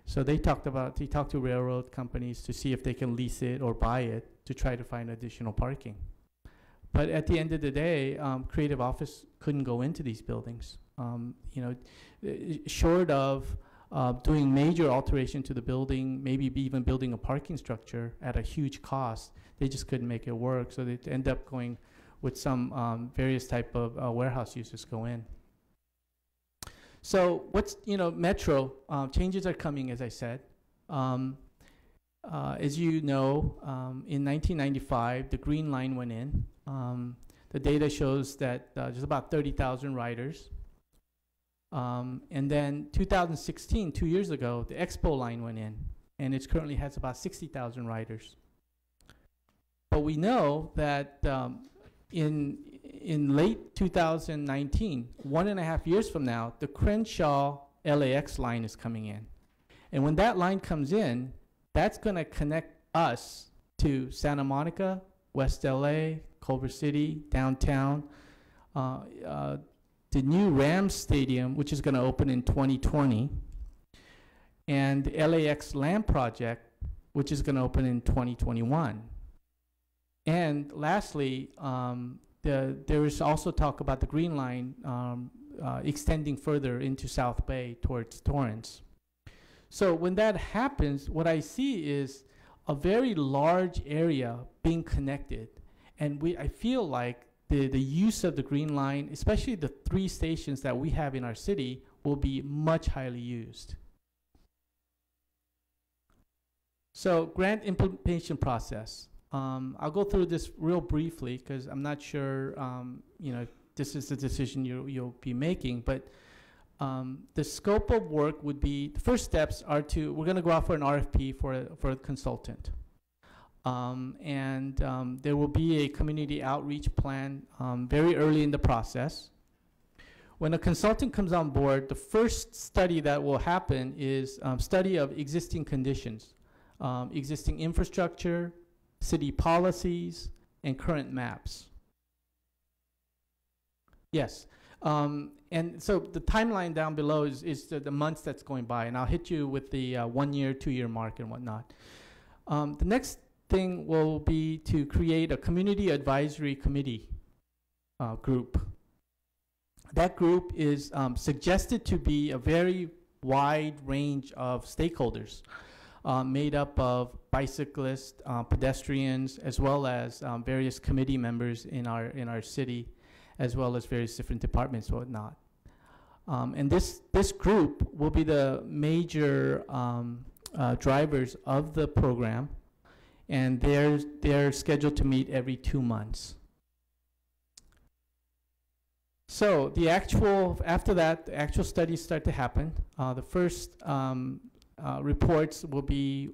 So they talked to railroad companies to see if they can lease it or buy it to try to find additional parking. But at the end of the day, creative office couldn't go into these buildings. Short of doing major alteration to the building, maybe even building a parking structure at a huge cost, they just couldn't make it work. So they end up going with some various type of warehouse uses go in. So Metro, changes are coming, as I said. As you know, in 1995, the Green Line went in. The data shows that there's about 30,000 riders. And then 2016, 2 years ago, the Expo Line went in, and it currently has about 60,000 riders. But we know that in late 2019, 1.5 years from now, the Crenshaw LAX line is coming in. And when that line comes in, that's going to connect us to Santa Monica, West LA, Culver City, downtown, the new Rams Stadium, which is going to open in 2020, and the LAX Land Project, which is going to open in 2021. And lastly, there is also talk about the Green Line extending further into South Bay towards Torrance. So when that happens, what I see is a very large area being connected. And I feel like the use of the Green Line, especially the 3 stations that we have in our city, will be much highly used. So grant implementation process. I'll go through this real briefly because I'm not sure if this is the decision you'll be making, but the scope of work would be, the first steps are we're going to go out for an RFP for a consultant. There will be a community outreach plan very early in the process. When a consultant comes on board, the first study that will happen is study of existing conditions, existing infrastructure, city policies, and current maps. Yes. And so the timeline down below is the months that's going by, and I'll hit you with the 1 year, 2 year mark and whatnot. The next thing will be to create a community advisory committee group. That group is suggested to be a very wide range of stakeholders made up of bicyclists, pedestrians, as well as various committee members in our city, as well as various different departments and whatnot. And this group will be the major drivers of the program, and they're scheduled to meet every 2 months. So after that, the actual studies start to happen. The first reports will be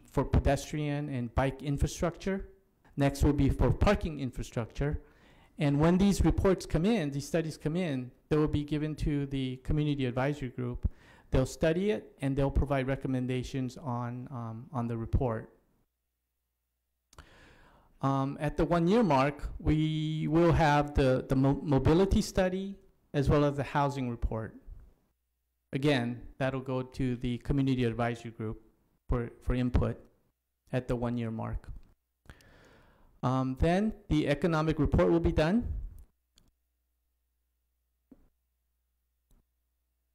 for pedestrian and bike infrastructure. Next will be for parking infrastructure. And when these reports come in, these studies come in, they will be given to the community advisory group. They'll study it and they'll provide recommendations on the report. At the 1 year mark, we will have the mobility study as well as the housing report. Again, that'll go to the community advisory group for input at the 1 year mark. Then the economic report will be done.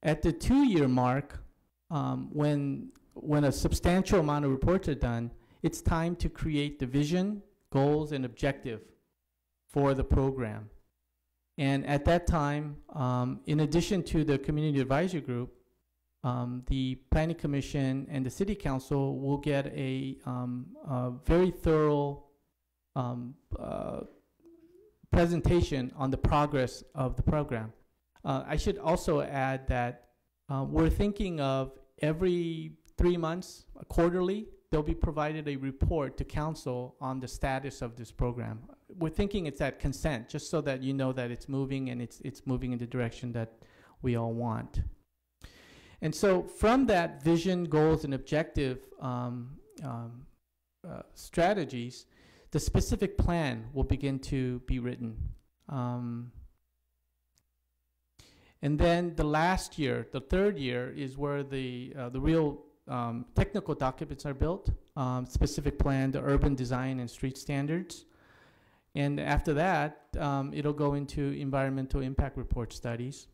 At the 2 year mark, when a substantial amount of reports are done, it's time to create the vision, goals, and objective for the program. And at that time, in addition to the community advisory group, the Planning Commission and the City Council will get a very thorough presentation on the progress of the program. I should also add that we're thinking of every 3 months, quarterly, they'll be provided a report to council on the status of this program. We're thinking it's at consent, just so that you know that it's moving and it's moving in the direction that we all want. And so from that vision, goals, and objective strategies, the specific plan will begin to be written. And then the last year, the 3rd year, is where the real technical documents are built, specific plan, the urban design and street standards. And after that, it'll go into environmental impact report studies.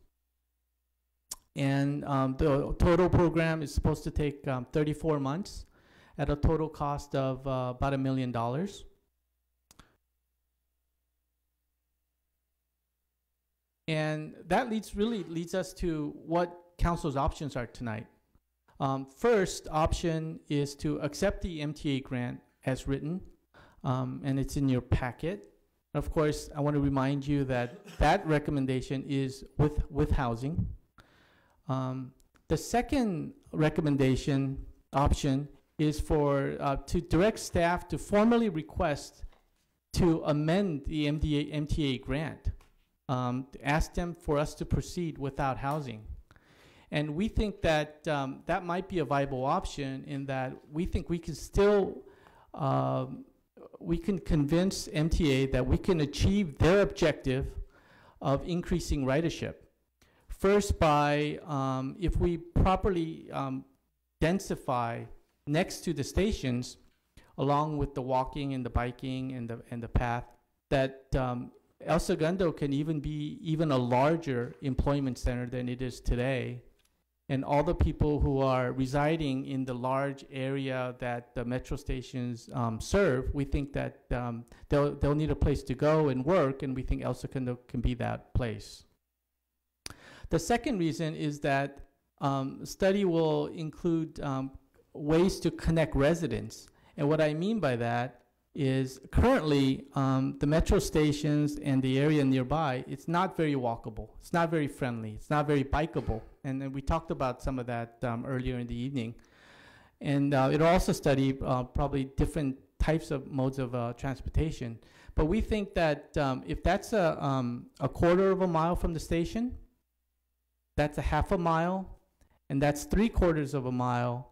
And the total program is supposed to take 34 months at a total cost of about $1 million. And that really leads us to what council's options are tonight. First option is to accept the MTA grant as written, and it's in your packet. Of course, I want to remind you that that recommendation is with housing. The second recommendation option is to direct staff to formally request to amend the MTA grant, to ask them for us to proceed without housing. And we think that that might be a viable option, in that we think we can still, we can convince MTA that we can achieve their objective of increasing ridership. First, by if we properly densify next to the stations, along with the walking and the biking and the path, that El Segundo can even be a larger employment center than it is today. And all the people who are residing in the large area that the metro stations serve, we think that they'll need a place to go and work, and we think El Segundo can be that place. The second reason is that study will include ways to connect residents. And what I mean by that is currently the metro stations and the area nearby, it's not very walkable. It's not very friendly. It's not very bikeable. And we talked about some of that earlier in the evening. And it'll also study probably different types of modes of transportation. But we think that if that's a quarter of a mile from the station, that's a half a mile, and that's 3/4 of a mile.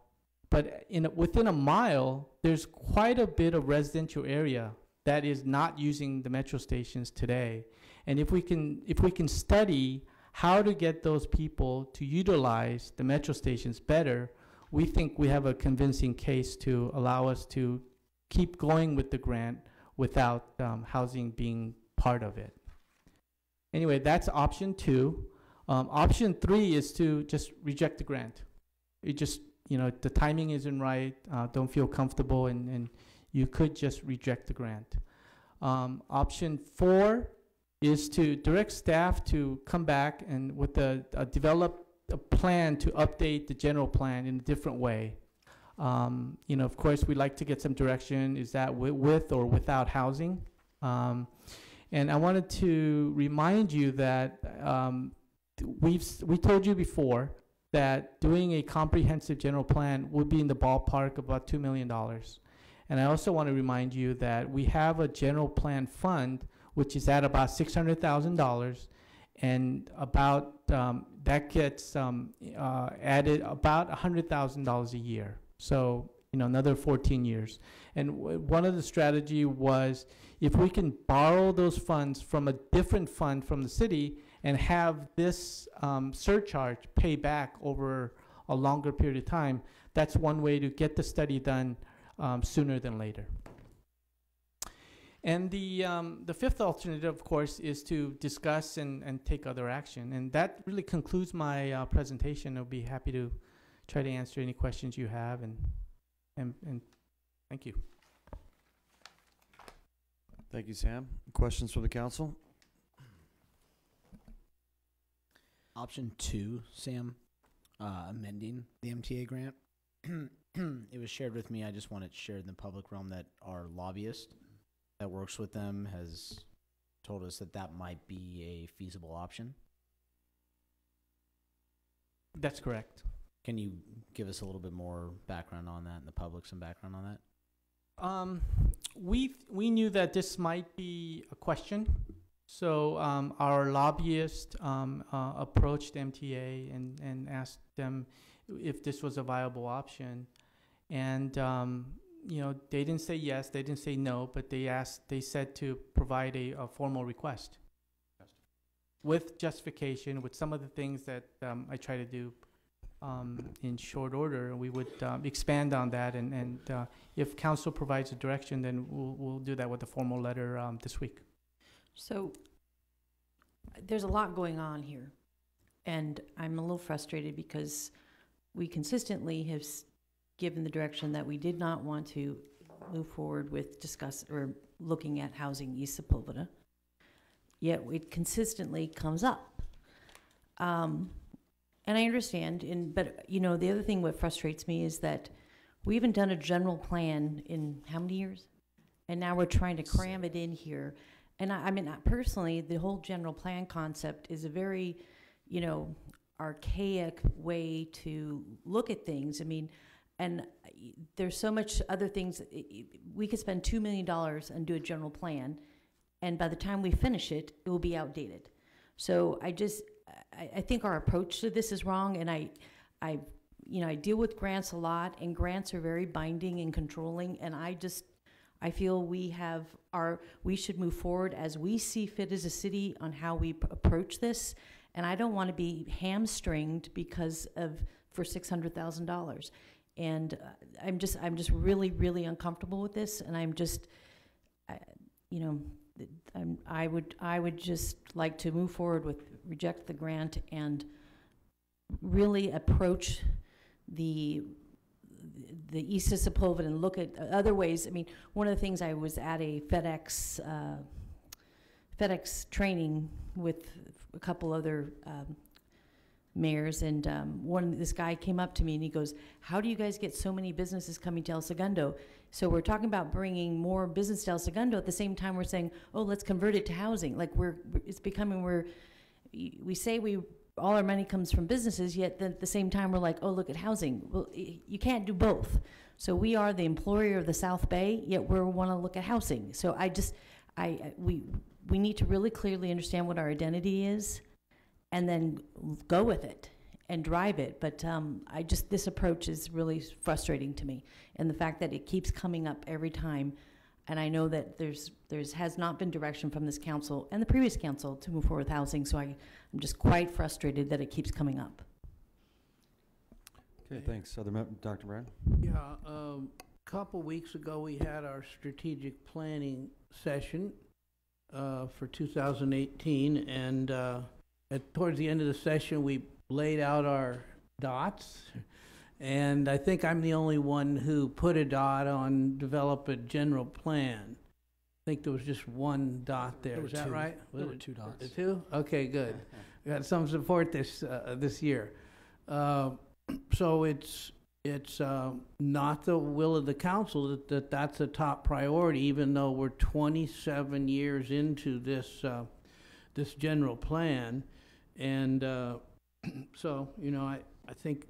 But within a mile, there's quite a bit of residential area that is not using the metro stations today. And if we can study how to get those people to utilize the metro stations better, we think we have a convincing case to allow us to keep going with the grant without housing being part of it. Anyway, that's option 2. Option 3 is to just reject the grant. It just, the timing isn't right, don't feel comfortable, and you could just reject the grant. Option 4 is to direct staff to come back and develop a plan to update the general plan in a different way. Of course, we'd like to get some direction. Is that with or without housing? And I wanted to remind you that we told you before that doing a comprehensive general plan would be in the ballpark of about $2 million. And I also want to remind you that we have a general plan fund which is at about $600,000, and about that gets added about $100,000 a year. So another 14 years. And one of the strategy was if we can borrow those funds from a different fund from the city and have this surcharge pay back over a longer period of time, that's one way to get the study done sooner than later. And the fifth alternative, of course, is to discuss and take other action. And that really concludes my presentation. I'll be happy to try to answer any questions you have, and thank you. Thank you, Sam. Questions from the council? Option 2, Sam, amending the MTA grant. It was shared with me. I just want it shared in the public realm that our lobbyist that works with them has told us that that might be a feasible option. That's correct. Can you give us a little bit more background on that and the public some background on that? We knew that this might be a question. So our lobbyist approached MTA and asked them if this was a viable option. And they didn't say yes, they didn't say no, but they said to provide a formal request with justification, with some of the things that I try to do in short order. We would expand on that, and if council provides a direction, then we'll do that with a formal letter this week. So there's a lot going on here, and I'm a little frustrated because we consistently have given the direction that we did not want to move forward with looking at housing east of Sepulveda, yet it consistently comes up. And I understand, but the other thing what frustrates me is that we haven't done a general plan in how many years? And now we're trying to cram it in here. And I mean, personally, the whole general plan concept is a very, archaic way to look at things. I mean, and there's so much other things. We could spend $2 million and do a general plan, and by the time we finish it, it will be outdated. So I think our approach to this is wrong, and I deal with grants a lot, and grants are very binding and controlling, and I feel we should move forward as we see fit as a city on how we approach this, and I don't want to be hamstringed for $600,000. And I'm just really, really uncomfortable with this, and I would just like to move forward with reject the grant and really approach the east of Sepulveda and look at other ways. I mean, one of the things, I was at a FedEx training with a couple other mayors, and this guy came up to me and he goes, "How do you guys get so many businesses coming to El Segundo?" So we're talking about bringing more business to El Segundo. At the same time, we're saying, "Oh, let's convert it to housing." Like we say all our money comes from businesses, yet at the same time we're like, "Oh, look at housing." Well, you can't do both. So we are the employer of the South Bay, yet we want to look at housing. So we need to really clearly understand what our identity is, and then go with it and drive it. But this approach is really frustrating to me. And the fact that it keeps coming up every time, and I know that has not been direction from this council and the previous council to move forward with housing, so I'm just quite frustrated that it keeps coming up. Okay, thanks. Dr. Brown? Yeah, couple weeks ago, we had our strategic planning session for 2018, and towards the end of the session, we laid out our dots, and I think I'm the only one who put a dot on develop a general plan. I think there was just one dot there. Is that right? There were 2 dots. Two? Okay, good. We got some support this year. So it's not the will of the council that's a top priority, even though we're 27 years into this general plan. And so, I think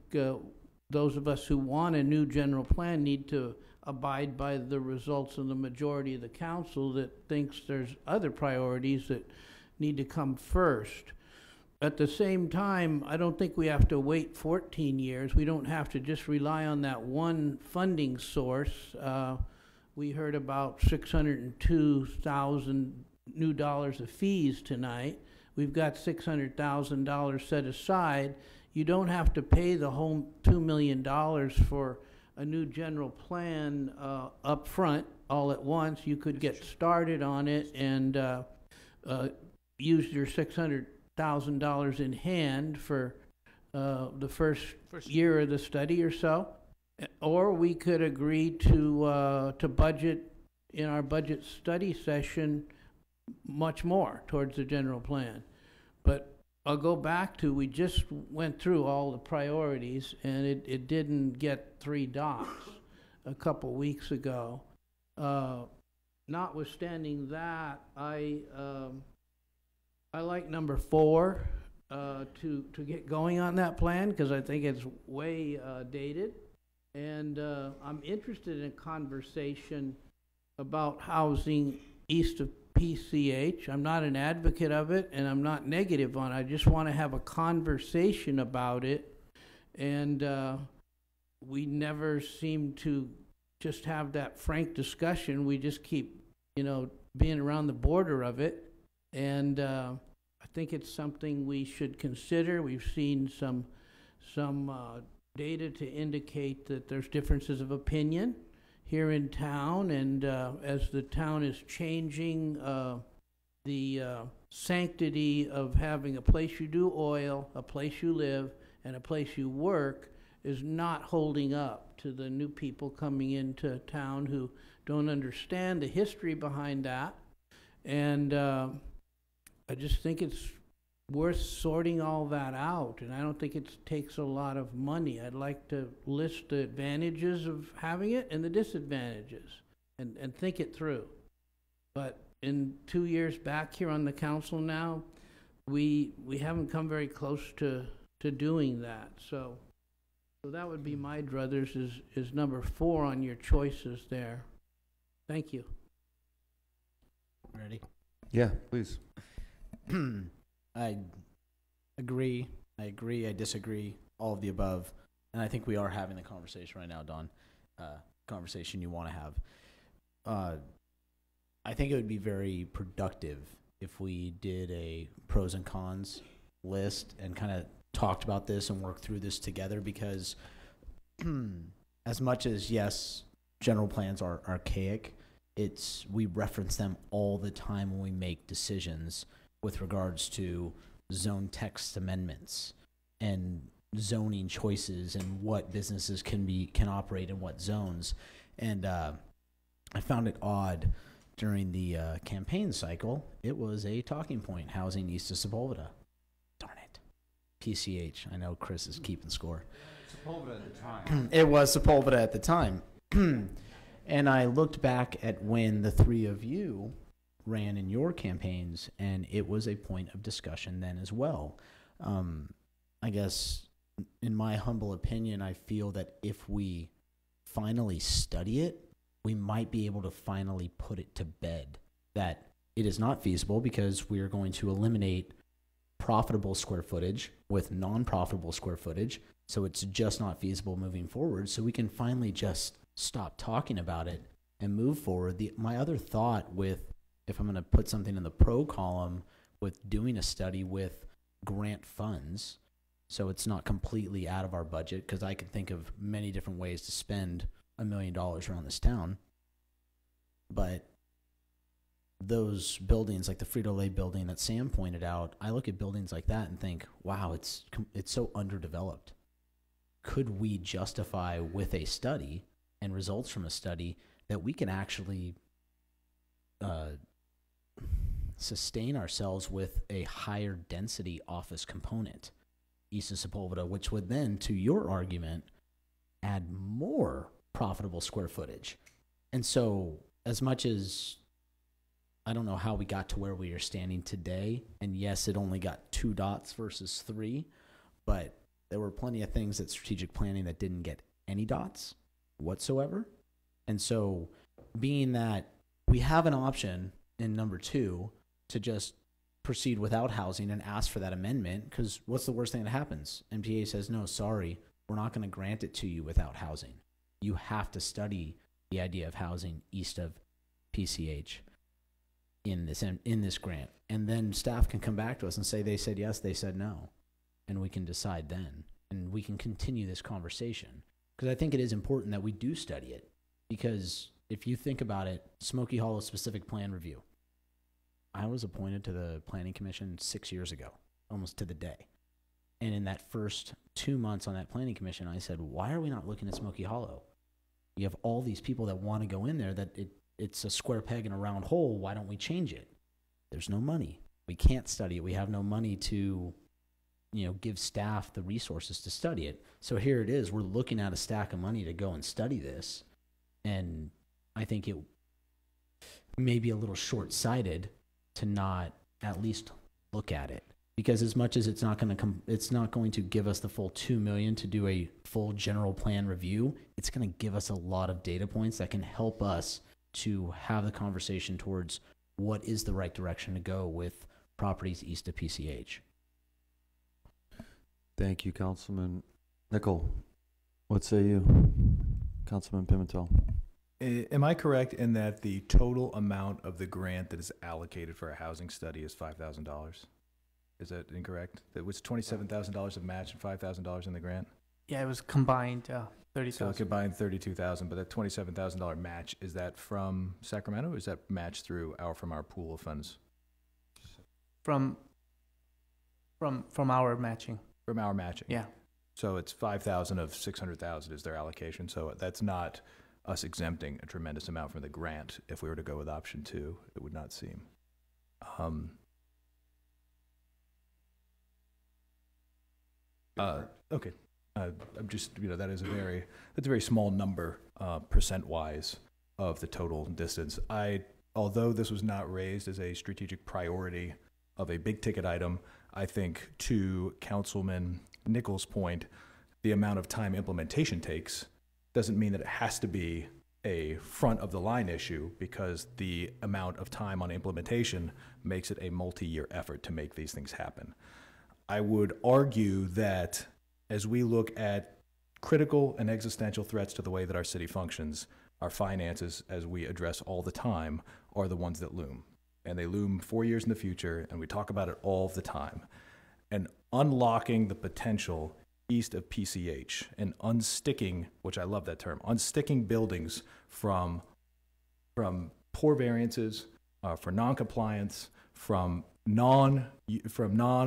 those of us who want a new general plan need to abide by the results of the majority of the council that thinks there's other priorities that need to come first. At the same time, I don't think we have to wait 14 years. We don't have to just rely on that one funding source. We heard about $602,000 new dollars of fees tonight. We've got $600,000 set aside. You don't have to pay the whole $2 million for a new general plan up front all at once. You could get started on it and use your $600,000 in hand for the first year of the study or so, or we could agree to budget in our budget study session much more towards the general plan. But I'll go back to, we just went through all the priorities, and it didn't get 3 dots a couple weeks ago. Notwithstanding that, I like number 4 to get going on that plan, because I think it's way dated. And I'm interested in a conversation about housing east of PCH. I'm not an advocate of it, and I'm not negative on it. I just want to have a conversation about it. And we never seem to just have that frank discussion. We just keep, being around the border of it. And I think it's something we should consider. We've seen some data to indicate that there's differences of opinion here in town, and as the town is changing, the sanctity of having a place you do oil, a place you live, and a place you work is not holding up to the new people coming into town who don't understand the history behind that. And I just think it's worth sorting all that out, and I don't think it takes a lot of money. I'd like to list the advantages of having it and the disadvantages and think it through. But in 2 years back here on the council now, we haven't come very close to doing that. So that would be my druthers is number 4 on your choices there. Thank you. Ready? Yeah, please. I agree, I disagree, all of the above. And I think we are having the conversation right now, Don. Conversation you want to have. I think it would be very productive if we did a pros and cons list and kind of talked about this and worked through this together, because as much as, yes, general plans are archaic, we reference them all the time when we make decisions with regards to zone text amendments and zoning choices and what businesses can operate in what zones. And I found it odd during the campaign cycle. It was a talking point, housing east of Sepulveda. Darn it. PCH. I know Chris is keeping score. Sepulveda at the time. It was Sepulveda at the time. And I looked back at when the 3 of you ran in your campaigns, and it was a point of discussion then as well. I guess, in my humble opinion, I feel that if we finally study it, we might be able to finally put it to bed that it is not feasible, because we are going to eliminate profitable square footage with non-profitable square footage, so it's just not feasible moving forward, so we can finally just stop talking about it and move forward. My other thought with, if I'm going to put something in the pro column, with doing a study with grant funds, so it's not completely out of our budget, because I can think of many different ways to spend $1 million around this town. But those buildings, like the Frito-Lay building that Sam pointed out, I look at buildings like that and think, wow, it's so underdeveloped. Could we justify with a study and results from a study that we can actually sustain ourselves with a higher density office component east of Sepulveda, which would then, to your argument, add more profitable square footage? And so, as much as I don't know how we got to where we are standing today, and yes, it only got 2 dots versus 3, but there were plenty of things at strategic planning that didn't get any dots whatsoever. And so, being that we have an option in number 2 to just proceed without housing and ask for that amendment, because what's the worst thing that happens? MTA says, no, sorry, we're not going to grant it to you without housing. You have to study the idea of housing east of PCH in this grant. And then staff can come back to us and say they said yes, they said no. And we can decide then. And we can continue this conversation. Because I think it is important that we do study it. Because if you think about it, Smoky Hollow specific plan review. I was appointed to the Planning Commission 6 years ago, almost to the day. And in that first 2 months on that Planning Commission, I said, why are we not looking at Smoky Hollow? You have all these people that want to go in there, that it's a square peg in a round hole. Why don't we change it? There's no money. We can't study it. We have no money to, give staff the resources to study it. So here it is. We're looking at a stack of money to go and study this. And I think it may be a little short-sighted to not at least look at it. Because as much as it's not going to give us the full $2 million to do a full general plan review, it's going to give us a lot of data points that can help us to have the conversation towards what is the right direction to go with properties east of PCH. Thank you, Councilman Nickel. What say you, Councilman Pimentel? Am I correct in that the total amount of the grant that is allocated for a housing study is $5,000? Is that incorrect? It was $27,000 of match and $5,000 in the grant? Yeah, it was combined, 30,000. So combined $32,000, but that $27,000 match, is that from Sacramento, or is that matched from our pool of funds? From our matching. From our matching? Yeah. So it's 5,000 of 600,000 is their allocation, so that's not us exempting a tremendous amount from the grant. If we were to go with option 2, it would not seem. Okay. I'm just, that's a very small number, percent-wise, of the total distance. Although this was not raised as a strategic priority of a big-ticket item, I think, to Councilman Nichols' point, the amount of time implementation takes doesn't mean that it has to be a front-of-the-line issue, because the amount of time on implementation makes it a multi-year effort to make these things happen. I would argue that as we look at critical and existential threats to the way that our city functions, our finances, as we address all the time, are the ones that loom. And they loom 4 years in the future, and we talk about it all the time. And unlocking the potential east of PCH and unsticking, which I love that term, unsticking buildings from poor variances, for non-compliance, from non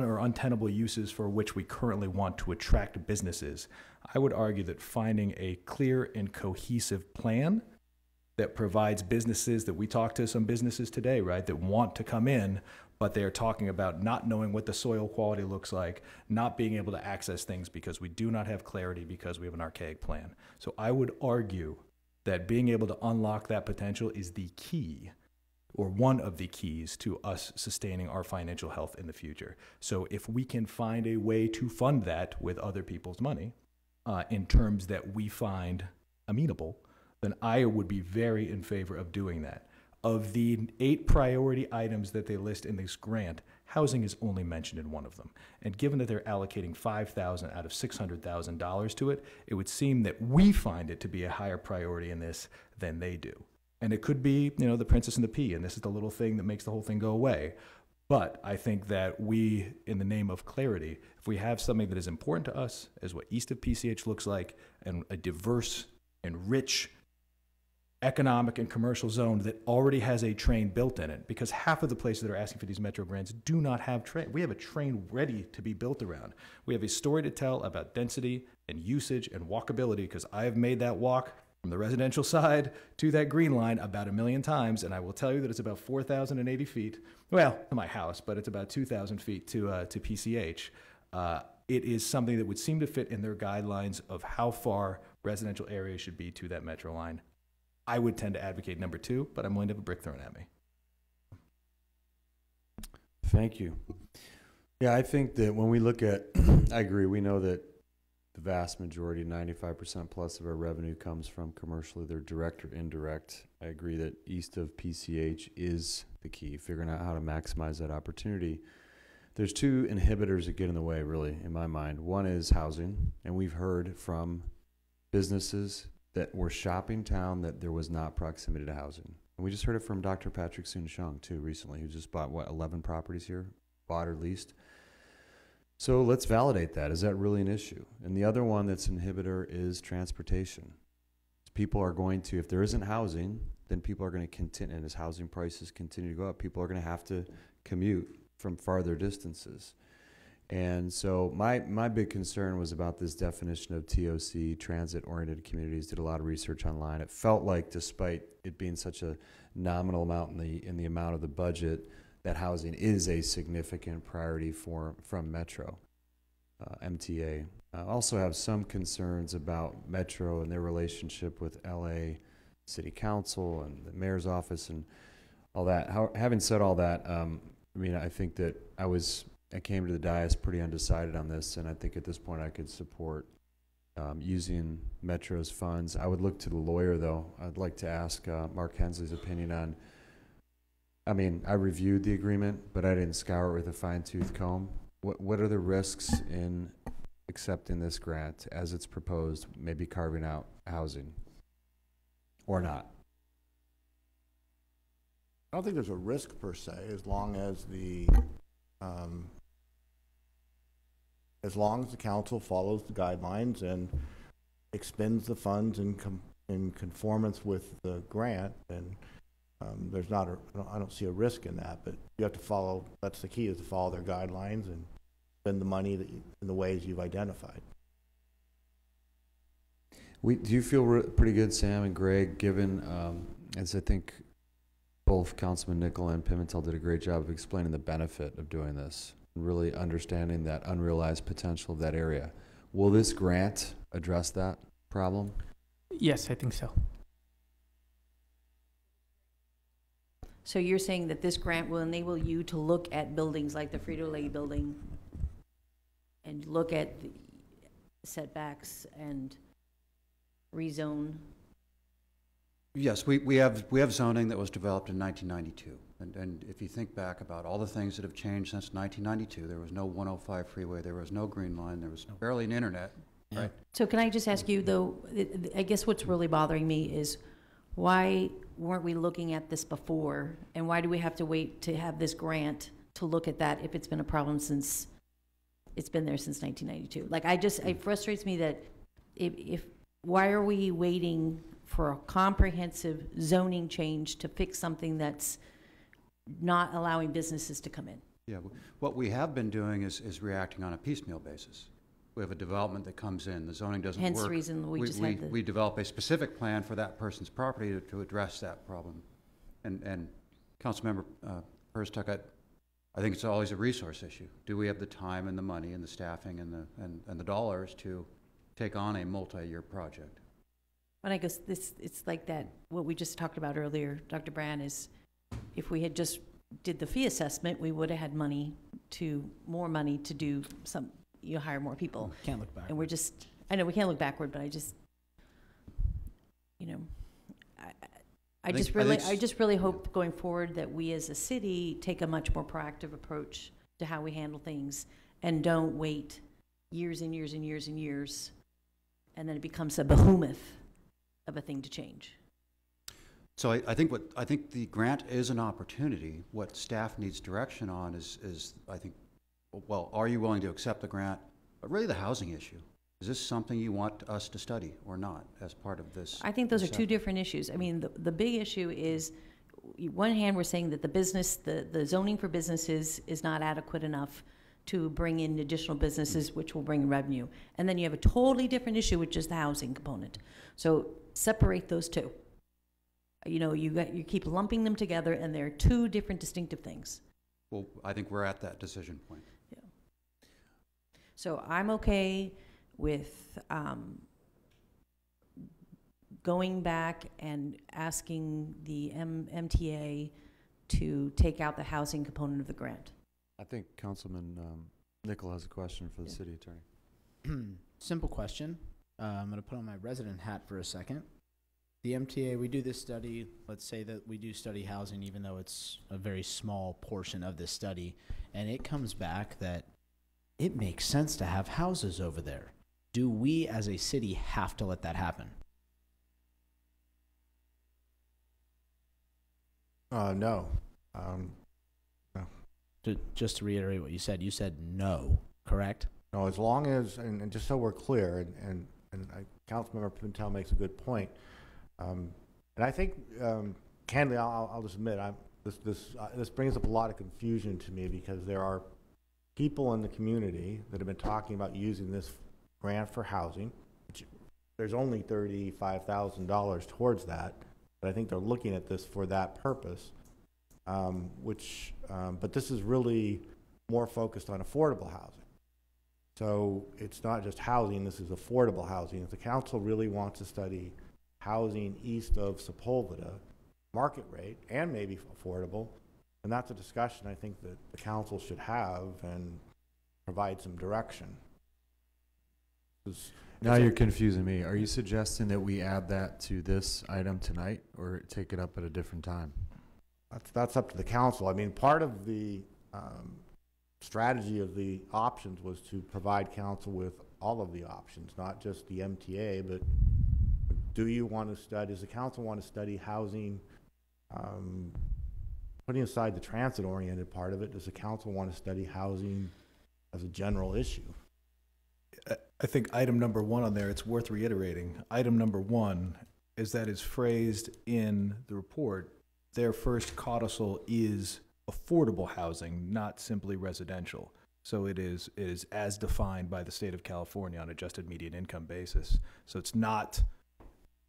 or untenable uses for which we currently want to attract businesses. I would argue that finding a clear and cohesive plan that provides businesses, that we talk to some businesses today, right, that want to come in, but they're talking about not knowing what the soil quality looks like, not being able to access things because we do not have clarity, because we have an archaic plan. So I would argue that being able to unlock that potential is the key, or one of the keys, to us sustaining our financial health in the future. So if we can find a way to fund that with other people's money, in terms that we find amenable, then I would be very in favor of doing that. Of the 8 priority items that they list in this grant, housing is only mentioned in one of them. And given that they're allocating $5,000 out of $600,000 to it, it would seem that we find it to be a higher priority in this than they do. And it could be, the princess and the pea, and this is the little thing that makes the whole thing go away. But I think that we, in the name of clarity, if we have something that is important to us as what east of PCH looks like, and a diverse and rich economic and commercial zone that already has a train built in it, because half of the places that are asking for these metro grants do not have train. We have a train ready to be built around. We have a story to tell about density and usage and walkability, because I have made that walk from the residential side to that green line about 1 million times, and I will tell you that it's about 4,080 feet. Well, to my house, but it's about 2,000 feet to PCH. It is something that would seem to fit in their guidelines of how far residential areas should be to that metro line. I would tend to advocate number 2, but I'm willing to have a brick thrown at me. Thank you. Yeah, I think that when we look at, I agree, we know that the vast majority, 95% plus of our revenue comes from commercial, either direct or indirect. I agree that east of PCH is the key, figuring out how to maximize that opportunity. There's 2 inhibitors that get in the way, really, in my mind. One is housing, and we've heard from businesses that were shopping town that there was not proximity to housing. And we just heard it from Dr. Patrick Soon-Shung, too, recently, who just bought, 11 properties here, bought or leased. So let's validate that. Is that really an issue? And the other one that's an inhibitor is transportation. People are going to, if there isn't housing, then people are going to continue, and as housing prices continue to go up, people are going to have to commute from farther distances. And so my big concern was about this definition of TOC, transit-oriented communities. Did a lot of research online. It felt like, despite it being such a nominal amount in the amount of the budget, that housing is a significant priority from Metro, MTA. I also have some concerns about Metro and their relationship with LA City Council and the mayor's office and all that. Having said all that, I think that I came to the dais pretty undecided on this, and I think at this point I could support using Metro's funds. I would look to the lawyer, though. I'd like to ask Mark Hensley's opinion on, I reviewed the agreement, but I didn't scour it with a fine-tooth comb. What are the risks in accepting this grant as it's proposed, maybe carving out housing or not? I don't think there's a risk per se, as long as the council follows the guidelines and expends the funds in conformance with the grant, and there's not I don't see a risk in that. But you have to follow. That's the key, is to follow their guidelines and spend the money in the ways you've identified. Do you feel pretty good, Sam and Greg, given as I think both Councilman Nickel and Pimentel did a great job of explaining the benefit of doing this, and really understanding that unrealized potential of that area. Will this grant address that problem? Yes, I think so. So you're saying that this grant will enable you to look at buildings like the Frito-Lay building and look at the setbacks and rezone? Yes, we have zoning that was developed in 1992. And if you think back about all the things that have changed since 1992, there was no 105 freeway, there was no green line, there was barely an internet, right? So can I just ask you, though, I guess what's really bothering me is, why weren't we looking at this before? And why do we have to wait to have this grant to look at that if it's been a problem since, it's been there since 1992? Like, it frustrates me that why are we waiting for a comprehensive zoning change to fix something that's not allowing businesses to come in? Yeah, what we have been doing is reacting on a piecemeal basis. We have a development that comes in, the zoning doesn't work. Hence the reason we develop a specific plan for that person's property to address that problem. And Councilmember Herzog, I think it's always a resource issue. Do we have the time and the money and the staffing and the dollars to take on a multi-year project? And I guess it's like that, what we just talked about earlier, Dr. Brand, is if we had just did the fee assessment, we would have had more money to do you hire more people. Can't look back. And I know we can't look backward, but I think- just I really, think I s- just really hope going forward that we as a city take a much more proactive approach to how we handle things and don't wait years and years and years and years, and then it becomes a behemoth of a thing to change. So I think the grant is an opportunity. What staff needs direction on is I think, well, are you willing to accept the grant? But really the housing issue. Is this something you want us to study or not as part of this? I think those are this two effort? different issues. I mean, the big issue is, one hand, we're saying that the zoning for businesses is not adequate enough to bring in additional businesses, which will bring revenue. And then you have a totally different issue, which is the housing component. So separate those two. You know, you keep lumping them together, and they're two different distinctive things. Well, I think we're at that decision point. Yeah. So I'm okay with going back and asking the MTA to take out the housing component of the grant. I think Councilman Nickel has a question for the city attorney. Simple question. I'm going to put on my resident hat for a second. The MTA, we do this study. Let's say that we do study housing, even though it's a very small portion of this study, and it comes back that it makes sense to have houses over there. Do we as a city have to let that happen? No. No. Just to reiterate what you said no, correct? No, as long as, and just so we're clear, and Councilmember Pimentel makes a good point, and I think, candidly, I'll just admit, this brings up a lot of confusion to me, because there are people in the community that have been talking about using this grant for housing, which there's only $35,000 towards that, but I think they're looking at this for that purpose, but this is really more focused on affordable housing. So it's not just housing, this is affordable housing. If the council really wants to study housing east of Sepulveda, market rate, and maybe affordable, and that's a discussion I think that the council should have and provide some direction. Now you're confusing me. Are you suggesting that we add that to this item tonight, or take it up at a different time? That's up to the council. I mean, part of the strategy of the options was to provide council with all of the options, not just the MTA, but do you want to study, does the council want to study housing, putting aside the transit-oriented part of it, does the council want to study housing as a general issue? I think item number one on there, it's worth reiterating. Item number one is that is phrased in the report. Their first codicil is affordable housing, not simply residential. So it is as defined by the state of California on adjusted median income basis. So it's not,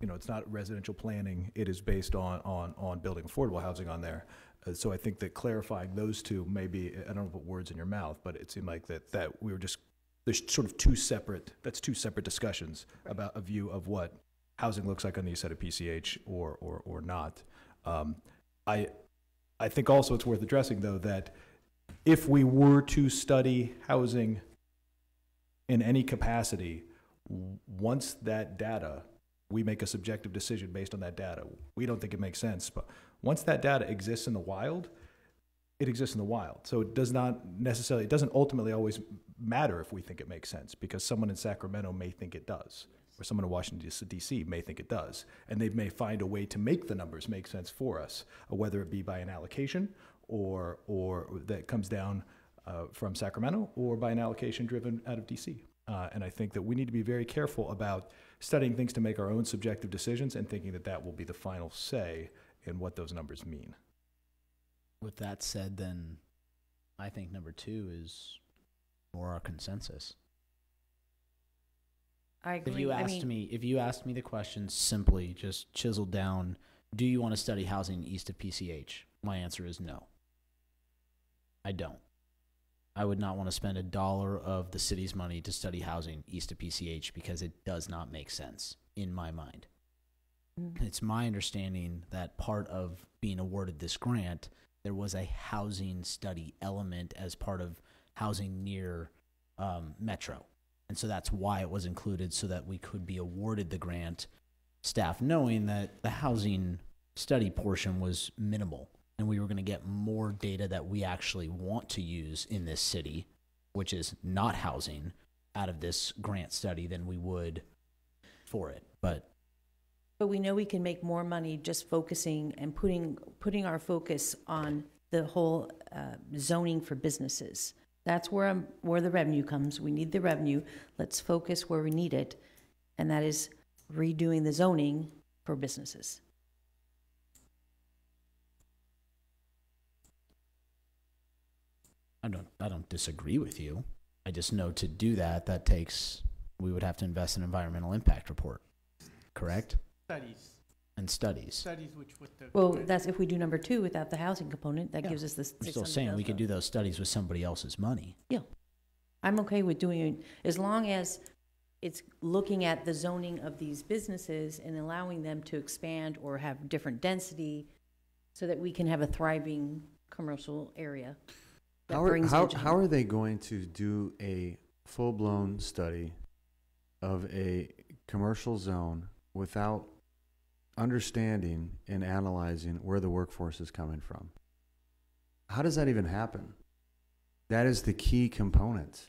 it's not residential planning. It is based on building affordable housing on there. So I think that clarifying those two may be, I don't know, put words in your mouth, but it seemed like that we were just, there's sort of two separate discussions about a view of what housing looks like on the east side of PCH or not. I think also it's worth addressing, though, that if we were to study housing in any capacity, once that data, we make a subjective decision based on that data. We don't think it makes sense, but once that data exists in the wild, it exists in the wild. So it doesn't ultimately always matter if we think it makes sense, because someone in Sacramento may think it does, or someone in Washington, D.C. may think it does, and they may find a way to make the numbers make sense for us, whether it be by an allocation or that comes down from Sacramento, or by an allocation driven out of D.C. And I think that we need to be very careful about studying things to make our own subjective decisions and thinking that that will be the final say in what those numbers mean. With that said, then I think number two is more our consensus. I agree. If you asked me the question simply, just chiseled down, do you want to study housing east of PCH? My answer is no. I don't. I would not want to spend $1 of the city's money to study housing east of PCH, because it does not make sense in my mind. It's my understanding that part of being awarded this grant, there was a housing study element as part of housing near Metro. And so that's why it was included, so that we could be awarded the grant, staff knowing that the housing study portion was minimal, and we were going to get more data that we actually want to use in this city, which is not housing, out of this grant study than we would for it. But we know we can make more money just focusing and putting our focus on the whole zoning for businesses. That's where the revenue comes. We need the revenue. Let's focus where we need it, and that is redoing the zoning for businesses. I don't disagree with you. I just know to do that we would have to invest in an environmental impact report, correct? Studies. And studies. Studies which with the. Well, that's if we do number 2 without the housing component, that gives us this. I'm still saying we could do those studies with somebody else's money. Yeah. I'm okay with doing it as long as it's looking at the zoning of these businesses and allowing them to expand or have different density so that we can have a thriving commercial area. How are they going to do a full-blown study of a commercial zone without understanding and analyzing where the workforce is coming from? How does that even happen? That is the key component.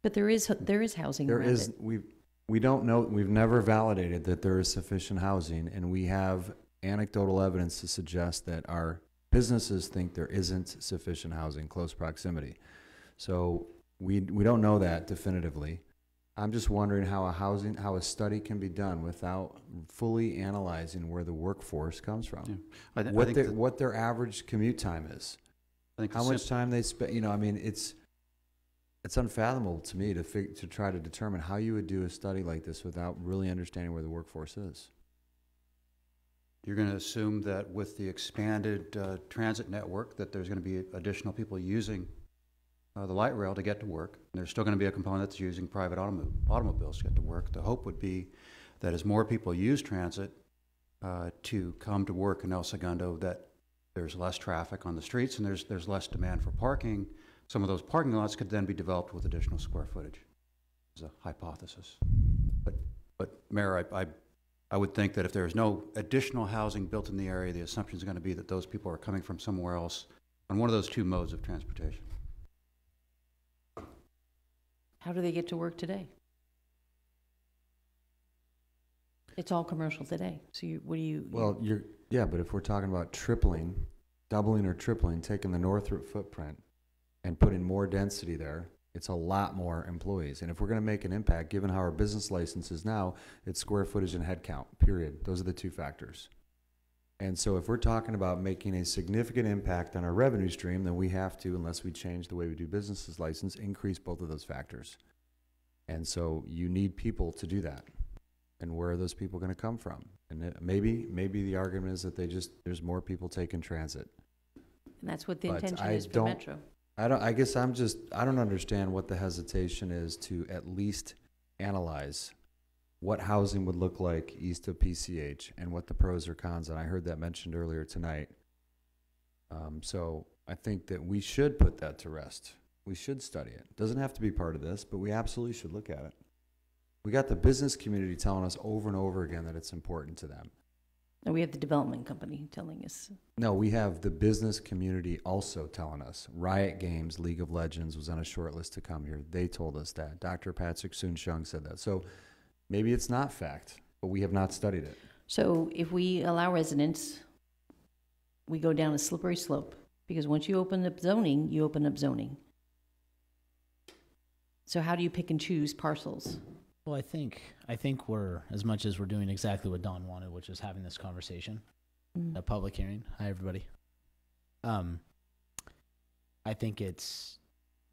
But there is housing around it. We don't know, we've never validated that there is sufficient housing, and we have anecdotal evidence to suggest that our businesses think there isn't sufficient housing, close proximity. So we don't know that definitively. I'm just wondering how a study can be done without fully analyzing where the workforce comes from. Yeah. What their average commute time is. How much time they spend, I mean, it's unfathomable to me to try to determine how you would do a study like this without really understanding where the workforce is. You're going to assume that with the expanded transit network that there's going to be additional people using the light rail to get to work. And there's still going to be a component that's using private automobiles to get to work. The hope would be that as more people use transit to come to work in El Segundo, that there's less traffic on the streets and there's less demand for parking. Some of those parking lots could then be developed with additional square footage. Is a hypothesis. But Mayor, I would think that if there's no additional housing built in the area, the assumption is going to be that those people are coming from somewhere else on one of those 2 modes of transportation. How do they get to work today? It's all commercial today. So but if we're talking about doubling or tripling, taking the Northrop footprint and putting more density there, it's a lot more employees. And if we're going to make an impact, given how our business license is now, it's square footage and head count, period. Those are the 2 factors. And so if we're talking about making a significant impact on our revenue stream, then we have to, unless we change the way we do business license, increase both of those factors. And so you need people to do that. And where are those people going to come from? And maybe the argument is that there's more people taking transit. And that's what the intention is for Metro. I don't understand what the hesitation is to at least analyze what housing would look like east of PCH and what the pros or cons, and I heard that mentioned earlier tonight. So I think that we should put that to rest. We should study it. It doesn't have to be part of this, but we absolutely should look at it. We got the business community telling us over and over again that it's important to them. And we have the development company telling us. No, we have the business community also telling us. Riot Games, League of Legends was on a short list to come here. They told us that. Dr. Patrick Soon-Shung said that. So maybe it's not fact, but we have not studied it. So if we allow residents, we go down a slippery slope, because once you open up zoning, you open up zoning. So how do you pick and choose parcels? Well, I think we're, as much as we're doing exactly what Don wanted, which is having this conversation, a public hearing. Hi, everybody. I think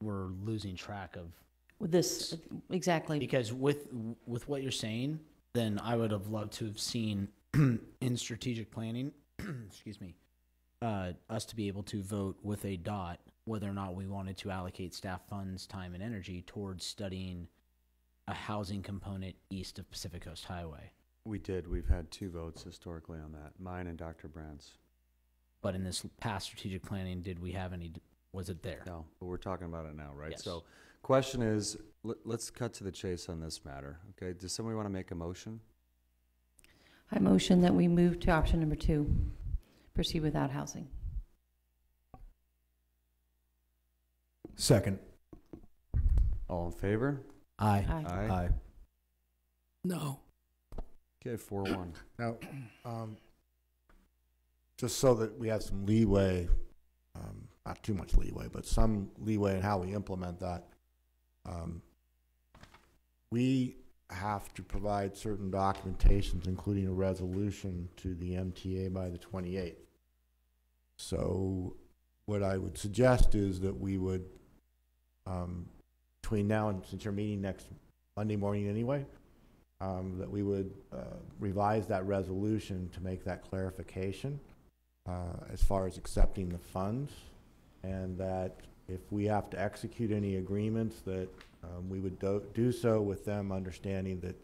we're losing track of this exactly, because with what you're saying, then I would have loved to have seen in strategic planning, excuse me, us to be able to vote with a dot whether or not we wanted to allocate staff funds, time, and energy towards studying a housing component east of Pacific Coast Highway. We did. We've had 2 votes historically on that, mine and Dr. Brandt's. But in this past strategic planning, did we have any, was it there? No, but we're talking about it now, right? Yes. So question is, let's cut to the chase on this matter, okay? Does somebody want to make a motion? I motion that we move to option number 2, proceed without housing. Second. All in favor? Aye. Aye. No. Okay, 4-1. Now, just so that we have some leeway, not too much leeway, but some leeway in how we implement that, we have to provide certain documentations, including a resolution, to the MTA by the 28th. So what I would suggest is that we would, between now and, since you're meeting next Monday morning anyway, that we would revise that resolution to make that clarification as far as accepting the funds, and that if we have to execute any agreements, that we would do so with them understanding that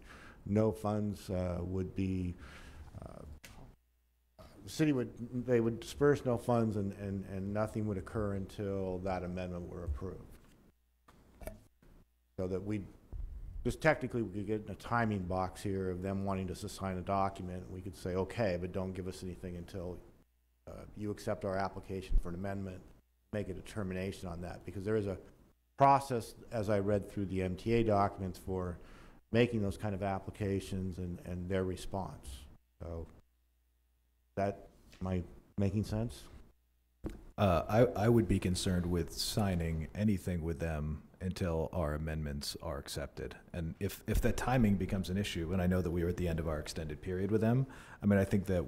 no funds would be, the city they would disperse no funds, and nothing would occur until that amendment were approved. So that we just technically we could get in a timing box here of them wanting us to sign a document. We could say, okay, but don't give us anything until you accept our application for an amendment, make a determination on that, because there is a process, as I read through the MTA documents, for making those kind of applications and their response. So am I making sense? I would be concerned with signing anything with them until our amendments are accepted. And if the timing becomes an issue, and I know that we are at the end of our extended period with them, I mean, I think that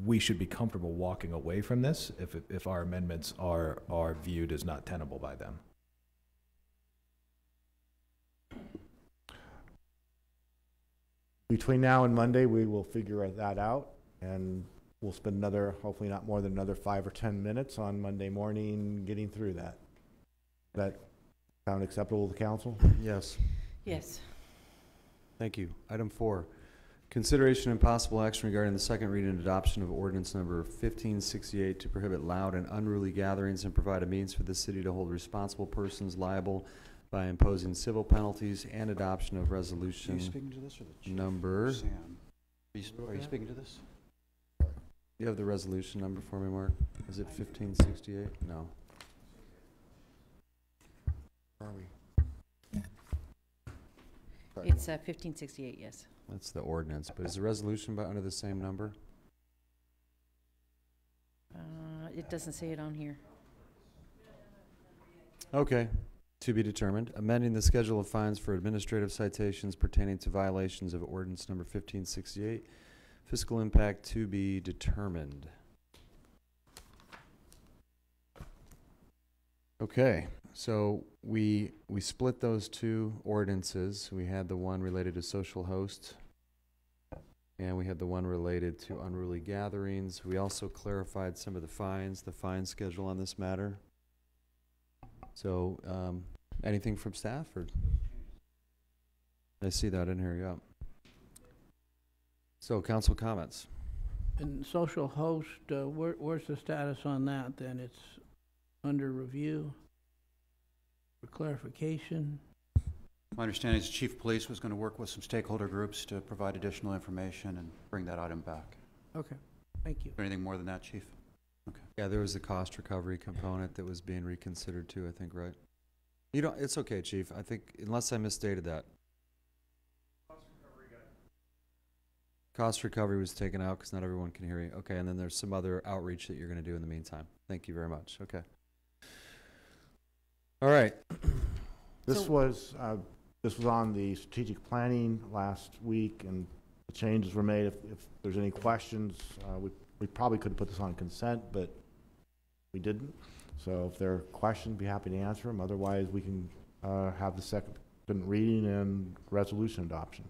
we should be comfortable walking away from this if our amendments are viewed as not tenable by them. Between now and Monday, we will figure that out, and we'll spend another, hopefully not more than another 5 or 10 minutes on Monday morning getting through that. That sound acceptable to the council? Yes. Yes. Thank you. Item 4, consideration and possible action regarding the second reading and adoption of ordinance number 1568 to prohibit loud and unruly gatherings and provide a means for the city to hold responsible persons liable by imposing civil penalties, and adoption of resolution Are you speaking to this or the chief? number. Sam, are you speaking to this? You have the resolution number for me, Mark? Is it 1568? No. Where are we? It's 1568, yes. That's the ordinance, but is the resolution under the same number? It doesn't say it on here. Okay. To be determined. Amending the schedule of fines for administrative citations pertaining to violations of ordinance number 1568. Fiscal impact to be determined. Okay, so we split those two ordinances. We had the one related to social host, and we had the one related to unruly gatherings. We also clarified some of the fine schedule on this matter. So, anything from staff, or? I see that in here, yeah. So, council comments. And social host, where's the status on that then? It's under review for clarification? My understanding is the chief of police was going to work with some stakeholder groups to provide additional information and bring that item back. Okay, thank you. Anything more than that, chief? Okay. Yeah, there was a cost recovery component that was being reconsidered too, I think, right? You don't, it's okay, chief. I think, unless I misstated that. Cost recovery was taken out because not everyone can hear you. Okay, and then there's some other outreach that you're going to do in the meantime. Thank you very much. Okay. All right. This was on the strategic planning last week, and the changes were made. If there's any questions, we probably could have put this on consent, but we didn't. So if there are questions, be happy to answer them. Otherwise, we can have the second reading and resolution adoption.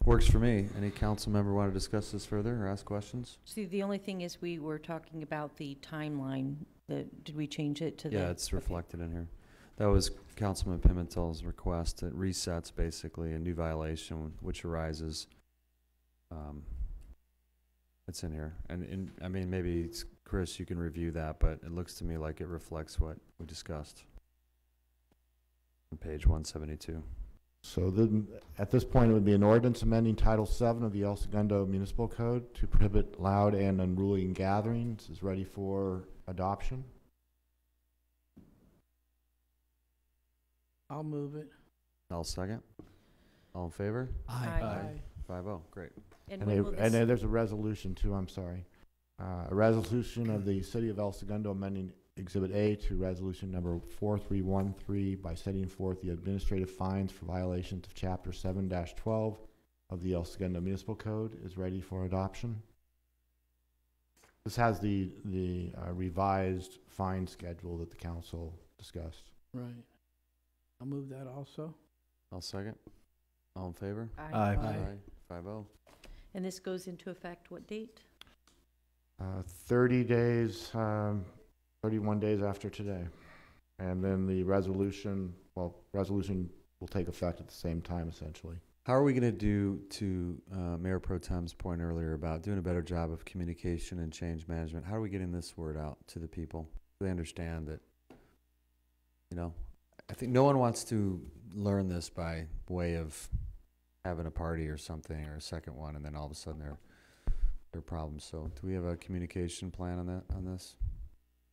Works for me. Any council member want to discuss this further or ask questions? See, the only thing is we were talking about the timeline. Did we change it to the? Yeah, it's reflected in here. That was Councilman Pimentel's request. It resets basically a new violation which arises. It's in here. And I mean, maybe it's, Chris, you can review that, but it looks to me like it reflects what we discussed on page 172. So at this point, it would be an ordinance amending Title VII of the El Segundo Municipal Code to prohibit loud and unruly gatherings. Is ready for adoption. I'll move it. I'll second. All in favor? Aye. 5-0, great. And when will this- There's a resolution too, I'm sorry. A resolution of the City of El Segundo amending Exhibit A to Resolution Number 4313 by setting forth the administrative fines for violations of Chapter 7-12 of the El Segundo Municipal Code is ready for adoption. This has the revised fine schedule that the council discussed. Right. I'll move that also. I'll second. All in favor? Aye. Aye. 5-0. And this goes into effect what date? 30 days, 31 days after today. And then the resolution will take effect at the same time, essentially. How are we going to do, to Mayor Pro Tem's point earlier about doing a better job of communication and change management? How are we getting this word out to the people? Do they understand that, you know, I think no one wants to learn this by way of having a party or something, or a second one, and then all of a sudden there are problems. So do we have a communication plan on this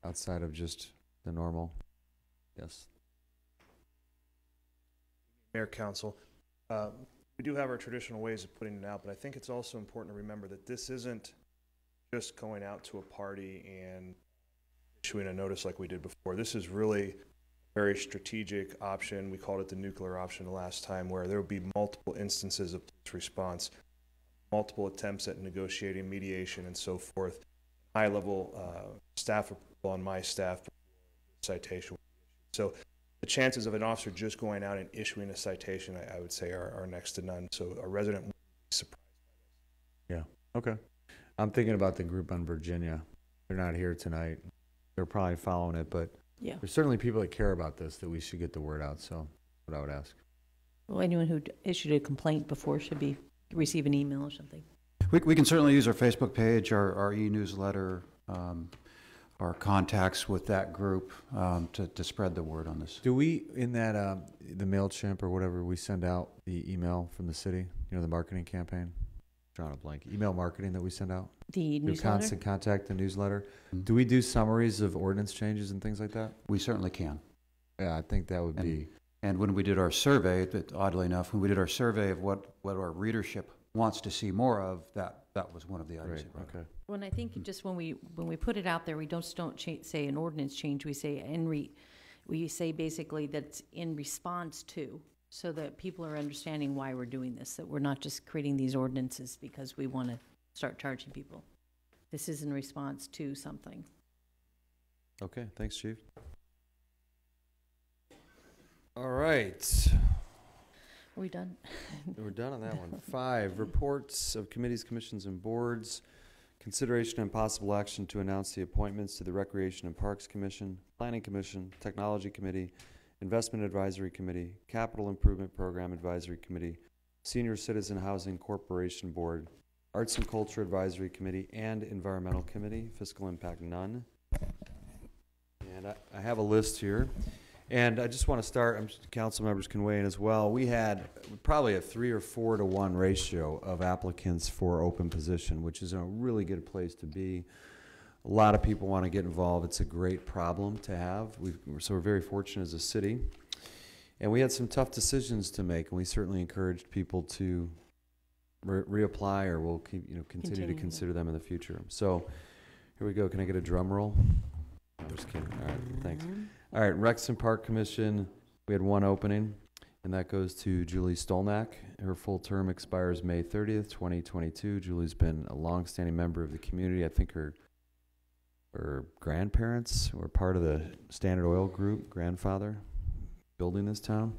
outside of just the normal? Yes. Mayor, Council, we do have our traditional ways of putting it out, but I think it's also important to remember that this isn't just going out to a party and issuing a notice like we did before. This is really a very strategic option. We called it the nuclear option the last time, where there will be multiple instances of police response, multiple attempts at negotiating, mediation, and so forth. High-level staff approval on my staff before the citation. So the chances of an officer just going out and issuing a citation, I would say, are next to none. So a resident would be surprised by this. Yeah. Okay. I'm thinking about the group on Virginia. They're not here tonight. They're probably following it, but Yeah. there's certainly people that care about this, that we should get the word out. So that's what I would ask. Well, anyone who issued a complaint before should receive an email or something. We can certainly use our Facebook page, our e-newsletter, our contacts with that group to spread the word on this. Do we, in that, the MailChimp or whatever, we send out the email from the city, you know, the marketing campaign? Drawing a blank. Email marketing that we send out? The Through newsletter? Constant Contact, the newsletter. Do we do summaries of ordinance changes and things like that? We certainly can. Yeah, I think that would be. And when we did our survey, that oddly enough, when we did our survey of what our readership wants to see more of, that was one of the items. Great, okay. When I think just when we put it out there, we don't say an ordinance change. We say we say basically that's in response to, so that people are understanding why we're doing this. That we're not just creating these ordinances because we want to start charging people. This is in response to something. Okay, thanks, Chief. All right. Are we done? We're done on that one. 5, reports of committees, commissions, and boards. Consideration and possible action to announce the appointments to the Recreation and Parks Commission, Planning Commission, Technology Committee, Investment Advisory Committee, Capital Improvement Program Advisory Committee, Senior Citizen Housing Corporation Board, Arts and Culture Advisory Committee, and Environmental Committee. Fiscal impact, none. And I have a list here. And I just want to start, council members can weigh in as well. We had probably a 3 or 4 to 1 ratio of applicants for open position, which is a really good place to be. A lot of people want to get involved. It's a great problem to have. So we're very fortunate as a city. And we had some tough decisions to make, and we certainly encouraged people to reapply, or we'll continue to consider them in the future. So here we go. Can I get a drum roll? I'm just kidding. All right, thanks. All right, Rex and Park Commission, we had 1 opening, and that goes to Julie Stolnak. Her full term expires May 30th, 2022. Julie's been a longstanding member of the community. I think her grandparents were part of the Standard Oil Group, grandfather, building this town.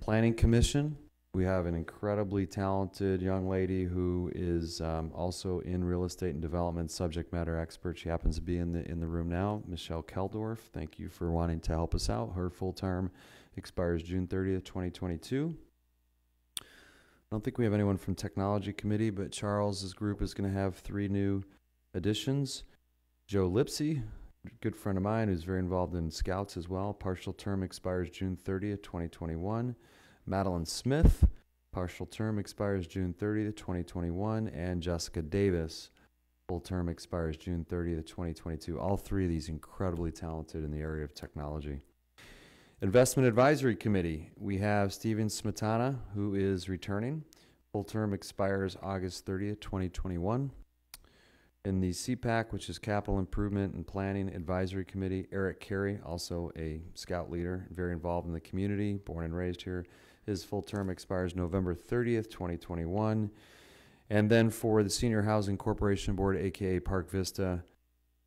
Planning Commission, we have an incredibly talented young lady who is also in real estate and development, subject matter expert. She happens to be in the room now, Michelle Keldorf. Thank you for wanting to help us out. Her full term expires June 30th, 2022. I don't think we have anyone from Technology Committee, but Charles's group is going to have 3 new additions. Joe Lipsy, a good friend of mine who's very involved in Scouts as well. Partial term expires June 30th, 2021. Madeline Smith, partial term expires June 30th, 2021, and Jessica Davis, full term expires June 30th, 2022. All three of these incredibly talented in the area of technology. Investment Advisory Committee, we have Steven Smetana, who is returning. Full term expires August 30th, 2021. In the CPAC, which is Capital Improvement and Planning Advisory Committee, Eric Carey, also a scout leader, very involved in the community, born and raised here. His full term expires November 30th, 2021. And then for the Senior Housing Corporation Board, aka Park Vista,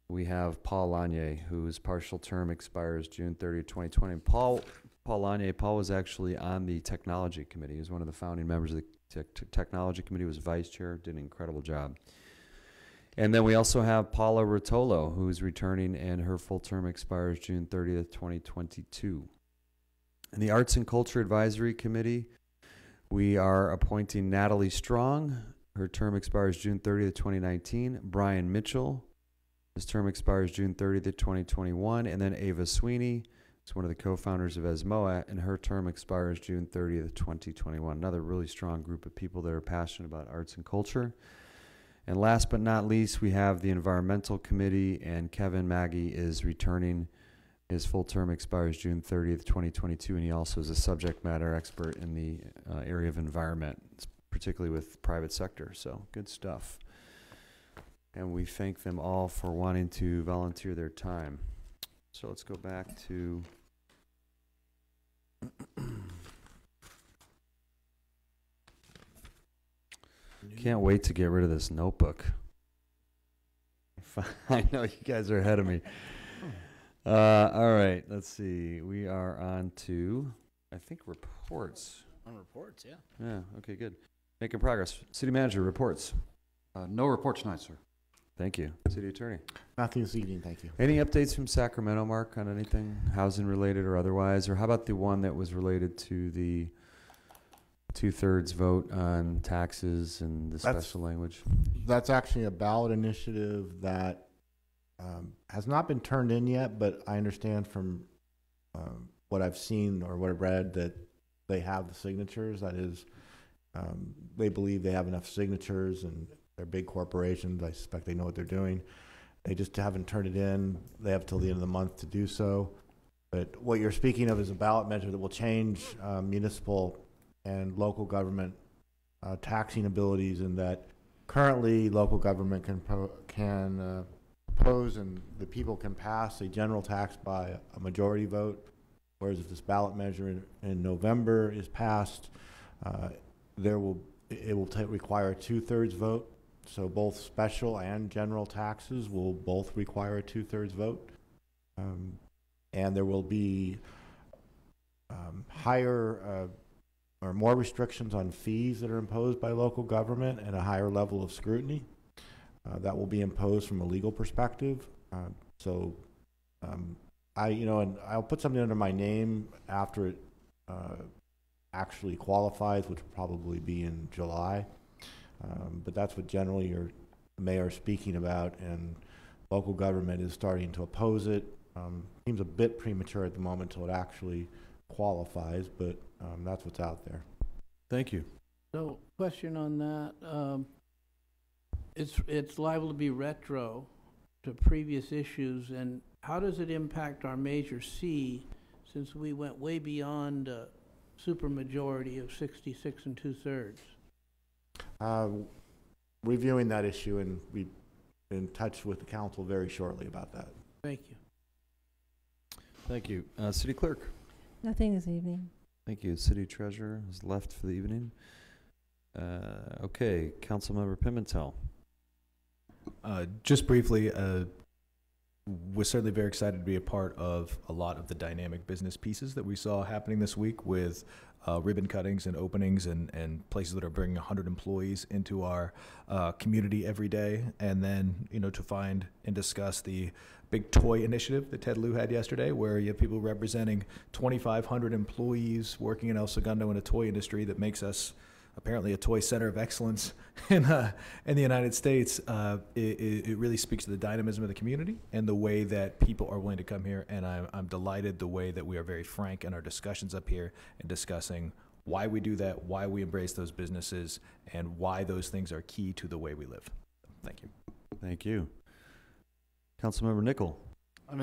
we have Paul Lanier, whose partial term expires June 30th, 2020. And Paul Lanier, Paul was actually on the Technology Committee. He was one of the founding members of the Technology Committee, was vice chair, did an incredible job. And then we also have Paula Rotolo, who's returning, and her full term expires June 30th, 2022. In the Arts and Culture Advisory Committee, we are appointing Natalie Strong. Her term expires June 30th, 2019. Brian Mitchell, his term expires June 30th, 2021. And then Ava Sweeney, who's one of the co-founders of ESMOA, and her term expires June 30th, 2021. Another really strong group of people that are passionate about arts and culture. And last but not least, we have the Environmental Committee, and Kevin Maggie is returning. His full term expires June 30th, 2022, and he also is a subject matter expert in the area of environment, particularly with private sector. So good stuff. And we thank them all for wanting to volunteer their time. So let's go back to can't wait to get rid of this notebook. I know you guys are ahead of me. All right, let's see. We are on to, I think, reports. On reports, yeah. Yeah, okay, good. Making progress. City Manager, reports. No report tonight, sir. Thank you. City Attorney. Nothing this evening, thank you. Any updates from Sacramento, Mark, on anything housing related or otherwise? Or how about the one that was related to the 2/3 vote on taxes and the special language? That's actually a ballot initiative that has not been turned in yet, but I understand from what I've seen or what I've read that they have the signatures. That is, they believe they have enough signatures, and they're big corporations. I suspect they know what they're doing. They just haven't turned it in. They have till the end of the month to do so. But what you're speaking of is a ballot measure that will change municipal and local government taxing abilities, in that currently local government can propose and the people can pass a general tax by a majority vote, whereas if this ballot measure in November is passed, it will require a 2/3 vote. So both special and general taxes will both require a 2/3 vote, and there will be higher or more restrictions on fees that are imposed by local government, and a higher level of scrutiny that will be imposed from a legal perspective. And I'll put something under my name after it actually qualifies, which will probably be in July. But that's what generally your mayor is speaking about, and local government is starting to oppose it. Seems a bit premature at the moment until it actually qualifies, but that's what's out there. Thank you. So, question on that. It's liable to be retro to previous issues, and how does it impact our Measure C, since we went way beyond a supermajority of 66 2/3? Reviewing that issue, and we've been in touch with the council very shortly about that. Thank you. Thank you. City Clerk. Nothing this evening. Thank you. City Treasurer has left for the evening. Okay, Councilmember Pimentel. Just briefly, was certainly very excited to be a part of a lot of the dynamic business pieces that we saw happening this week, with ribbon cuttings and openings and places that are bringing 100 employees into our community every day. And then, to find and discuss the big toy initiative that Ted Lieu had yesterday, where you have people representing 2,500 employees working in El Segundo in a toy industry that makes us apparently a toy center of excellence in the United States. It really speaks to the dynamism of the community and the way that people are willing to come here. And I'm delighted the way that we are very frank in our discussions up here and discussing why we do that, why we embrace those businesses, and why those things are key to the way we live. Thank you. Thank you. Councilmember Nickel. I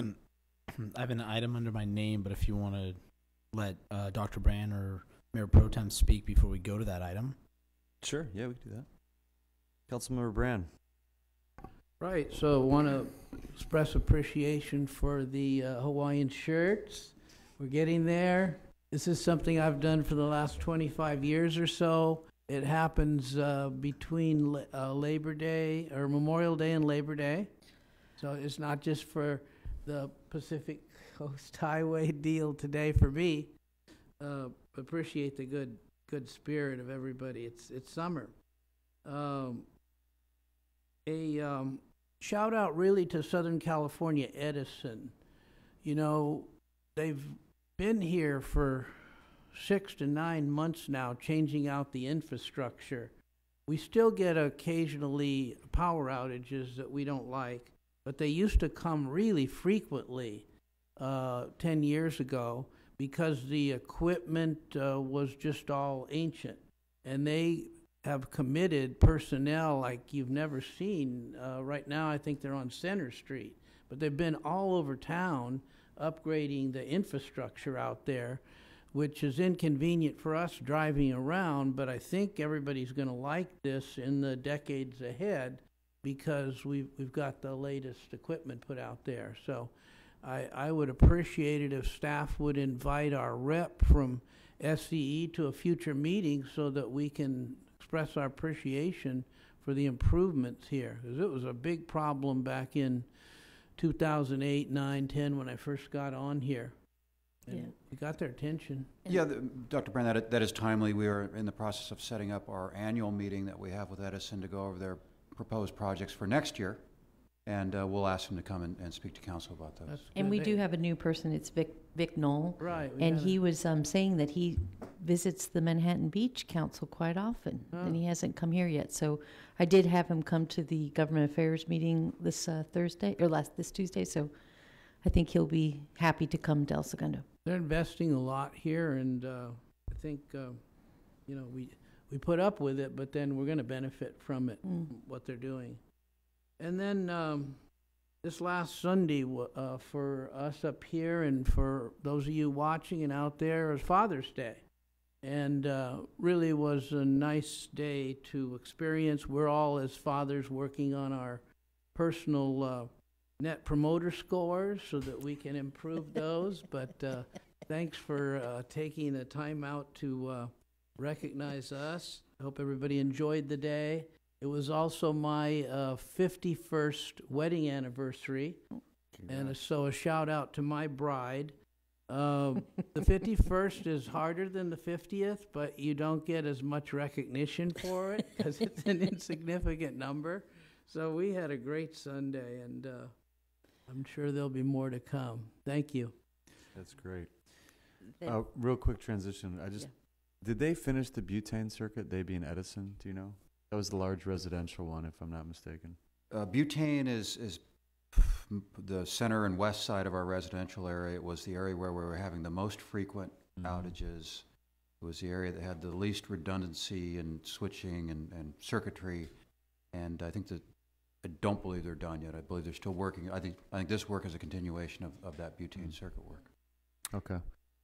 have an item under my name, but if you want to let Dr. Brand or Mayor Pro Tem speak before we go to that item. Sure, yeah, we can do that. Councilmember Brand. Right, so want to express appreciation for the Hawaiian shirts. We're getting there. This is something I've done for the last 25 years or so. It happens between Labor Day, or Memorial Day and Labor Day. So it's not just for the Pacific Coast Highway deal today for me. Appreciate the good spirit of everybody. It's summer. Shout out really to Southern California Edison. You know, they've been here for 6 to 9 months now, changing out the infrastructure. We still get occasionally power outages that we don't like, but they used to come really frequently 10 years ago because the equipment was just all ancient. And they have committed personnel like you've never seen. Right now, I think they're on Center Street, but they've been all over town upgrading the infrastructure out there, which is inconvenient for us driving around, but I think everybody's going to like this in the decades ahead because we've got the latest equipment put out there. So I would appreciate it if staff would invite our rep from SCE to a future meeting so that we can express our appreciation for the improvements here, because it was a big problem back in 2008, 9, 10 when I first got on here. And we got their attention. Yeah, Dr. Brand, that is timely. We are in the process of setting up our annual meeting that we have with Edison to go over their proposed projects for next year. And we'll ask them to come and speak to council about those. And we do have a new person, it's Vic Knoll. Right. And he was saying that he visits the Manhattan Beach Council quite often, and he hasn't come here yet. So I did have him come to the Government Affairs meeting this this Tuesday, so I think he'll be happy to come to El Segundo. They're investing a lot here, and I think, you know, we put up with it, but then we're going to benefit from it, what they're doing. And then this last Sunday for us up here and for those of you watching and out there was Father's Day. And really was a nice day to experience. We're all, as fathers, working on our personal net promoter scores so that we can improve those. But thanks for taking the time out to recognize us. I hope everybody enjoyed the day. It was also my 51st wedding anniversary, and so a shout out to my bride. The 51st is harder than the 50th, but you don't get as much recognition for it because it's an insignificant number. So we had a great Sunday, and I'm sure there'll be more to come. Thank you. That's great. Real quick transition. Did they finish the butane circuit, they being Edison, do you know? That was the large residential one, if I'm not mistaken. Butane is the center and west side of our residential area. It was the area where we were having the most frequent outages. It was the area that had the least redundancy and switching and circuitry. And I don't believe they're done yet. I believe they're still working. I think this work is a continuation of that butane circuit work. Okay.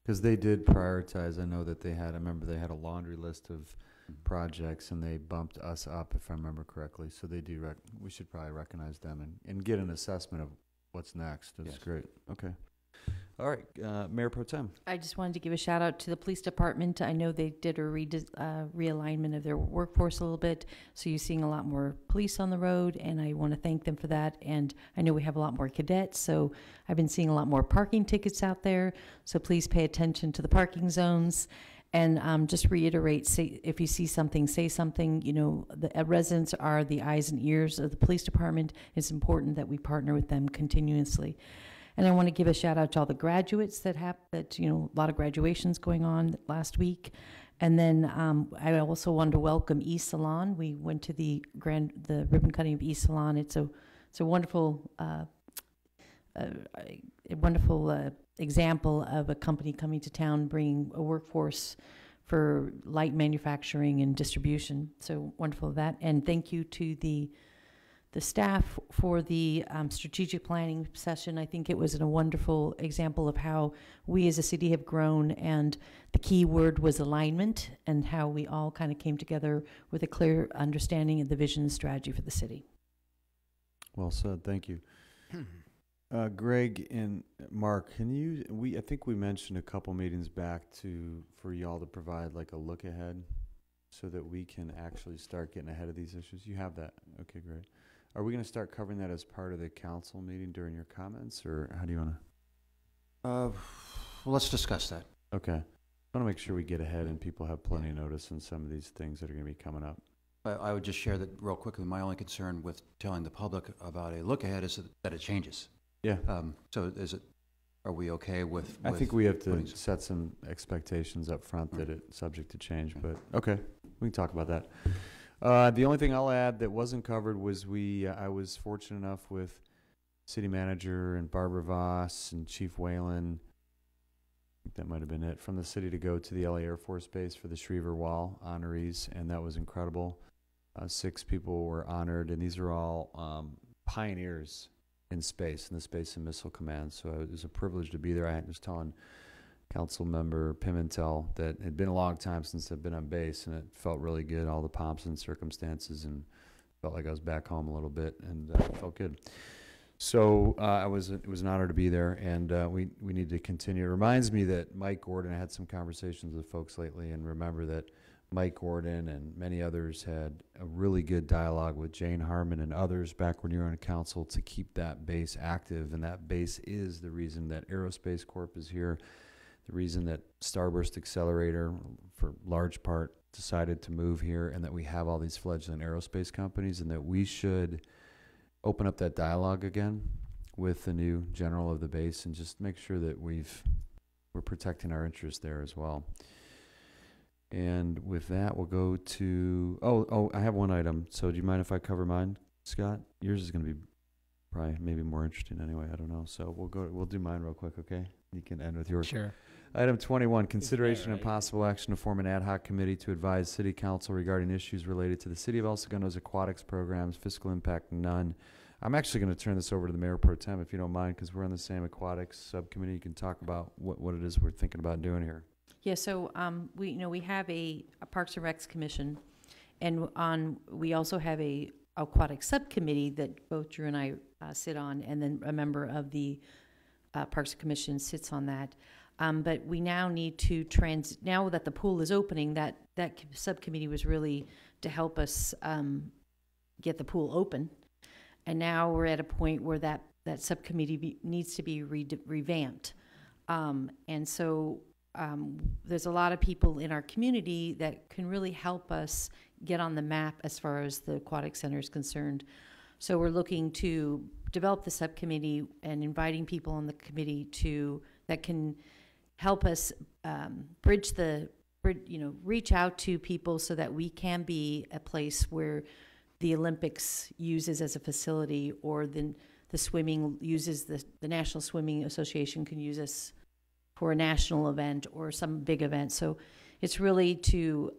Because they did prioritize. I know that I remember they had a laundry list of projects, and they bumped us up, if I remember correctly. So they do. We should probably recognize them and get an assessment of what's next. That's great. Okay. All right, Mayor Pro Tem. I just wanted to give a shout out to the police department. I know they did a realignment of their workforce a little bit, so you're seeing a lot more police on the road, and I want to thank them for that. And I know we have a lot more cadets, so I've been seeing a lot more parking tickets out there. So please pay attention to the parking zones. And just reiterate, if you see something, say something. You know, the residents are the eyes and ears of the police department. It's important that we partner with them continuously. And I want to give a shout out to all the graduates that a lot of graduations going on last week. And then I also wanted to welcome East Salon. We went to the ribbon cutting of East Salon. It's a wonderful example of a company coming to town, bringing a workforce for light manufacturing and distribution. So wonderful of that. And thank you to the staff for the strategic planning session. I think it was a wonderful example of how we as a city have grown, and the key word was alignment, and how we all kind of came together with a clear understanding of the vision and strategy for the city. Well said, thank you. Greg and Mark, I think we mentioned a couple meetings back for y'all to provide like a look ahead so that we can actually start getting ahead of these issues. You have that? Okay, great. Are we going to start covering that as part of the council meeting during your comments, or how do you want to? Well, let's discuss that. Okay. I want to make sure we get ahead and people have plenty of notice on some of these things that are going to be coming up. I would just share that real quickly. My only concern with telling the public about a look ahead is that it changes. Yeah. So are we okay with I think we have to set some expectations up front that it's subject to change, but okay, we can talk about that. The only thing I'll add that wasn't covered was I was fortunate enough with City Manager and Barbara Voss and Chief Whalen, I think that might have been it, from the city to go to the LA Air Force Base for the Schriever Wall honorees, and that was incredible. 6 people were honored, and these are all pioneers in space, in the Space and Missile Command, so it was a privilege to be there. I was telling Council Member Pimentel that it had been a long time since I've been on base, and it felt really good, all the pomps and circumstances, and felt like I was back home a little bit, and felt good. So it was an honor to be there, and we need to continue. It reminds me that Mike Gordon, I had some conversations with folks lately, and remember that Mike Gordon and many others had a really good dialogue with Jane Harmon and others back when you were on council to keep that base active, and that base is the reason that Aerospace Corp is here, the reason that Starburst Accelerator, for large part, decided to move here, and that we have all these fledgling aerospace companies, and that we should open up that dialogue again with the new general of the base and just make sure that we're protecting our interests there as well. And with that, we'll go to, I have one item. So do you mind if I cover mine, Scott? Yours is going to be probably maybe more interesting anyway. I don't know. So we'll do mine real quick, okay? You can end with yours. Sure. Item 21, consideration and possible action to form an ad hoc committee to advise City Council regarding issues related to the City of El Segundo's aquatics programs, fiscal impact none. I'm actually going to turn this over to the Mayor Pro Tem, if you don't mind, because we're on the same aquatics subcommittee. You can talk about what it is we're thinking about doing here. Yeah, so we have a Parks and Recs Commission, and we also have a aquatic subcommittee that both Drew and I sit on, and then a member of the Parks Commission sits on that. But we now need to now that the pool is opening, that subcommittee was really to help us get the pool open. And now we're at a point where that subcommittee needs to be revamped. And so there's a lot of people in our community that can really help us get on the map as far as the aquatic center is concerned. So we're looking to develop the subcommittee and inviting people on the committee that can help us reach out to people so that we can be a place where the Olympics uses as a facility, or the swimming uses, the National Swimming Association can use us for a national event or some big event. So it's really to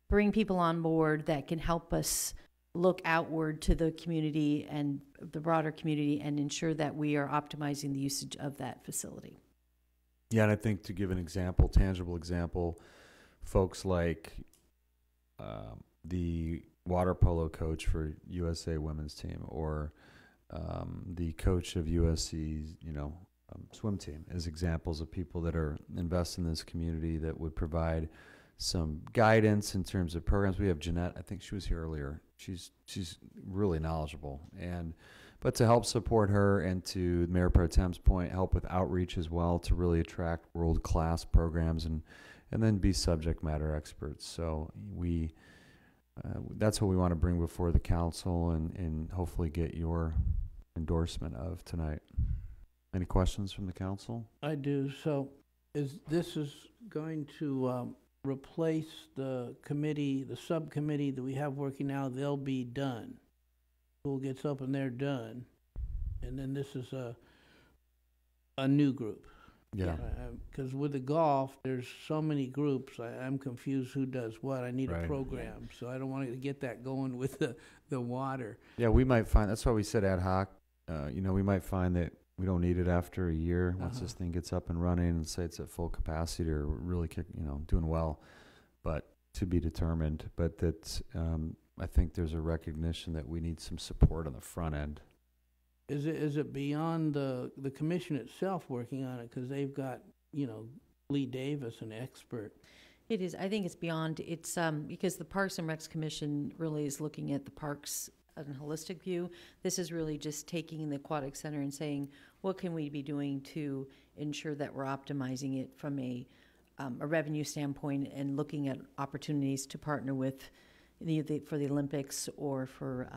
bring people on board that can help us look outward to the community and the broader community and ensure that we are optimizing the usage of that facility. Yeah, and I think to give an example, tangible example, folks like the water polo coach for USA women's team, or the coach of USC's, swim team, as examples of people that are invested in this community that would provide some guidance in terms of programs. We have Jeanette, I think she was here earlier. She's really knowledgeable, but to help support her, and to Mayor Pro Tem's point, help with outreach as well to really attract world-class programs and then be subject matter experts. So that's what we want to bring before the council and hopefully get your endorsement of tonight. Any questions from the council? I do. So this is going to replace the committee, the subcommittee that we have working now. They'll be done. Pool gets open, they're done. And then this is a new group. Yeah. Because with the golf, there's so many groups, I'm confused who does what. I need Right. a program, so I don't want to get that going with the water. Yeah, we might find, that's why we said ad hoc. We might find that we don't need it after a year once this thing gets up and running and say it's at full capacity or really doing well, but to be determined. But that I think there's a recognition that we need some support on the front end. Is it beyond the commission itself working on it? Because they've got, Lee Davis, an expert. It is. I think it's beyond. It's because the Parks and Recs Commission really is looking at the parks in a holistic view. This is really just taking the aquatic center and saying, what can we be doing to ensure that we're optimizing it from a revenue standpoint and looking at opportunities to partner with for the Olympics or for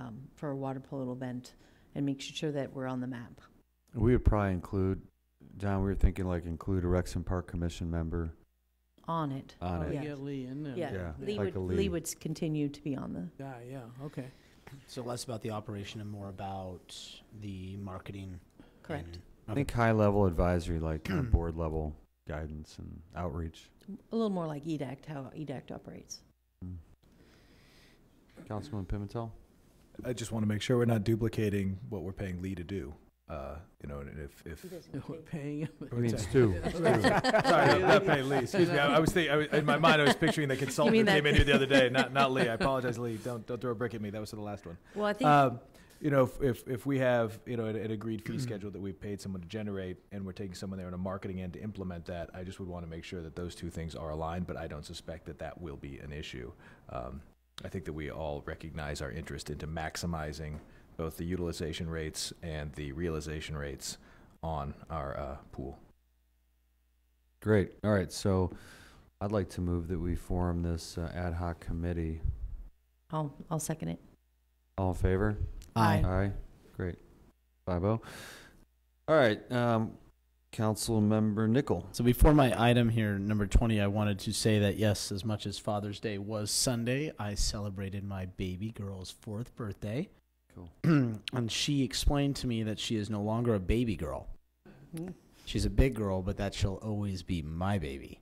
a water polo event and make sure that we're on the map. We would probably include, John, we were thinking include a Recs and Park Commission member. On it. Get Lee in there. Yeah. Yeah. Lee would continue to be on the. Yeah, okay. So less about the operation and more about the marketing. Correct. I think high-level advisory, kind of board-level guidance and outreach. A little more like EDACT, how EDACT operates. Councilman Pimentel? I just want to make sure we're not duplicating what we're paying Lee to do. And if We're paying him. I mean, Stu. Sorry, not paying Lee. Excuse me. I was thinking, in my mind, I was picturing the consultant who came in here the other day. Not Lee. I apologize, Lee. Don't throw a brick at me. That was the last one. Well, I think if we have an agreed fee schedule that we've paid someone to generate, and we're taking someone there on a marketing end to implement that, I just would want to make sure that those two things are aligned. But I don't suspect that will be an issue. I think that we all recognize our interest into maximizing both the utilization rates and the realization rates on our pool. Great. All right. So I'd like to move that we form this ad hoc committee. I'll second it. All in favor? Aye. Aye. Great. 5-0. All right. Council Member Nickel. So before my item here, number 20, I wanted to say that yes, as much as Father's Day was Sunday, I celebrated my baby girl's 4th birthday. Cool. And she explained to me that she is no longer a baby girl. She's a big girl, but that she'll always be my baby.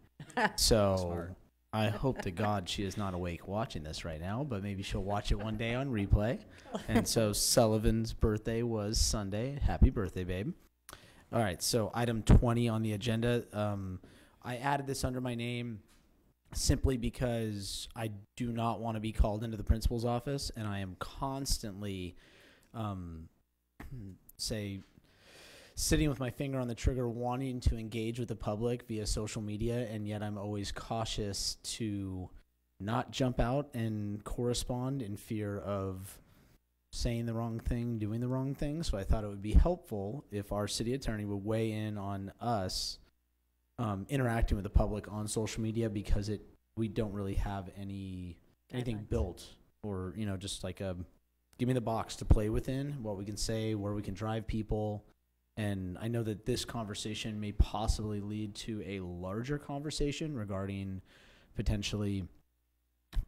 So Smart. I hope to God she is not awake watching this right now, but maybe she'll watch it one day on replay. And so Sullivan's birthday was Sunday. Happy birthday, babe. All right, so item 20 on the agenda. I added this under my name simply because I do not want to be called into the principal's office, and I am constantly, sitting with my finger on the trigger, wanting to engage with the public via social media, and yet I'm always cautious to not jump out and correspond in fear of saying the wrong thing, doing the wrong thing. So I thought it would be helpful if our city attorney would weigh in on us interacting with the public on social media, because we don't really have anything built, or just give me the box to play within, what we can say, where we can drive people. And I know that this conversation may possibly lead to a larger conversation regarding potentially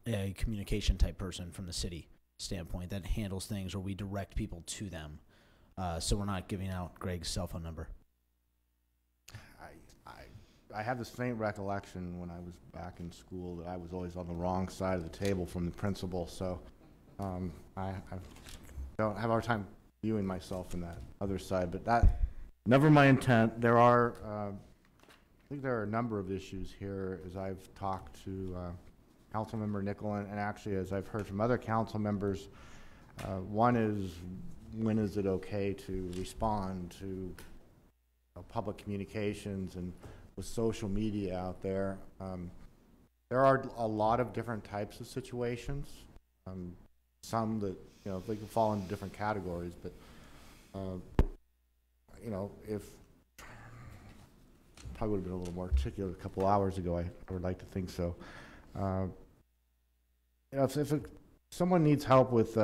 a communication type person from the city standpoint that handles things, or we direct people to them. So we're not giving out Greg's cell phone number. I have this faint recollection when I was back in school that I was always on the wrong side of the table from the principal, so I don't have a hard time viewing myself in that other side, but that never my intent. There are I think there are a number of issues here as I've talked to Councilmember Nickel, and actually as I've heard from other council members. One is, when is it okay to respond to public communications, and with social media out there, there are a lot of different types of situations. Some that they can fall into different categories, but if probably would have been a little more articulate a couple hours ago, I would like to think so. If someone needs help with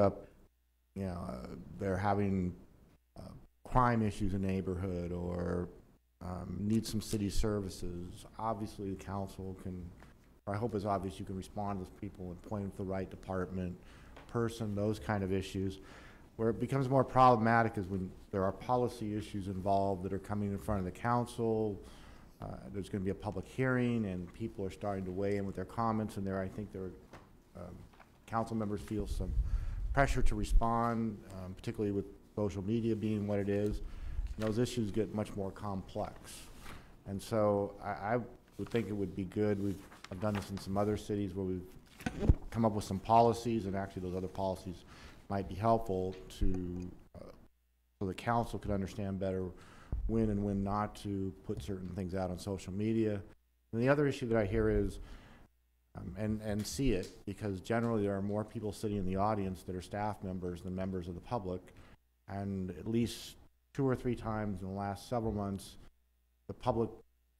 they're having crime issues in the neighborhood, or need some city services, obviously the council can, or I hope it's obvious, you can respond to those people and point them to the right department, person, those kind of issues. Where it becomes more problematic is when there are policy issues involved that are coming in front of the council, there's going to be a public hearing, and people are starting to weigh in with their comments, and I think council members feel some pressure to respond, particularly with social media being what it is. And those issues get much more complex. And so I would think it would be good. I've done this in some other cities where we've come up with some policies, and actually those other policies might be helpful to so the council could understand better when and when not to put certain things out on social media. And the other issue that I hear is, and see it, because generally there are more people sitting in the audience that are staff members than members of the public, and at least 2 or 3 times in the last several months, the public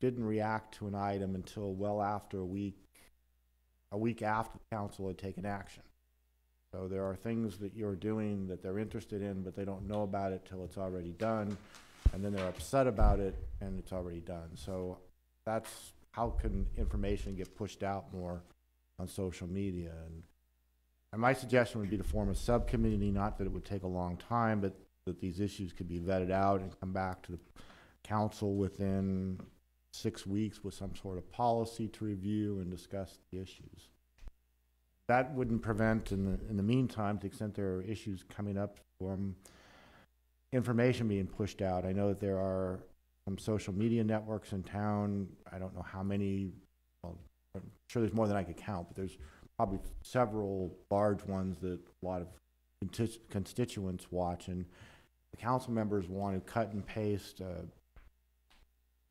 didn't react to an item until well after a week after the council had taken action. So there are things that you're doing that they're interested in, but they don't know about it till it's already done, and then they're upset about it, and it's already done. So that's how can information get pushed out more on social media. And my suggestion would be to form a subcommittee, not that it would take a long time, but that these issues could be vetted out and come back to the council within 6 weeks with some sort of policy to review and discuss the issues. That wouldn't prevent, in the meantime, to the extent there are issues coming up, from information being pushed out. I know that there are some social media networks in town. I don't know how many. Well, I'm sure there's more than I could count, but there's probably several large ones that a lot of constituents watch, and the council members want to cut and paste an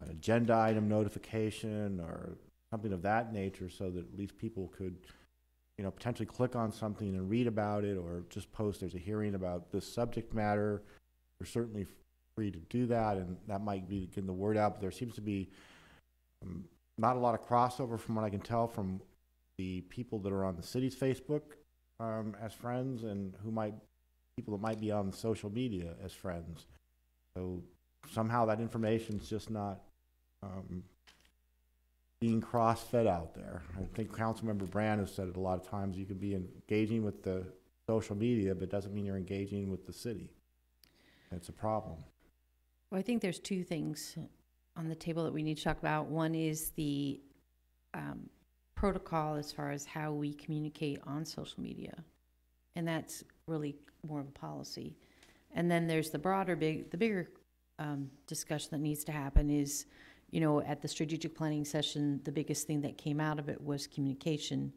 agenda item notification or something of that nature, so that at least people could, potentially click on something and read about it, or just post there's a hearing about this subject matter. They're certainly free to do that, and that might be getting the word out. But there seems to be not a lot of crossover, from what I can tell, from the people that are on the city's Facebook as friends, and people that might be on social media as friends. So somehow that information's just not being cross-fed out there. I think Councilmember Brand has said it a lot of times. You can be engaging with the social media, but it doesn't mean you're engaging with the city. It's a problem. Well, I think there's 2 things on the table that we need to talk about. One is the protocol as far as how we communicate on social media, and that's really more of a policy. And then there's the bigger discussion that needs to happen is, at the strategic planning session, the biggest thing that came out of it was communication,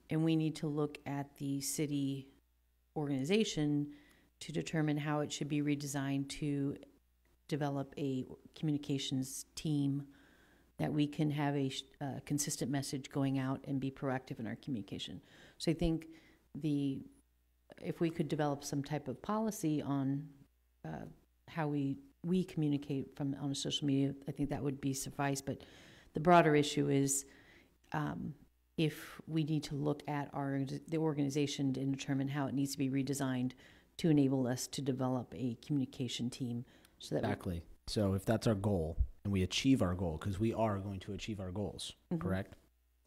and we need to look at the city organization to determine how it should be redesigned to develop a communications team that we can have a consistent message going out and be proactive in our communication. So I think if we could develop some type of policy on how we communicate on social media, I think that would be suffice. But the broader issue is if we need to look at the organization and determine how it needs to be redesigned to enable us to develop a communication team. So that exactly. So if that's our goal, and we achieve our goal, because we are going to achieve our goals, correct?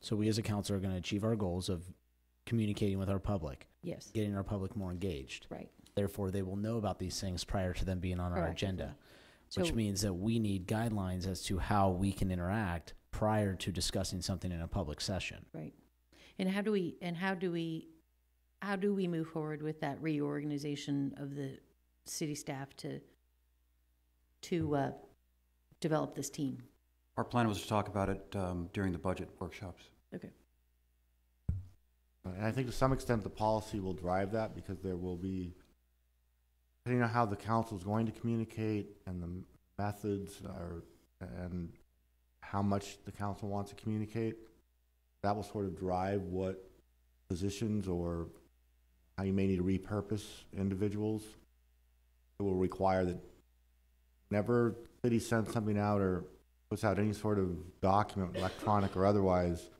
So we as a council are going to achieve our goals of communicating with our public. Yes. Getting our public more engaged. Right. Therefore, they will know about these things prior to them being on our agenda, which means that we need guidelines as to how we can interact prior to discussing something in a public session. Right. And how do we move forward with that reorganization of the city staff to develop this team? Our plan was to talk about it during the budget workshops. Okay. And I think to some extent the policy will drive that, because there will be, depending on how the council is going to communicate and the methods and how much the council wants to communicate, that will sort of drive what positions or how you may need to repurpose individuals. It will require that whenever the city sends something out or puts out any sort of document, electronic or otherwise,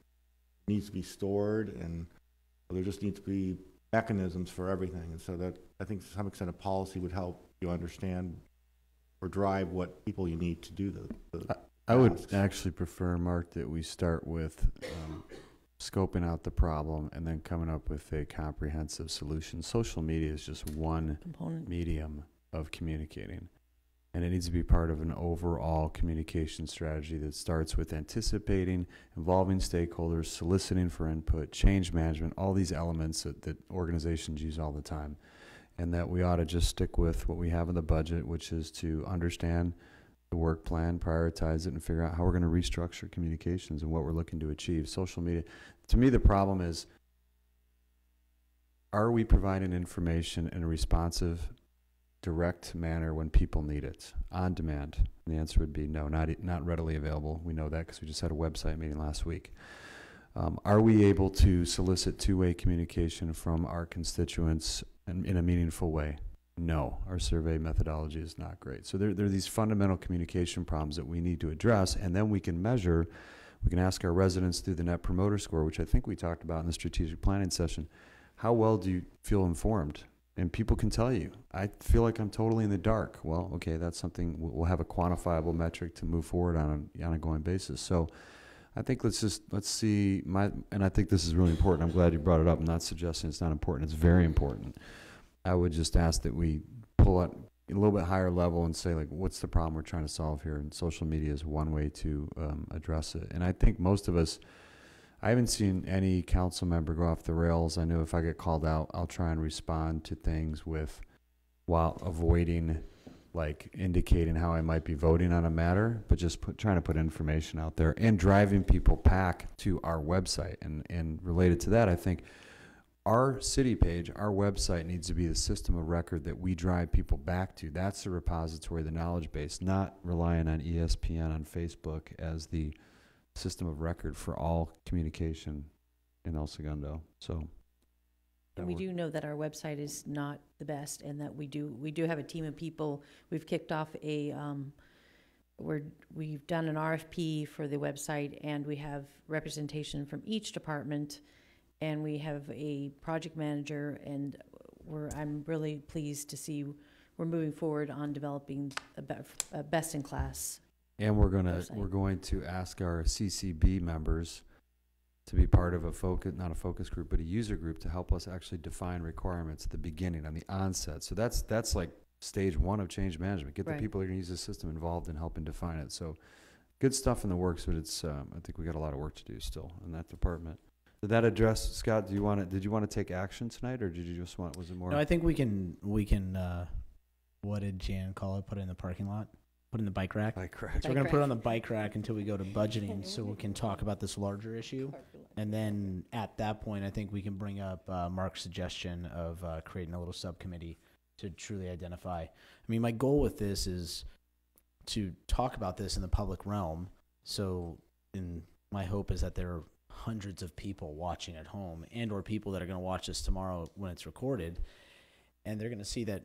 it needs to be stored, and there just needs to be mechanisms for everything. And so that, I think to some extent, a policy would help you understand or drive what people you need to do the I would actually prefer, Mark, that we start with scoping out the problem and then coming up with a comprehensive solution. Social media is just one medium of communicating. And it needs to be part of an overall communication strategy that starts with anticipating, involving stakeholders, soliciting for input, change management, all these elements that organizations use all the time. And that we ought to just stick with what we have in the budget, which is to understand the work plan, prioritize it, and figure out how we're going to restructure communications and what we're looking to achieve. Social media, to me, the problem is, are we providing information in a responsive, direct manner when people need it, on demand? And the answer would be no, not readily available. We know that because we just had a website meeting last week. Are we able to solicit two-way communication from our constituents in a meaningful way? No, our survey methodology is not great. So there are these fundamental communication problems that we need to address, and then we can measure, we can ask our residents through the Net Promoter Score, which I think we talked about in the strategic planning session, how well do you feel informed? And people can tell you, I feel like I'm totally in the dark. Well, okay, that's something, we'll have a quantifiable metric to move forward on an ongoing basis. So I think let's see, and I think this is really important. I'm glad you brought it up. I'm not suggesting it's not important. It's very important. I would just ask that we pull it a little bit higher level and say, like, what's the problem we're trying to solve here? And social media is one way to address it. And I think most of us, I haven't seen any council member go off the rails. I know if I get called out, I'll try and respond to things while avoiding, like, indicating how I might be voting on a matter, but just trying to put information out there and driving people back to our website. And related to that, I think our city page, our website needs to be the system of record that we drive people back to. That's the repository, the knowledge base, not relying on ESPN, on Facebook as the system of record for all communication in El Segundo. So, and we do know that our website is not the best, and that we do have a team of people. We've kicked off we've done an RFP for the website, and we have representation from each department, and we have a project manager, and I'm really pleased to see we're moving forward on developing a best-in-class. And we're going to ask our CCB members to be part of not a focus group, but a user group to help us actually define requirements at the beginning, on the onset. So that's like stage one of change management. Get the people that are going to use the system involved in helping define it. So good stuff in the works, but it's I think we got a lot of work to do still in that department. Did that address, Scott? Did you want to take action tonight, or did you just was it more? No, I think we can. What did Jan call it? Put it in the parking lot. Put in the bike rack. So we're going to put it on the bike rack until we go to budgeting, so we can talk about this larger issue. And then at that point, I think we can bring up Mark's suggestion of creating a little subcommittee to truly identify. I mean, my goal with this is to talk about this in the public realm. So my hope is that there are hundreds of people watching at home, and or people that are going to watch this tomorrow when it's recorded, and they're going to see that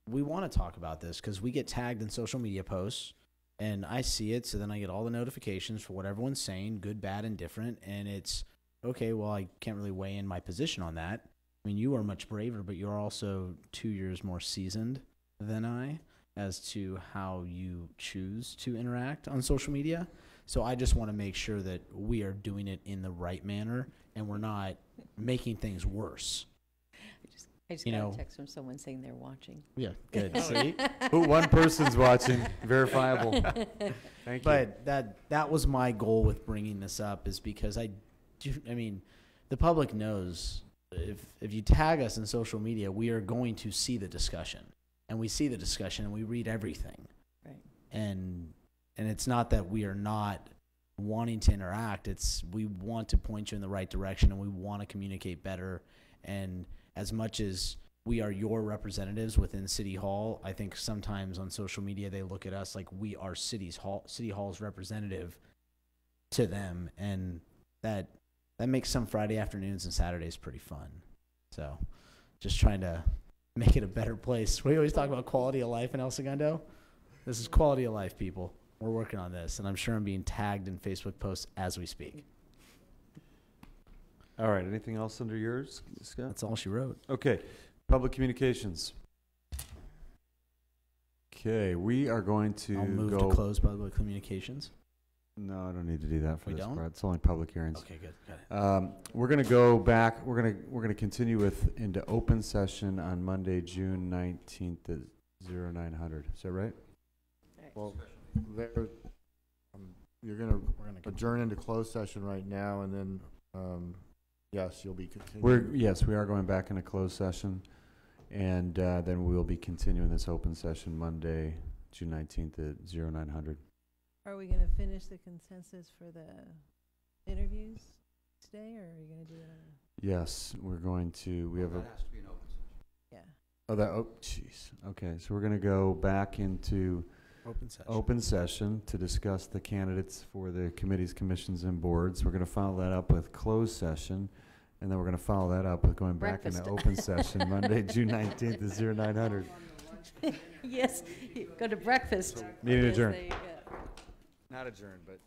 we want to talk about this because we get tagged in social media posts, and I see it, so then I get all the notifications for what everyone's saying, good, bad, and different, and it's, okay, well, I can't really weigh in my position on that. I mean, you are much braver, but you're also 2 years more seasoned than I as to how you choose to interact on social media. So I just want to make sure that we are doing it in the right manner, and we're not making things worse. I just got a text from someone saying they're watching. Yeah, good. See? One person's watching. Verifiable. Thank you. But that was my goal with bringing this up, is because I mean, the public knows if you tag us in social media, we are going to see the discussion. And we see the discussion, and we read everything. Right. And it's not that we are not wanting to interact. It's we want to point you in the right direction, and we want to communicate better. And as much as we are your representatives within City Hall, I think sometimes on social media they look at us like we are City Hall's representative to them, and that makes some Friday afternoons and Saturdays pretty fun. So just trying to make it a better place. We always talk about quality of life in El Segundo. This is quality of life, people. We're working on this, and I'm sure I'm being tagged in Facebook posts as we speak. All right. Anything else under yours, Scott? That's all she wrote. Okay. Public communications. Okay. We are going to I'll move to close public communications. No, I don't need to do that for We this don't? part. It's only public hearings. Okay, good. Got it. We're going to go back. We're going to continue into open session on Monday, June 19th at 0900. Is that right? Well, there, you're gonna adjourn into closed session right now, and then, yes, you'll be continuing. Yes, we are going back into closed session, and then we will be continuing this open session Monday, June 19th at 0900. Are we gonna finish the consensus for the interviews today, or are we gonna do it on Yes, we're going to, we have a. That has to be an open session. Yeah. Oh, jeez. Okay, so we're going to go back into open session to discuss the candidates for the committees, commissions, and boards. We're going to follow that up with closed session, and then we're going to follow that up with going back into open session Monday, June 19th at 0900. Yes, go to breakfast. Meeting Yes, adjourned. there you go. Not adjourned, but.